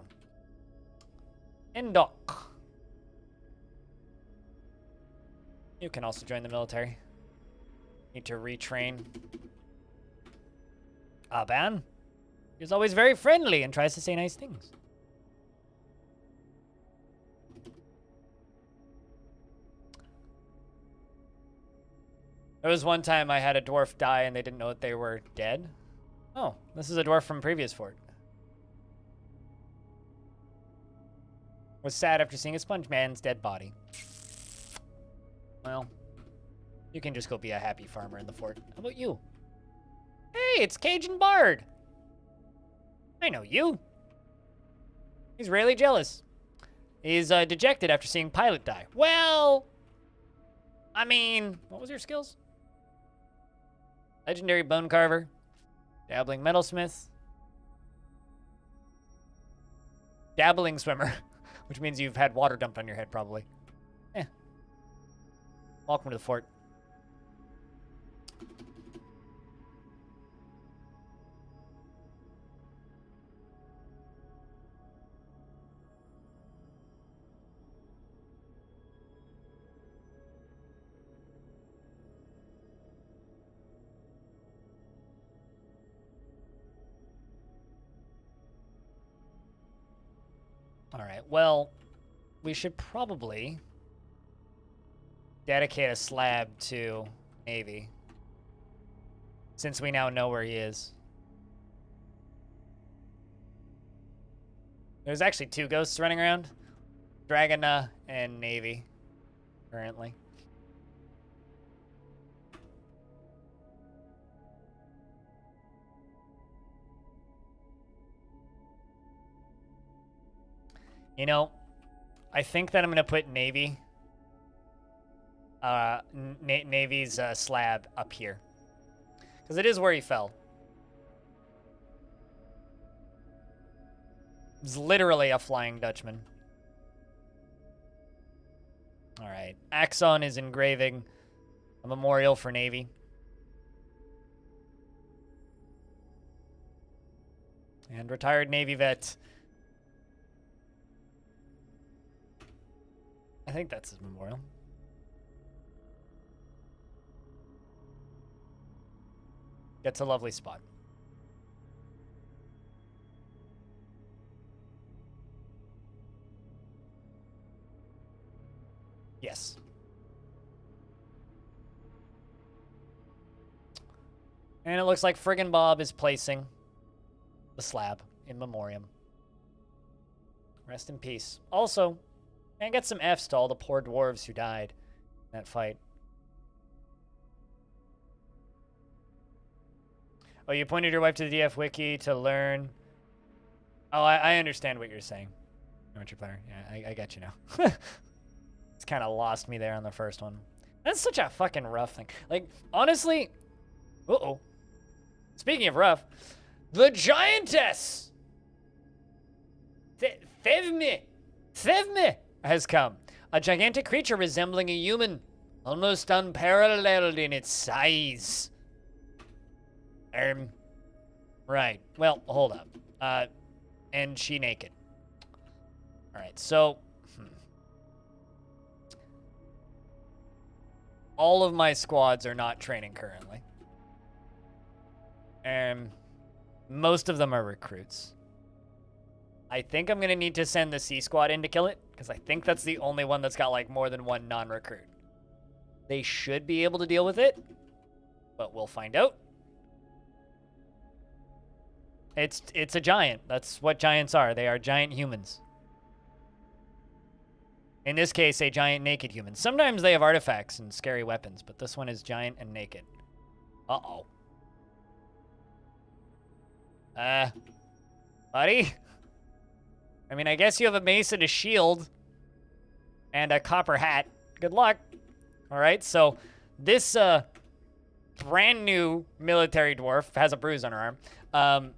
Endok. You can also join the military. Need to retrain. Aban. He's always very friendly and tries to say nice things. There was one time I had a dwarf die and they didn't know that they were dead. Oh, this is a dwarf from previous fort. Was sad after seeing a sponge man's dead body. Well, you can just go be a happy farmer in the fort. How about you? Hey, it's Cajun Bard. I know you. He's really jealous. He's dejected after seeing Pilot die. Well, I mean, what was your skills? Legendary Bone Carver. Dabbling Metalsmith. Dabbling Swimmer. Which means you've had water dumped on your head, probably. Eh. Welcome to the fort. All right, well, we should probably dedicate a slab to Navy, since we now know where he is. There's actually 2 ghosts running around. Dragona and Navy, currently. You know, I think that I'm going to put Navy, Navy's slab up here. Because it is where he fell. It's literally a Flying Dutchman. All right. Axon is engraving a memorial for Navy. And retired Navy vet I think that's his memorial. It's a lovely spot. Yes. And it looks like friggin' Bob is placing the slab in memoriam. Rest in peace. Also, and get some Fs to all the poor dwarves who died in that fight. Oh, you pointed your wife to the DF wiki to learn. Oh, I understand what you're saying. Player. Yeah, I got you now. It's kind of lost me there on the first one. That's such a fucking rough thing. Like, honestly, uh-oh. Speaking of rough, the giantess, Thevme has come. A gigantic creature resembling a human, almost unparalleled in its size. Right. Well, hold up. And she naked. All right, so all of my squads are not training currently. And most of them are recruits. I think I'm going to need to send the C squad in to kill it, because I think that's the only one that's got, like, more than one non-recruit. They should be able to deal with it, but we'll find out. It's a giant. That's what giants are. They are giant humans. In this case, a giant naked human. Sometimes they have artifacts and scary weapons, but this one is giant and naked. Uh-oh. Buddy? I mean, I guess you have a mace and a shield and a copper hat. Good luck. All right, so this brand new military dwarf has a bruise on her arm.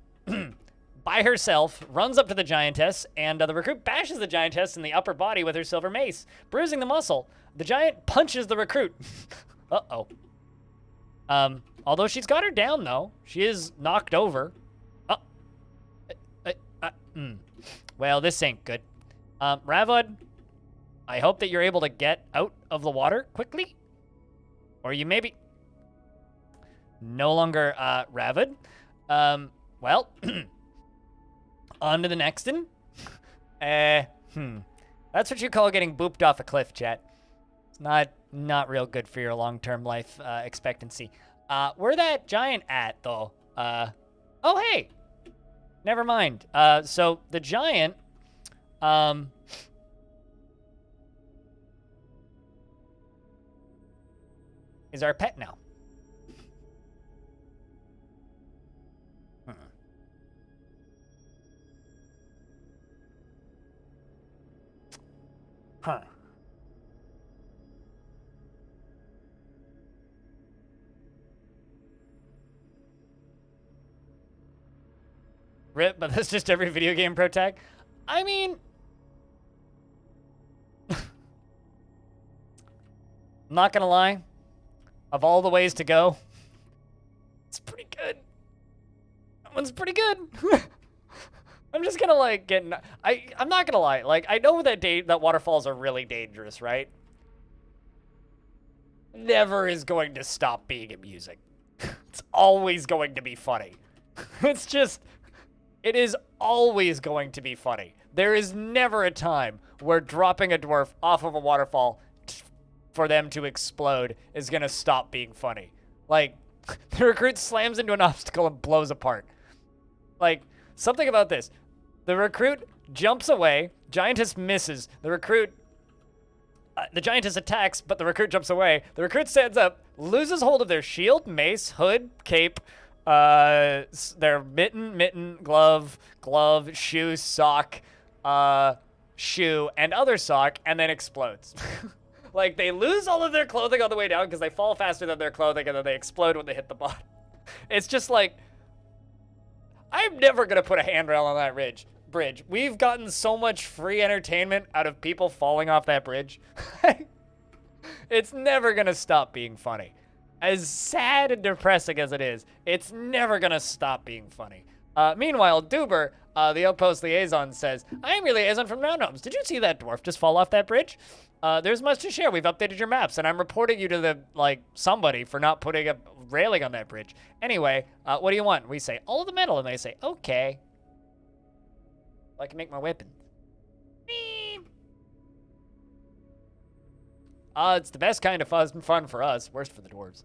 By herself, runs up to the giantess, and the recruit bashes the giantess in the upper body with her silver mace, bruising the muscle. The giant punches the recruit. Uh-oh. Although she's got her down, though. She is knocked over. Well, this ain't good. Ravod, I hope that you're able to get out of the water quickly. Or you may be no longer Ravod. Well, on to the next one. That's what you call getting booped off a cliff, chat. It's not real good for your long-term life expectancy. Where that giant at, though? Oh, hey! Never mind. So the giant, is our pet now. Huh. Rip, but that's just every video game pro tag. I mean, I'm not gonna lie. Of all the ways to go, it's pretty good. That one's pretty good. I'm just gonna like get. I'm not gonna lie. Like, I know that waterfalls are really dangerous, right? Never is going to stop being amusing. It's always going to be funny. It's just. It is always going to be funny. There is never a time where dropping a dwarf off of a waterfall for them to explode is going to stop being funny. Like, the recruit slams into an obstacle and blows apart. Like, something about this. The recruit jumps away, giantess misses, the giantess attacks, but the recruit jumps away. The recruit stands up, loses hold of their shield, mace, hood, cape, their mitten, glove, shoe, sock, shoe, and other sock, and then explodes. Like, they lose all of their clothing on the way down because they fall faster than their clothing, and then they explode when they hit the bottom. It's just like, I'm never gonna put a handrail on that bridge. We've gotten so much free entertainment out of people falling off that bridge. It's never gonna stop being funny. As sad and depressing as it is, it's never gonna stop being funny. Meanwhile, Duber, The Outpost Liaison says, I am your liaison from Mountain Homes. Did you see that dwarf just fall off that bridge? There's much to share. We've updated your maps, and I'm reporting you to the, somebody for not putting a railing on that bridge. Anyway, what do you want? We say, all of the metal, and they say, okay. I can make my weapon. It's the best kind of fun for us. Worst for the dwarves.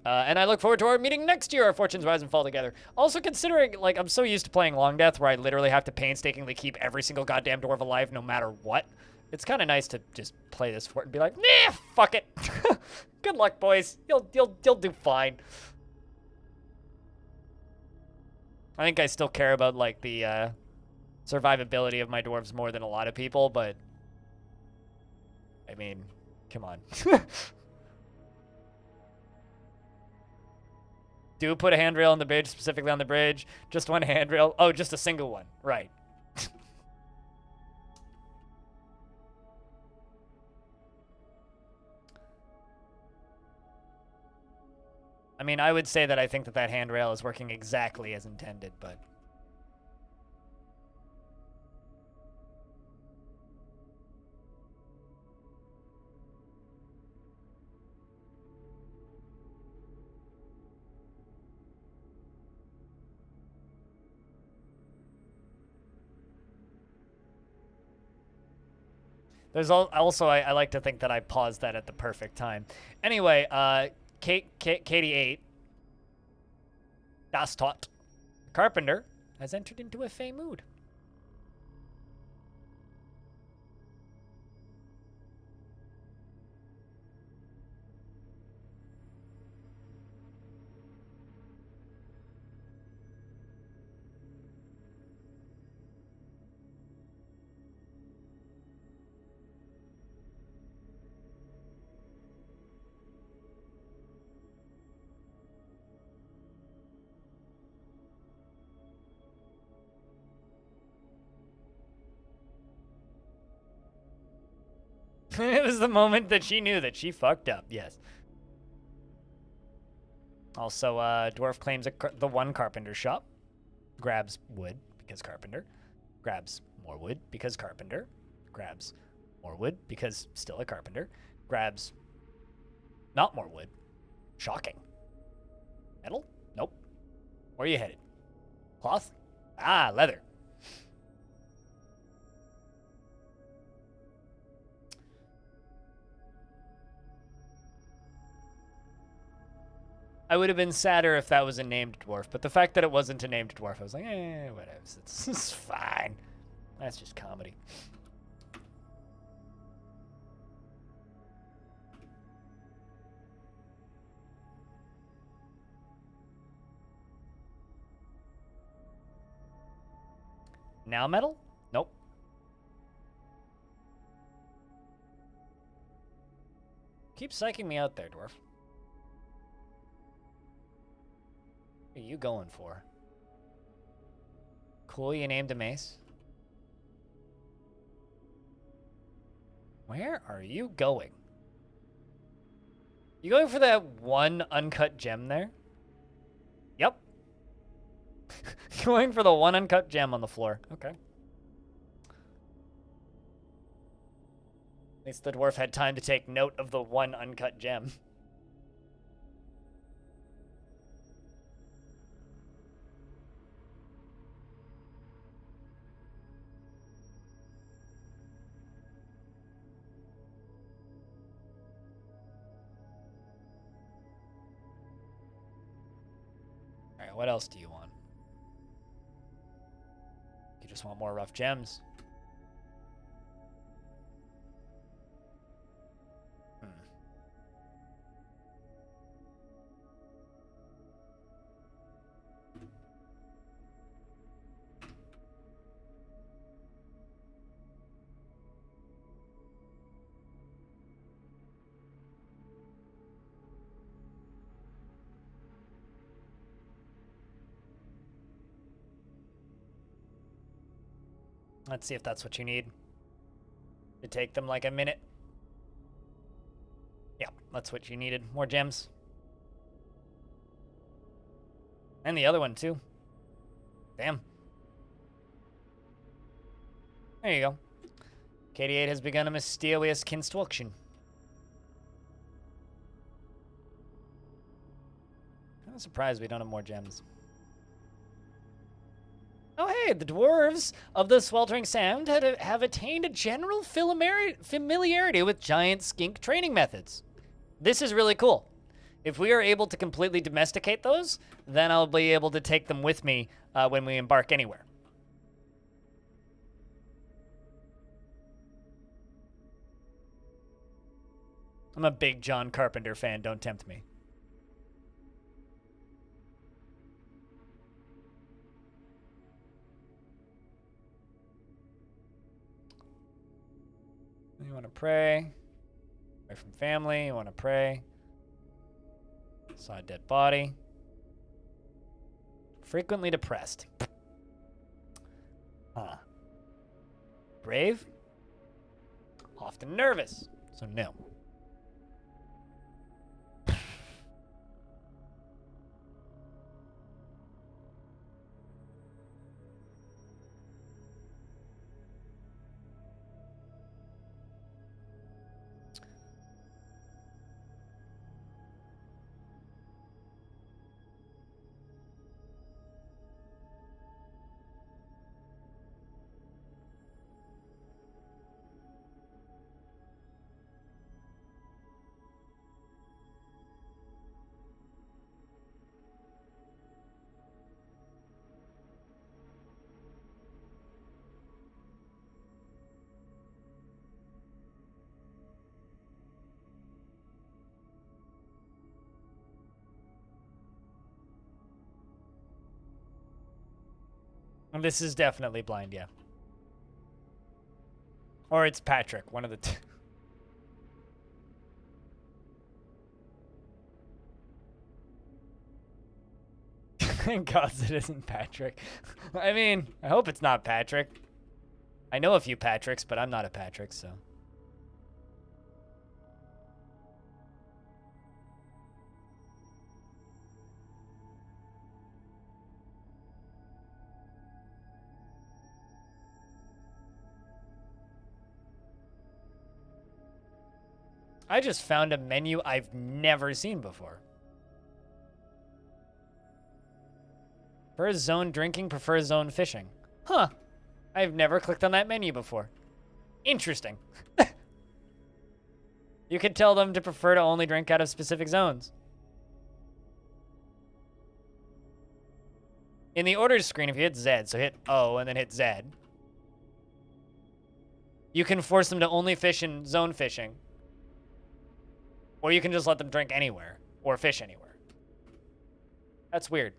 And I look forward to our meeting next year. Our fortunes rise and fall together. Also considering, I'm so used to playing Long Death where I literally have to painstakingly keep every single goddamn dwarf alive no matter what. It's kind of nice to just play this for it and be like, nah, fuck it. Good luck, boys. You'll do fine. I think I still care about, the, survivability of my dwarves more than a lot of people, but... I mean, come on. Do put a handrail on the bridge, specifically on the bridge. Just one handrail. Oh, just a single one. Right. I mean, I would say that I think that handrail is working exactly as intended, but... There's also, I like to think that I paused that at the perfect time. Anyway, Katie 8, Das Tot, Carpenter, has entered into a fey mood. It was the moment that she knew that she fucked up, yes. Also, Dwarf claims the one carpenter shop. Grabs wood, because carpenter. Grabs more wood, because carpenter. Grabs more wood, because still a carpenter. Grabs not more wood. Shocking. Metal? Nope. Where are you headed? Cloth? Ah, leather. I would have been sadder if that was a named dwarf, but the fact that it wasn't a named dwarf, I was like, whatever. It's fine. That's just comedy. Now metal? Nope. Keep psyching me out there, dwarf. What are you going for? Cool, you named a mace. Where are you going? You going for that one uncut gem there? Yep. Going for the one uncut gem on the floor. Okay. At least the dwarf had time to take note of the one uncut gem. Alright, what else do you want? You just want more rough gems. Let's see if that's what you need. To take them like a minute. Yeah, that's what you needed. More gems. And the other one, too. Damn. There you go. KD8 has begun a mysterious construction. I'm surprised we don't have more gems. Oh hey, the dwarves of the Sweltering Sound have attained a general familiarity with giant skink training methods. This is really cool. If we are able to completely domesticate those, then I'll be able to take them with me when we embark anywhere. I'm a big John Carpenter fan, don't tempt me. You want to pray. Away from family, you want to pray. Saw a dead body. Frequently depressed. Huh. Brave. Often nervous. So no. This is definitely blind, yeah. Or it's Patrick, one of the two. Thank God it isn't Patrick. I mean, I hope it's not Patrick. I know a few Patricks, but I'm not a Patrick, so. I just found a menu I've never seen before. Prefers zone drinking, prefers zone fishing. Huh. I've never clicked on that menu before. Interesting. You could tell them to prefer to only drink out of specific zones. In the orders screen, if you hit Z, so hit O and then hit Z, you can force them to only fish in zone fishing. Or you can just let them drink anywhere or fish anywhere. That's weird.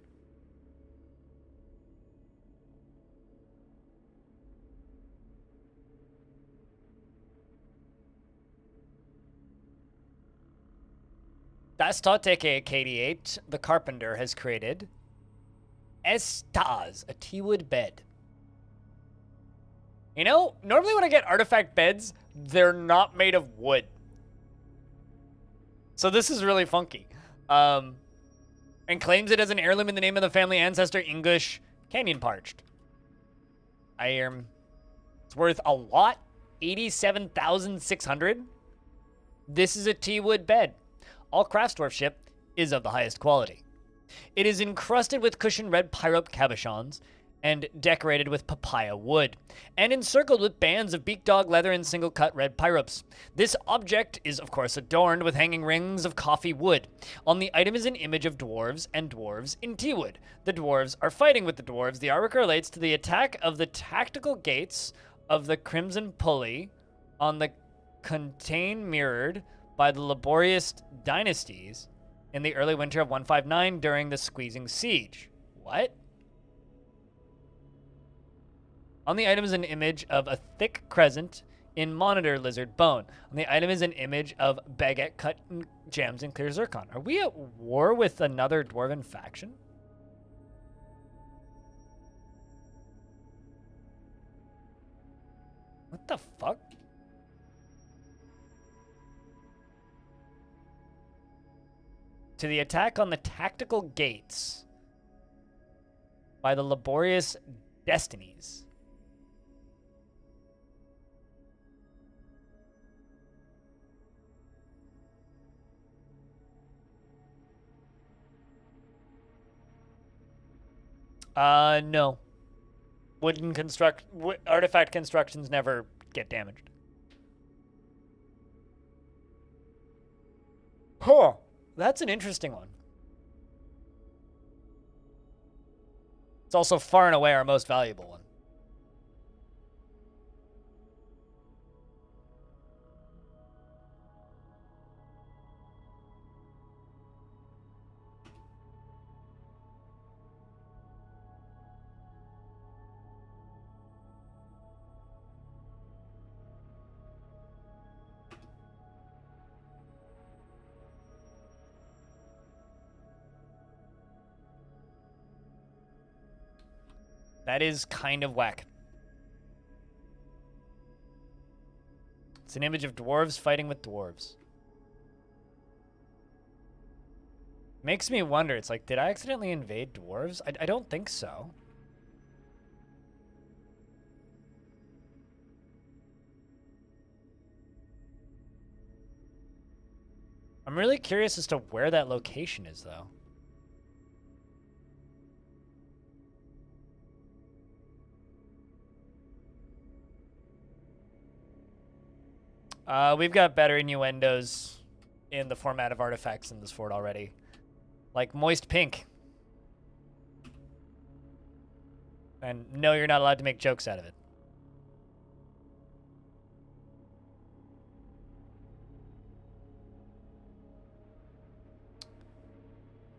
Dastot, aka KD8, the carpenter, has created Estaz, a teakwood bed. You know, normally when I get artifact beds, they're not made of wood. So this is really funky. And claims it as an heirloom in the name of the family ancestor English Canyon Parched. It's worth a lot. 87,600. This is a teakwood bed. All craftsdwarfship is of the highest quality. It is encrusted with cushioned red pyrope cabochons and decorated with papaya wood, and encircled with bands of beak dog leather and single-cut red pyropes. This object is, of course, adorned with hanging rings of coffee wood. On the item is an image of dwarves and dwarves in teakwood. The dwarves are fighting with the dwarves. The artwork relates to the attack of the tactical gates of the Crimson Pulley on the contain mirrored by the laborious dynasties in the early winter of 159 during the Squeezing Siege. What? On the item is an image of a thick crescent in monitor lizard bone. On the item is an image of baguette cut in gems and clear zircon. Are we at war with another dwarven faction? What the fuck? To the attack on the tactical gates by the laborious destinies. No. Artifact constructions never get damaged. Huh. That's an interesting one. It's also far and away our most valuable one. That is kind of whack. It's an image of dwarves fighting with dwarves. Makes me wonder, it's like, did I accidentally invade dwarves? I don't think so. I'm really curious as to where that location is, though. We've got better innuendos in the format of artifacts in this fort already. Like moist pink. And no, you're not allowed to make jokes out of it.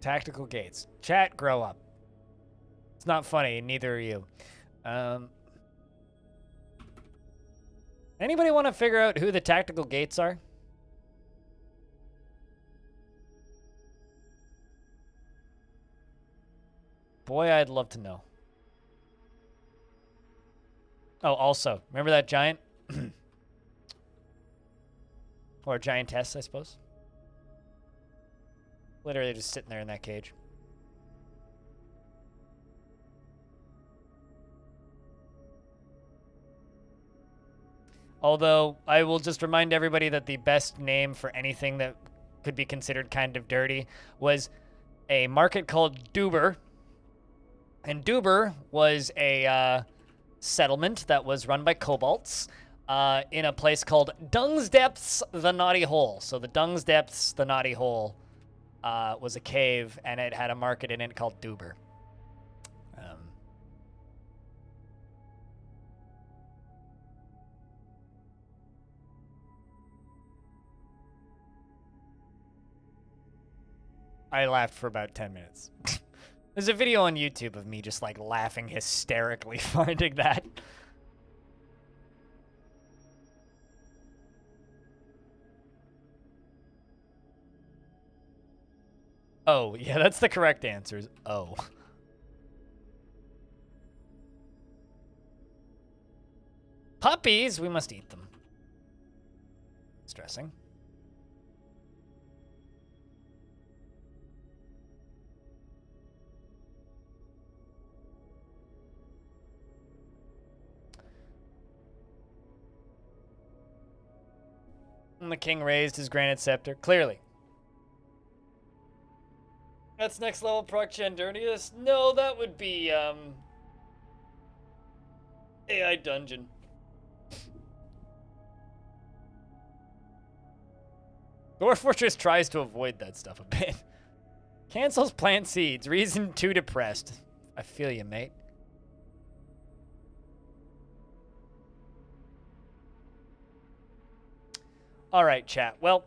Tactical gates. Chat, grow up. It's not funny, and neither are you. Anybody want to figure out who the tactical gates are? Boy, I'd love to know. Oh, also, remember that giant? Or giantess, I suppose. Literally just sitting there in that cage. Although, I will just remind everybody that the best name for anything that could be considered kind of dirty was a market called Duber. And Duber was a settlement that was run by kobolds in a place called Dung's Depths, the Naughty Hole. So the Dung's Depths, the Naughty Hole was a cave, and it had a market in it called Duber. I laughed for about 10 minutes. There's a video on YouTube of me just like laughing hysterically finding that. Oh, yeah, that's the correct answer. Is oh. Puppies, we must eat them. Stressing. And the king raised his granite scepter. Clearly. That's next level proc dirtiest. No, that would be AI dungeon. Dwarf Fortress tries to avoid that stuff a bit. Cancels plant seeds. Reason too depressed. I feel you, mate. All right, chat. Well,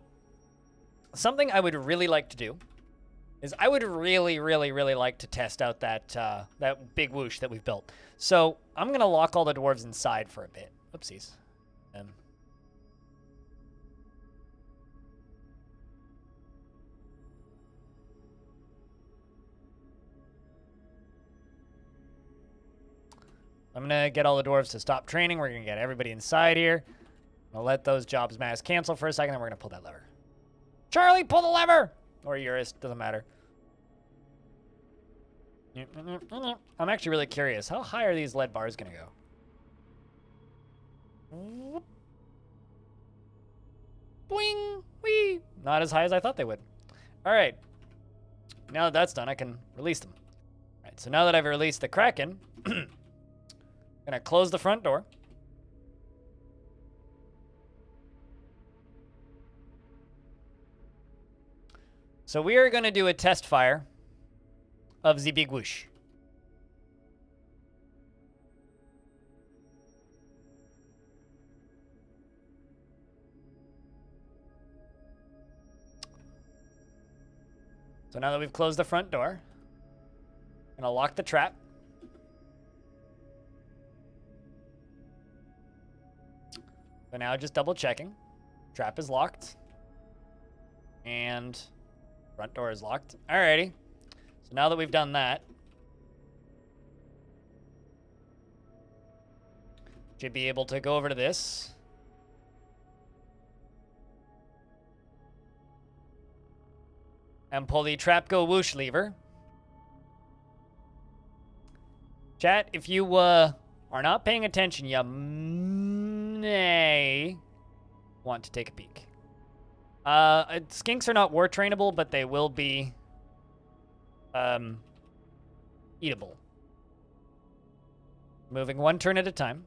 something I would really like to do is I would really like to test out that that big whoosh that we've built. So I'm gonna lock all the dwarves inside for a bit. Oopsies. I'm gonna get all the dwarves to stop training. We're gonna get everybody inside here. I'll let those jobs mass cancel for a second, and we're gonna pull that lever. Charlie, pull the lever! Or Eurus, doesn't matter. I'm actually really curious. How high are these lead bars gonna go? Boing! Whee! Not as high as I thought they would. Alright. Now that that's done, I can release them. Alright, right, so now that I've released the Kraken, gonna close the front door. So we are gonna do a test fire of the big whoosh. So now that we've closed the front door, I'm gonna lock the trap. So now just double checking. Trap is locked. And front door is locked. Alrighty. So now that we've done that, should be able to go over to this. And pull the trap go whoosh lever. Chat, if you are not paying attention, you may want to take a peek. Skinks are not war trainable, but they will be eatable. Moving one turn at a time.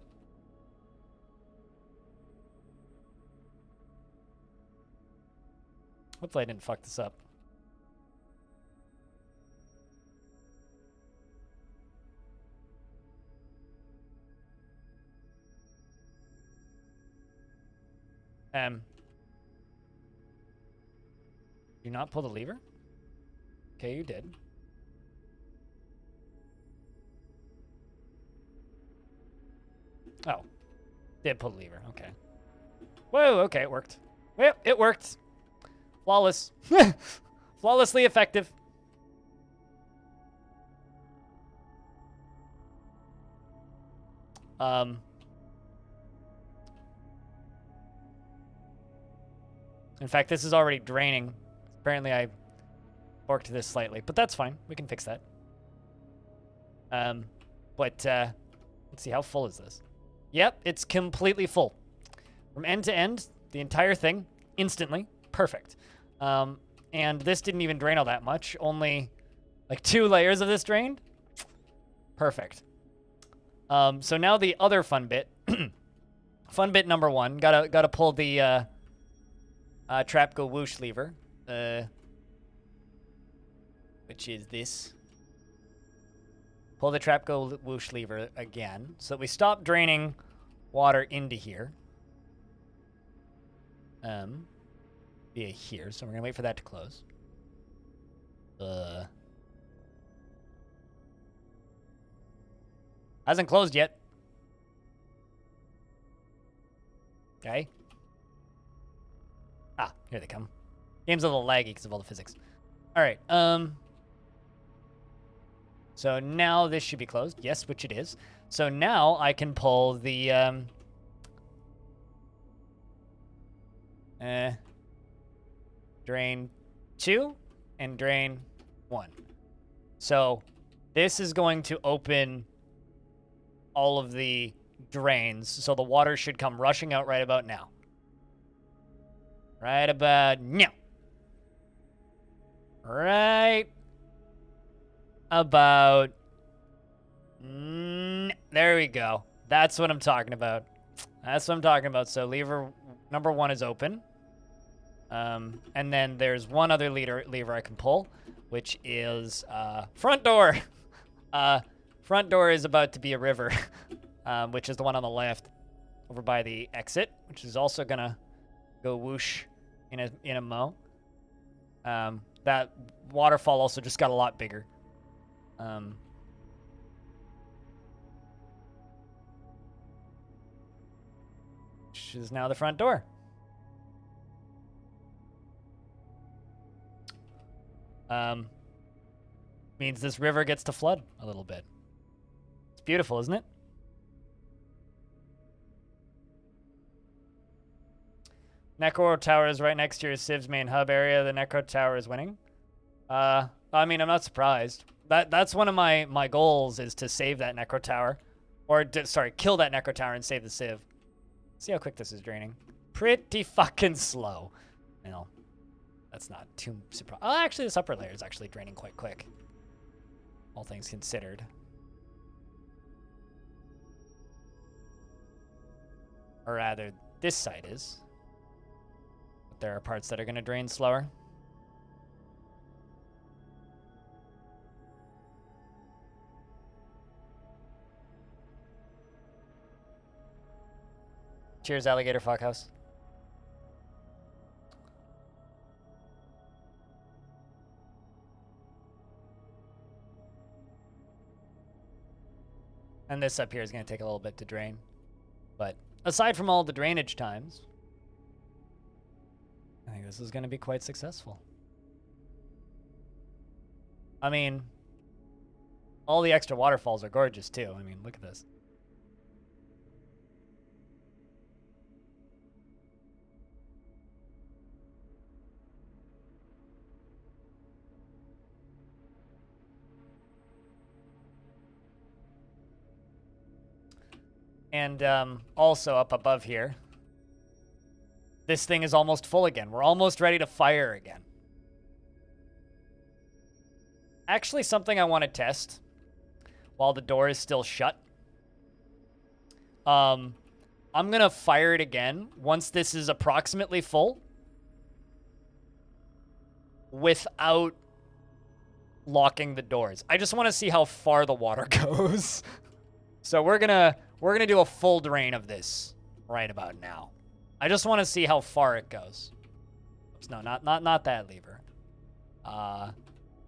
Hopefully I didn't fuck this up. Do not pull the lever? Okay, you did. Oh. Did pull the lever, okay. Whoa, okay, it worked. Yep, it worked. Flawless. Flawlessly effective. In fact, this is already draining. Apparently, I borked this slightly, but that's fine. We can fix that. Let's see, how full is this? Yep, it's completely full. From end to end, the entire thing, instantly. Perfect. And this didn't even drain all that much. Only, like, 2 layers of this drained. Perfect. So now the other fun bit. Fun bit number 1. Gotta pull the, trap go whoosh lever, which is this. Pull the trap go whoosh lever again, so that we stop draining water into here. Via here, so we're gonna wait for that to close. Hasn't closed yet. Okay. Ah, here they come. Game's a little laggy because of all the physics. All right. So now this should be closed. Yes, which it is. So now I can pull the drain 2 and drain 1. So this is going to open all of the drains. So the water should come rushing out right about now. Right about now. Right about... there we go. That's what I'm talking about. That's what I'm talking about. So lever number 1 is open. And then there's one other lever I can pull, which is front door. Front door is about to be a river, which is the one on the left over by the exit, which is also going to go whoosh in a mo. That waterfall also just got a lot bigger. Which is now the front door. Means this river gets to flood a little bit. It's beautiful, isn't it? Necro Tower is right next to your Civ's main hub area. The Necro Tower is winning. I mean, I'm not surprised. That's one of my goals is to save that Necro Tower. Or, sorry, kill that Necro Tower and save the Civ. See how quick this is draining. Pretty fucking slow. You know, that's not too surprising. Oh, actually, this upper layer is actually draining quite quick. all things considered. Or rather, this side is. But there are parts that are going to drain slower. Cheers, alligator fuckhouse. And this up here is going to take a little bit to drain. But aside from all the drainage times, I think this is going to be quite successful. I mean, all the extra waterfalls are gorgeous too. I mean, look at this. And also up above here, this thing is almost full again. We're almost ready to fire again. Actually, something I want to test while the door is still shut. I'm going to fire it again once this is approximately full without locking the doors. I just want to see how far the water goes. So we're gonna do a full drain of this right about now. I just want to see how far it goes. Oops, no, not that lever. The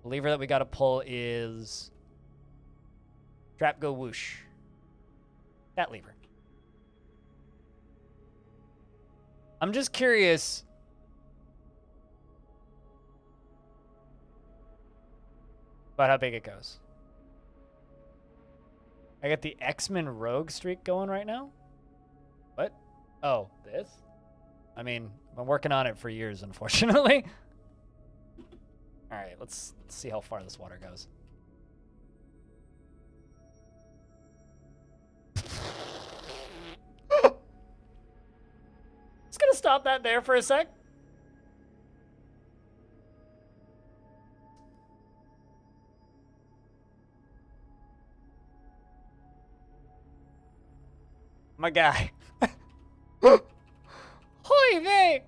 lever that we got to pull is trap go whoosh. That lever. I'm just curious. About how big it goes. I got the X-Men rogue streak going right now. What? Oh, this? I mean, I've been working on it for years, unfortunately. All right, let's see how far this water goes. Just gonna stop that there for a sec. My guy. Holy vey!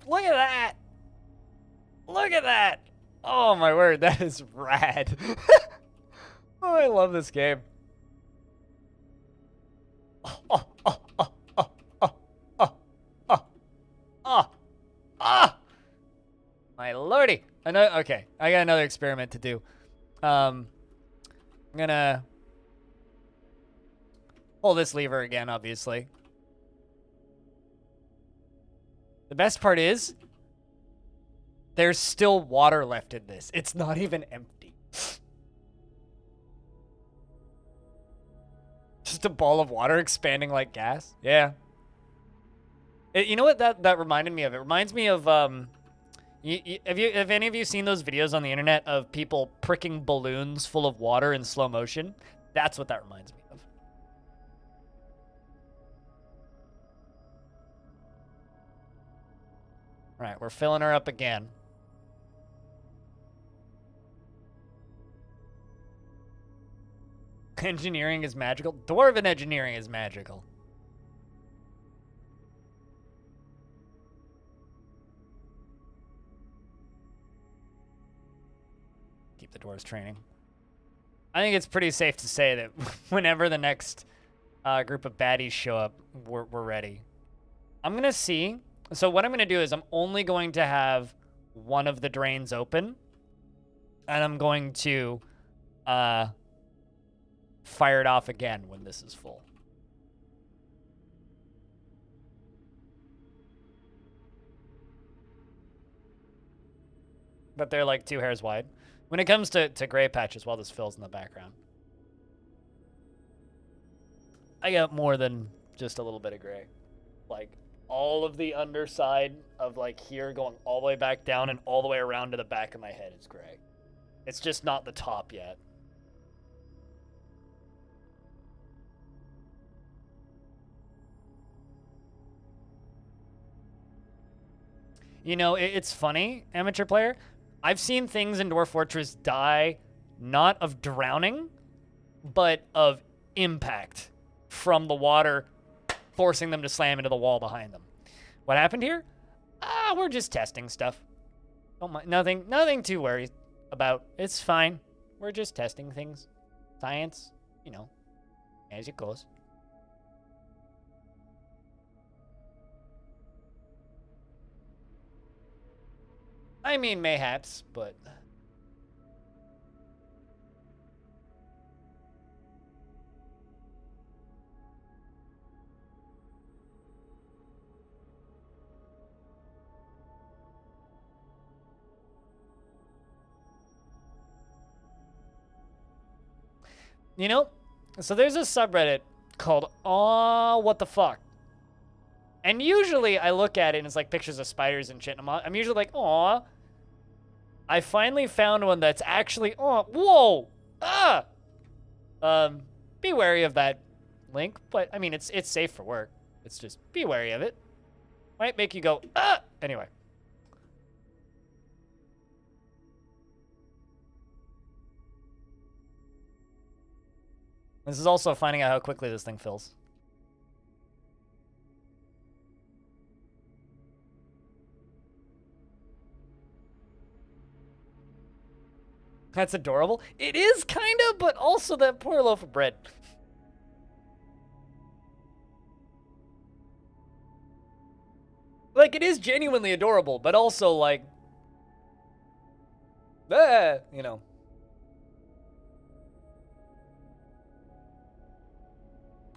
Look at that! Look at that! Oh my word, that is rad. Oh, I love this game. Oh, oh, oh, oh, oh, oh, oh, oh, oh! My lordy. I know, okay, I got another experiment to do. I'm gonna pull this lever again, obviously. The best part is, there's still water left in this. It's not even empty. Just a ball of water expanding like gas. Yeah. You know what that reminded me of? It reminds me of, have any of you seen those videos on the internet of people pricking balloons full of water in slow motion? That's what that reminds me of. All right, we're filling her up again. Engineering is magical. Dwarven engineering is magical. Keep the dwarves training. I think it's pretty safe to say that whenever the next group of baddies show up, we're ready. I'm going to see. So what I'm going to do is I'm only going to have one of the drains open. And I'm going to fire it off again when this is full. But they're like 2 hairs wide. When it comes to gray patches, while this fills in the background, I got more than just a little bit of gray. Like, all of the underside of, like, here going all the way back down and all the way around to the back of my head is gray. It's just not the top yet. You know, it's funny, amateur player. I've seen things in Dwarf Fortress die not of drowning, but of impact from the water forcing them to slam into the wall behind them. What happened here? We're just testing stuff. Don't mind, nothing to worry about. It's fine. We're just testing things. Science, you know, as it goes. I mean, mayhaps, but... You know, so there's a subreddit called Aw, What the Fuck? And usually I look at it and it's like pictures of spiders and shit. And I'm usually like, aw. I finally found one that's actually, oh, whoa, be wary of that link, but I mean, it's safe for work. It's just, be wary of it. Might make you go, anyway. This is also finding out how quickly this thing fills. That's adorable. It is, kind of, but also that poor loaf of bread. Like, it is genuinely adorable, but also, like... you know.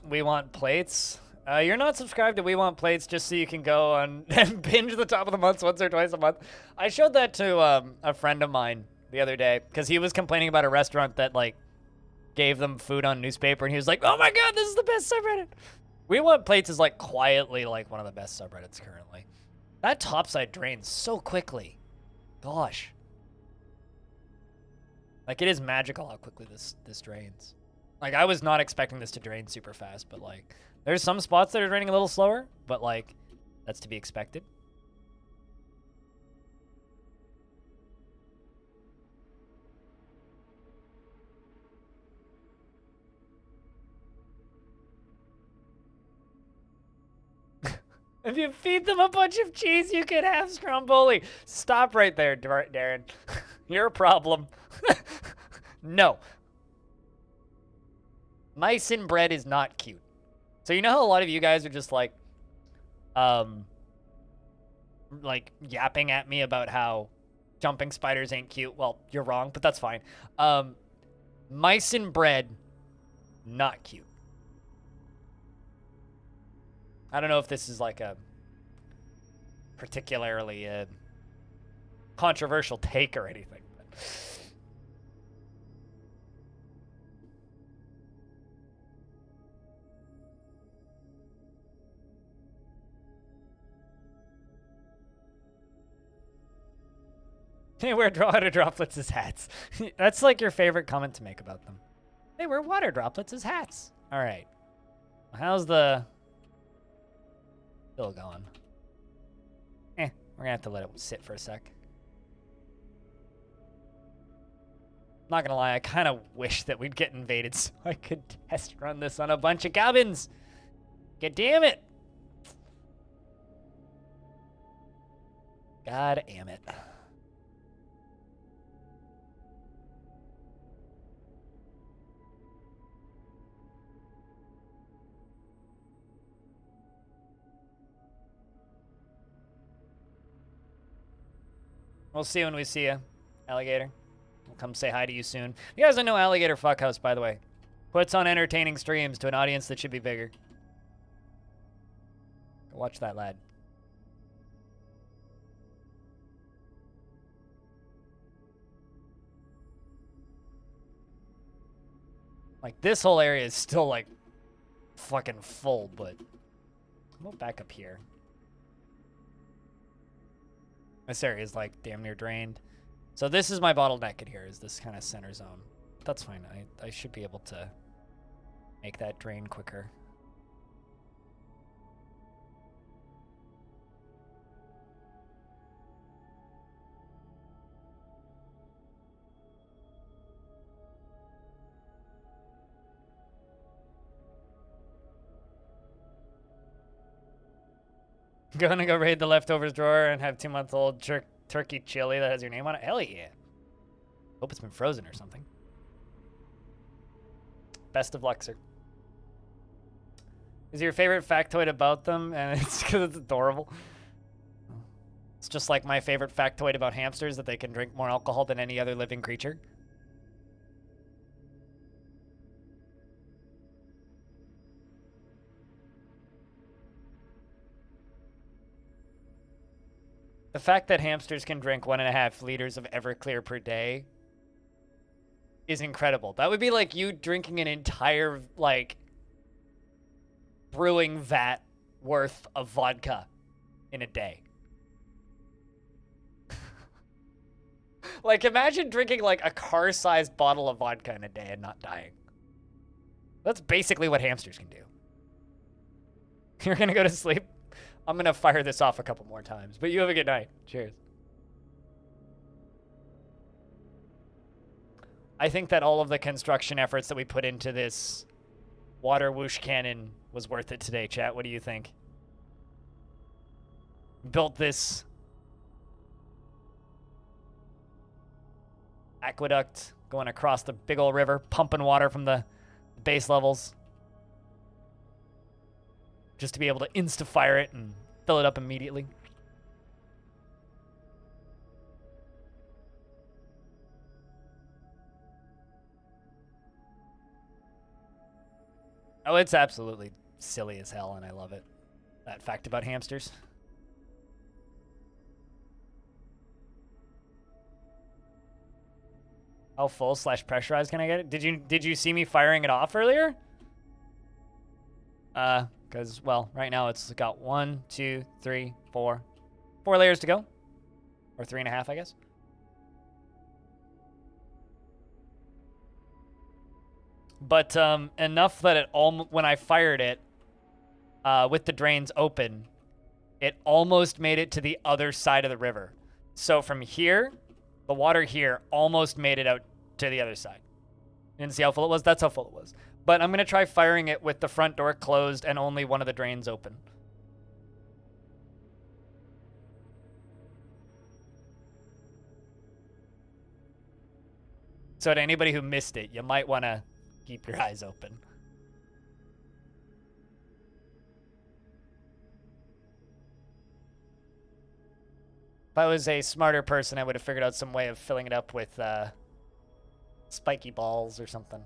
We Want Plates? You're not subscribed to We Want Plates just so you can go on and binge the top of the month once or twice a month. I showed that to a friend of mine the other day because he was complaining about a restaurant that, like, gave them food on newspaper, and he was like, oh my god, this is the best subreddit. We Want Plates is, like, quietly, like, one of the best subreddits currently. That topside drains so quickly. Gosh. Like, it is magical how quickly this drains. Like, I was not expecting this to drain super fast, but, like, there's some spots that are draining a little slower, but, like, that's to be expected. If you feed them a bunch of cheese, you can have Stromboli. Stop right there, Darren. You're a problem. No. Mice in bread is not cute. So you know how a lot of you guys are just like yapping at me about how jumping spiders ain't cute? Well, you're wrong, but that's fine. Mice in bread, not cute. I don't know if this is like a particularly controversial take or anything. But... They wear water droplets as hats. That's like your favorite comment to make about them. They wear water droplets as hats. All right. How's the... Still going. We're gonna have to let it sit for a sec. Not gonna lie, I kind of wish that we'd get invaded so I could test run this on a bunch of cabins. God damn it. God damn it. We'll see you when we see you, alligator. We'll come say hi to you soon. You guys don't know Alligator Fuckhouse, by the way. Puts on entertaining streams to an audience that should be bigger. Go watch that lad. Like, this whole area is still, like, fucking full, but... Come on back up here. This area is, like, damn near drained. So this is my bottleneck in here, is this kind of center zone. That's fine. I should be able to make that drain quicker. Gonna go raid the leftovers drawer and have 2-month-old turkey chili that has your name on it. Hell yeah. Hope it's been frozen or something. Best of luck, sir. Is your favorite factoid about them? And it's because it's adorable. It's just like my favorite factoid about hamsters, that they can drink more alcohol than any other living creature. The fact that hamsters can drink 1.5 liters of Everclear per day is incredible. That would be like you drinking an entire, like, brewing vat worth of vodka in a day. Like, imagine drinking, like, a car-sized bottle of vodka in a day and not dying. That's basically what hamsters can do. You're gonna go to sleep? I'm gonna fire this off a couple more times, but you have a good night. Cheers. I think that all of the construction efforts that we put into this water whoosh cannon was worth it today, chat. What do you think? Built this aqueduct going across the big old river, pumping water from the base levels, just to be able to insta-fire it and fill it up immediately. Oh, it's absolutely silly as hell, and I love it. That fact about hamsters. How full / pressurized can I get it? Did you see me firing it off earlier? Because, well, right now it's got 1, 2, 3, 4 layers to go. Or 3.5, I guess. But enough that it when I fired it with the drains open, it almost made it to the other side of the river. So from here, the water here almost made it out to the other side. You didn't see how full it was? That's how full it was. But I'm going to try firing it with the front door closed and only one of the drains open. So to anybody who missed it, you might want to keep your eyes open. If I was a smarter person, I would have figured out some way of filling it up with spiky balls or something.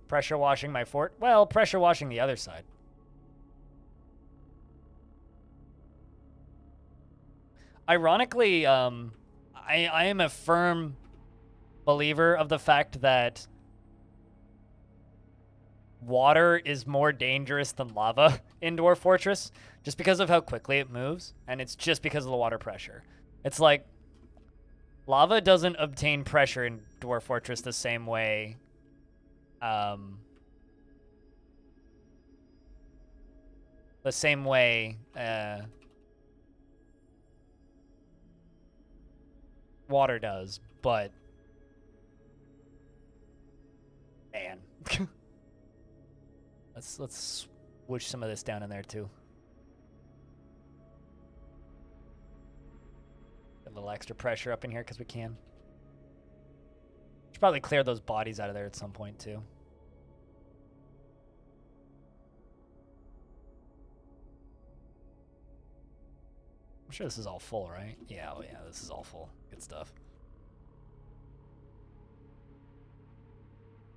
Pressure washing my fort? Well, pressure washing the other side. Ironically, I am a firm believer of the fact that water is more dangerous than lava in Dwarf Fortress, just because of how quickly it moves, and it's just because of the water pressure. It's like, lava doesn't obtain pressure in Dwarf Fortress the same way water does, but man. let's swoosh some of this down in there too. Get a little extra pressure up in here because we can. Should probably clear those bodies out of there at some point too. I'm sure this is all full, right? Yeah, oh yeah, this is all full. Good stuff.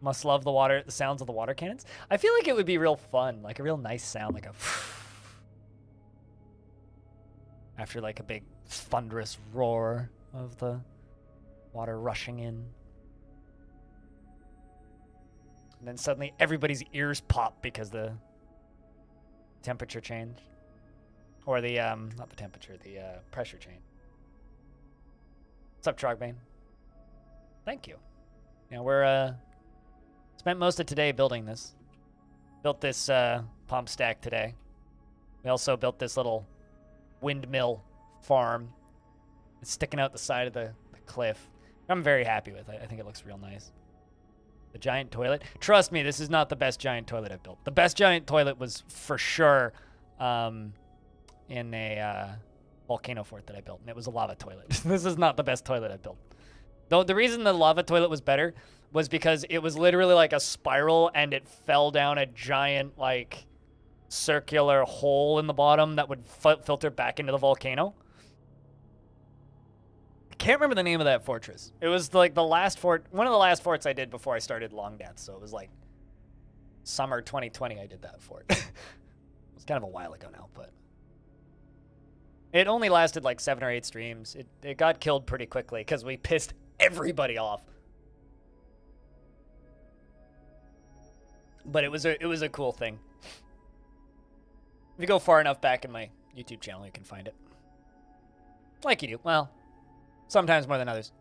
Must love the sounds of the water cannons. I feel like it would be real fun, like a real nice sound, like a after like a big thunderous roar of the water rushing in. And then suddenly everybody's ears pop because the temperature changed. Or the, not the temperature, the pressure change. What's up, Trogbane? Thank you. Yeah, we're spent most of today building this. Built this pump stack today. We also built this little windmill farm. It's sticking out the side of the cliff. I'm very happy with it. I think it looks real nice. The giant toilet. Trust me, this is not the best giant toilet I've built. The best giant toilet was for sure in a volcano fort that I built, and it was a lava toilet. This is not the best toilet I've built. Though the reason the lava toilet was better was because it was literally like a spiral, and it fell down a giant, like, circular hole in the bottom that would filter back into the volcano. I can't remember the name of that fortress. It was like the last fort, one of the last forts I did before I started Long Dance, so it was like summer 2020 I did that fort. It was kind of a while ago now, but it only lasted like 7 or 8 streams. It got killed pretty quickly because we pissed everybody off. But it was a cool thing. If you go far enough back in my YouTube channel, you can find it. Like you do. Well, sometimes more than others.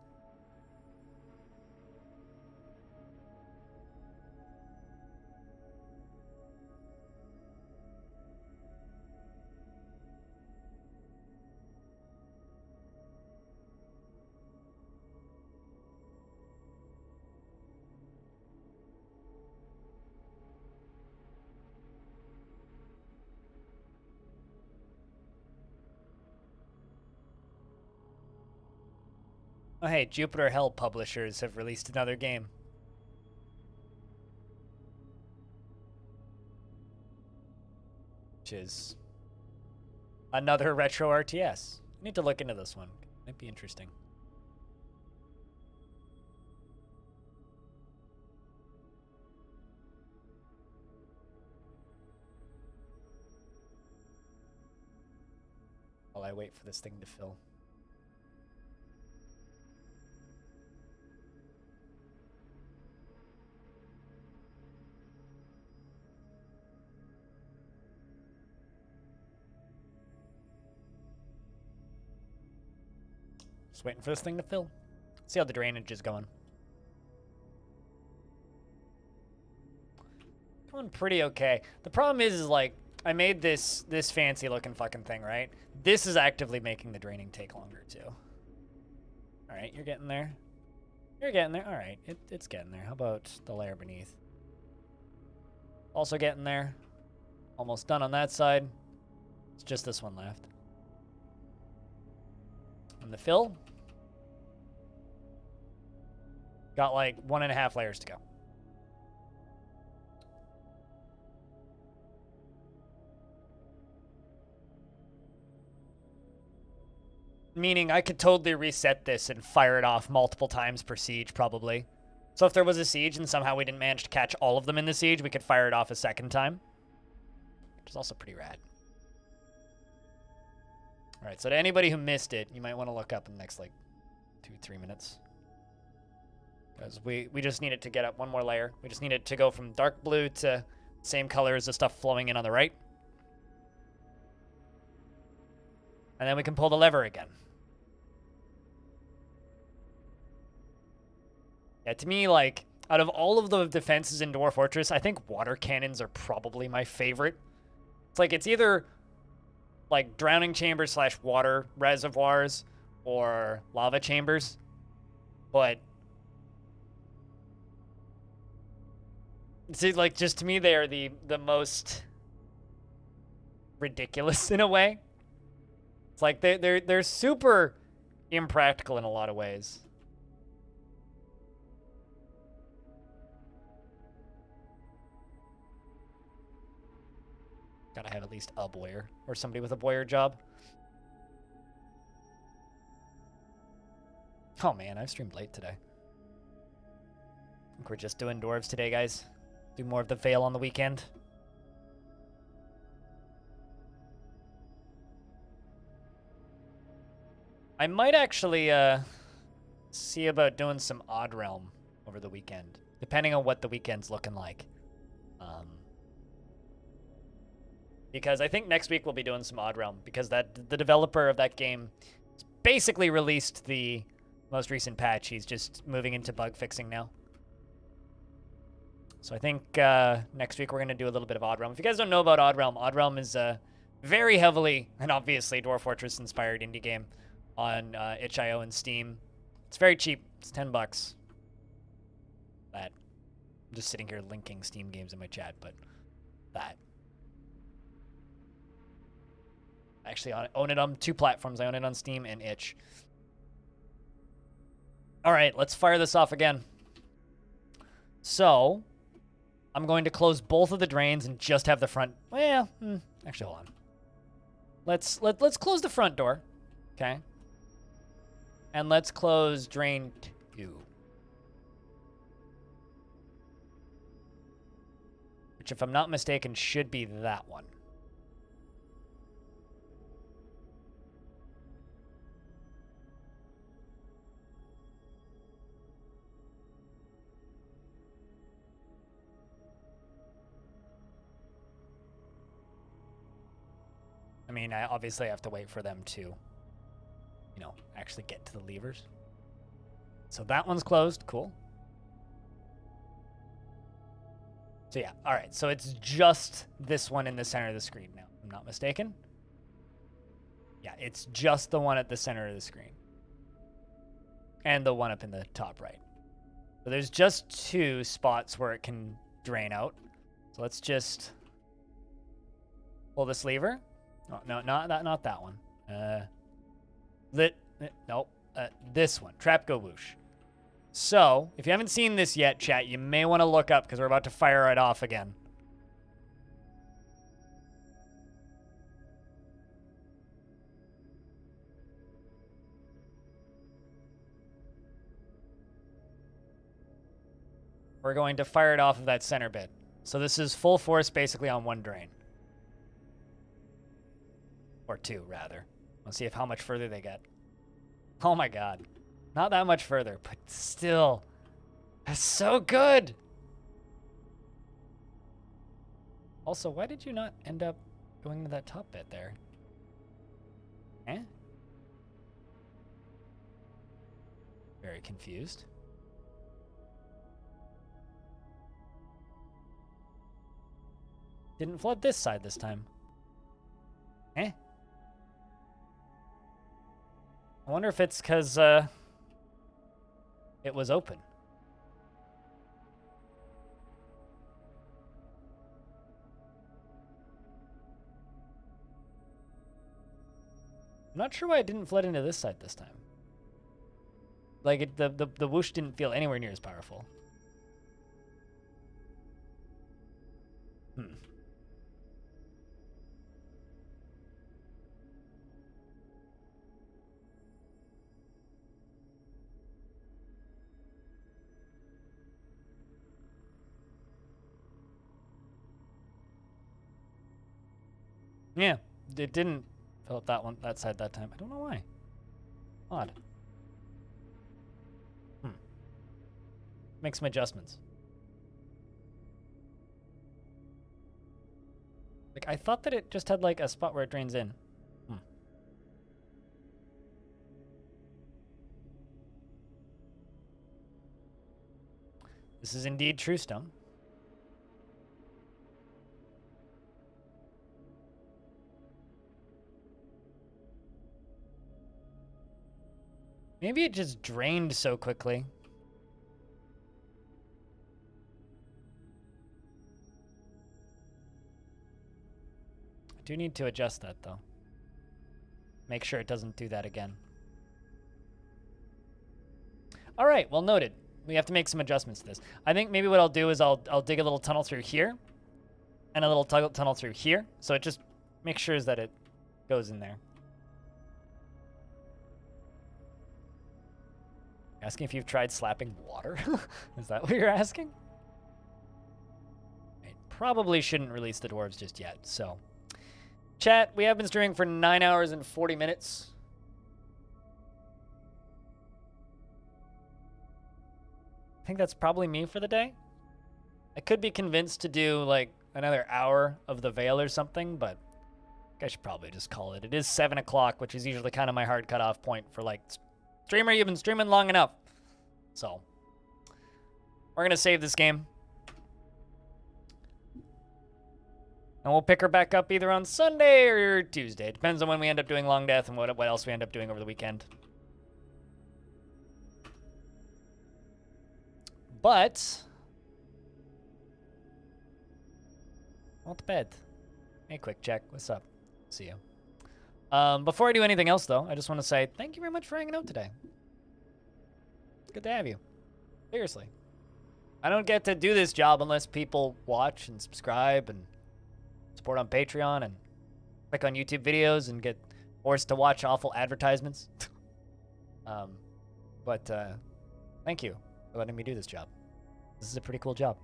Oh, hey, Jupiter Hell publishers have released another game. Which is another retro RTS. I need to look into this one. Might be interesting. While I wait for this thing to fill. Just waiting for this thing to fill. See how the drainage is going. Going pretty okay. The problem is like, I made this fancy looking fucking thing, right? This is actively making the draining take longer too. All right, you're getting there. You're getting there. All right, it's getting there. How about the layer beneath? Also getting there. Almost done on that side. It's just this one left. And the fill. Got like 1.5 layers to go. Meaning I could totally reset this and fire it off multiple times per siege, probably. So if there was a siege and somehow we didn't manage to catch all of them in the siege, we could fire it off a second time. Which is also pretty rad. Alright, so to anybody who missed it, you might want to look up in the next, like, 2-3 minutes. Because we just need it to get up one more layer. We just need it to go from dark blue to same color as the stuff flowing in on the right. And then we can pull the lever again. Yeah, to me, like, out of all of the defenses in Dwarf Fortress, I think water cannons are probably my favorite. It's like, it's either, like, drowning chambers / water reservoirs or lava chambers. But see, like, just to me, they are the most ridiculous in a way. It's like they're super impractical in a lot of ways. Gotta have at least a boyer or somebody with a boyer job. Oh man, I've streamed late today. I think we're just doing dwarves today, guys. Do more of the Veil on the weekend. I might actually see about doing some Odd Realm over the weekend, depending on what the weekend's looking like. Because I think next week we'll be doing some Odd Realm, because the developer of that game basically released the most recent patch. He's just moving into bug fixing now. So I think next week we're going to do a little bit of Odd Realm. If you guys don't know about Odd Realm is a very heavily and obviously Dwarf Fortress inspired indie game on itch.io and Steam. It's very cheap. It's $10. That. I'm just sitting here linking Steam games in my chat, but that. I actually own it on 2 platforms. I own it on Steam and itch. All right, let's fire this off again. So, I'm going to close both of the drains and just have the front. Well, actually, hold on. Let's close the front door, okay? And let's close drain 2, which, if I'm not mistaken, should be that one. I mean, I obviously have to wait for them to, you know, actually get to the levers. So that one's closed. Cool. So yeah, all right. So it's just this one in the center of the screen now. I'm not mistaken. Yeah, it's just the one at the center of the screen. And the one up in the top right. So there's just 2 spots where it can drain out. So let's just pull this lever. Oh, no, not that one. Nope. This one. Trap Go Whoosh. So, if you haven't seen this yet, chat, you may want to look up because we're about to fire it off again. We're going to fire it off of that center bit. So this is full force basically on 1 drain. Or 2, rather. Let's see how much further they get. Oh my god. Not that much further, but still. That's so good! Also, why did you not end up going to that top bit there? Eh? Very confused. Didn't flood this side this time. Eh? I wonder if it's because it was open. I'm not sure why it didn't flood into this side this time. Like, the whoosh didn't feel anywhere near as powerful. Yeah, it didn't fill up that side that time. I don't know why. Odd. Make some adjustments. Like, I thought that it just had like a spot where it drains in. This is indeed true stone. Maybe it just drained so quickly. I do need to adjust that, though. Make sure it doesn't do that again. All right, well noted. We have to make some adjustments to this. I think maybe what I'll do is I'll dig a little tunnel through here and a little tunnel through here. So it just makes sure that it goes in there. Asking if you've tried slapping water? Is that what you're asking? I probably shouldn't release the dwarves just yet, so. Chat, we have been streaming for 9 hours and 40 minutes. I think that's probably me for the day. I could be convinced to do like another hour of the Veil or something, but I should probably just call it. It is 7 o'clock, which is usually kind of my hard cutoff point for like Streamer, you've been streaming long enough. So, we're going to save this game. And we'll pick her back up either on Sunday or Tuesday. It depends on when we end up doing Long Death and what else we end up doing over the weekend. But, well, to bed. Hey, Quick Check. What's up? See you. Before I do anything else, though, I just want to say thank you very much for hanging out today. It's good to have you. Seriously. I don't get to do this job unless people watch and subscribe and support on Patreon and click on YouTube videos and get forced to watch awful advertisements. But thank you for letting me do this job. This is a pretty cool job.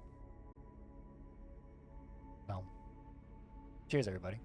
Well, cheers, everybody.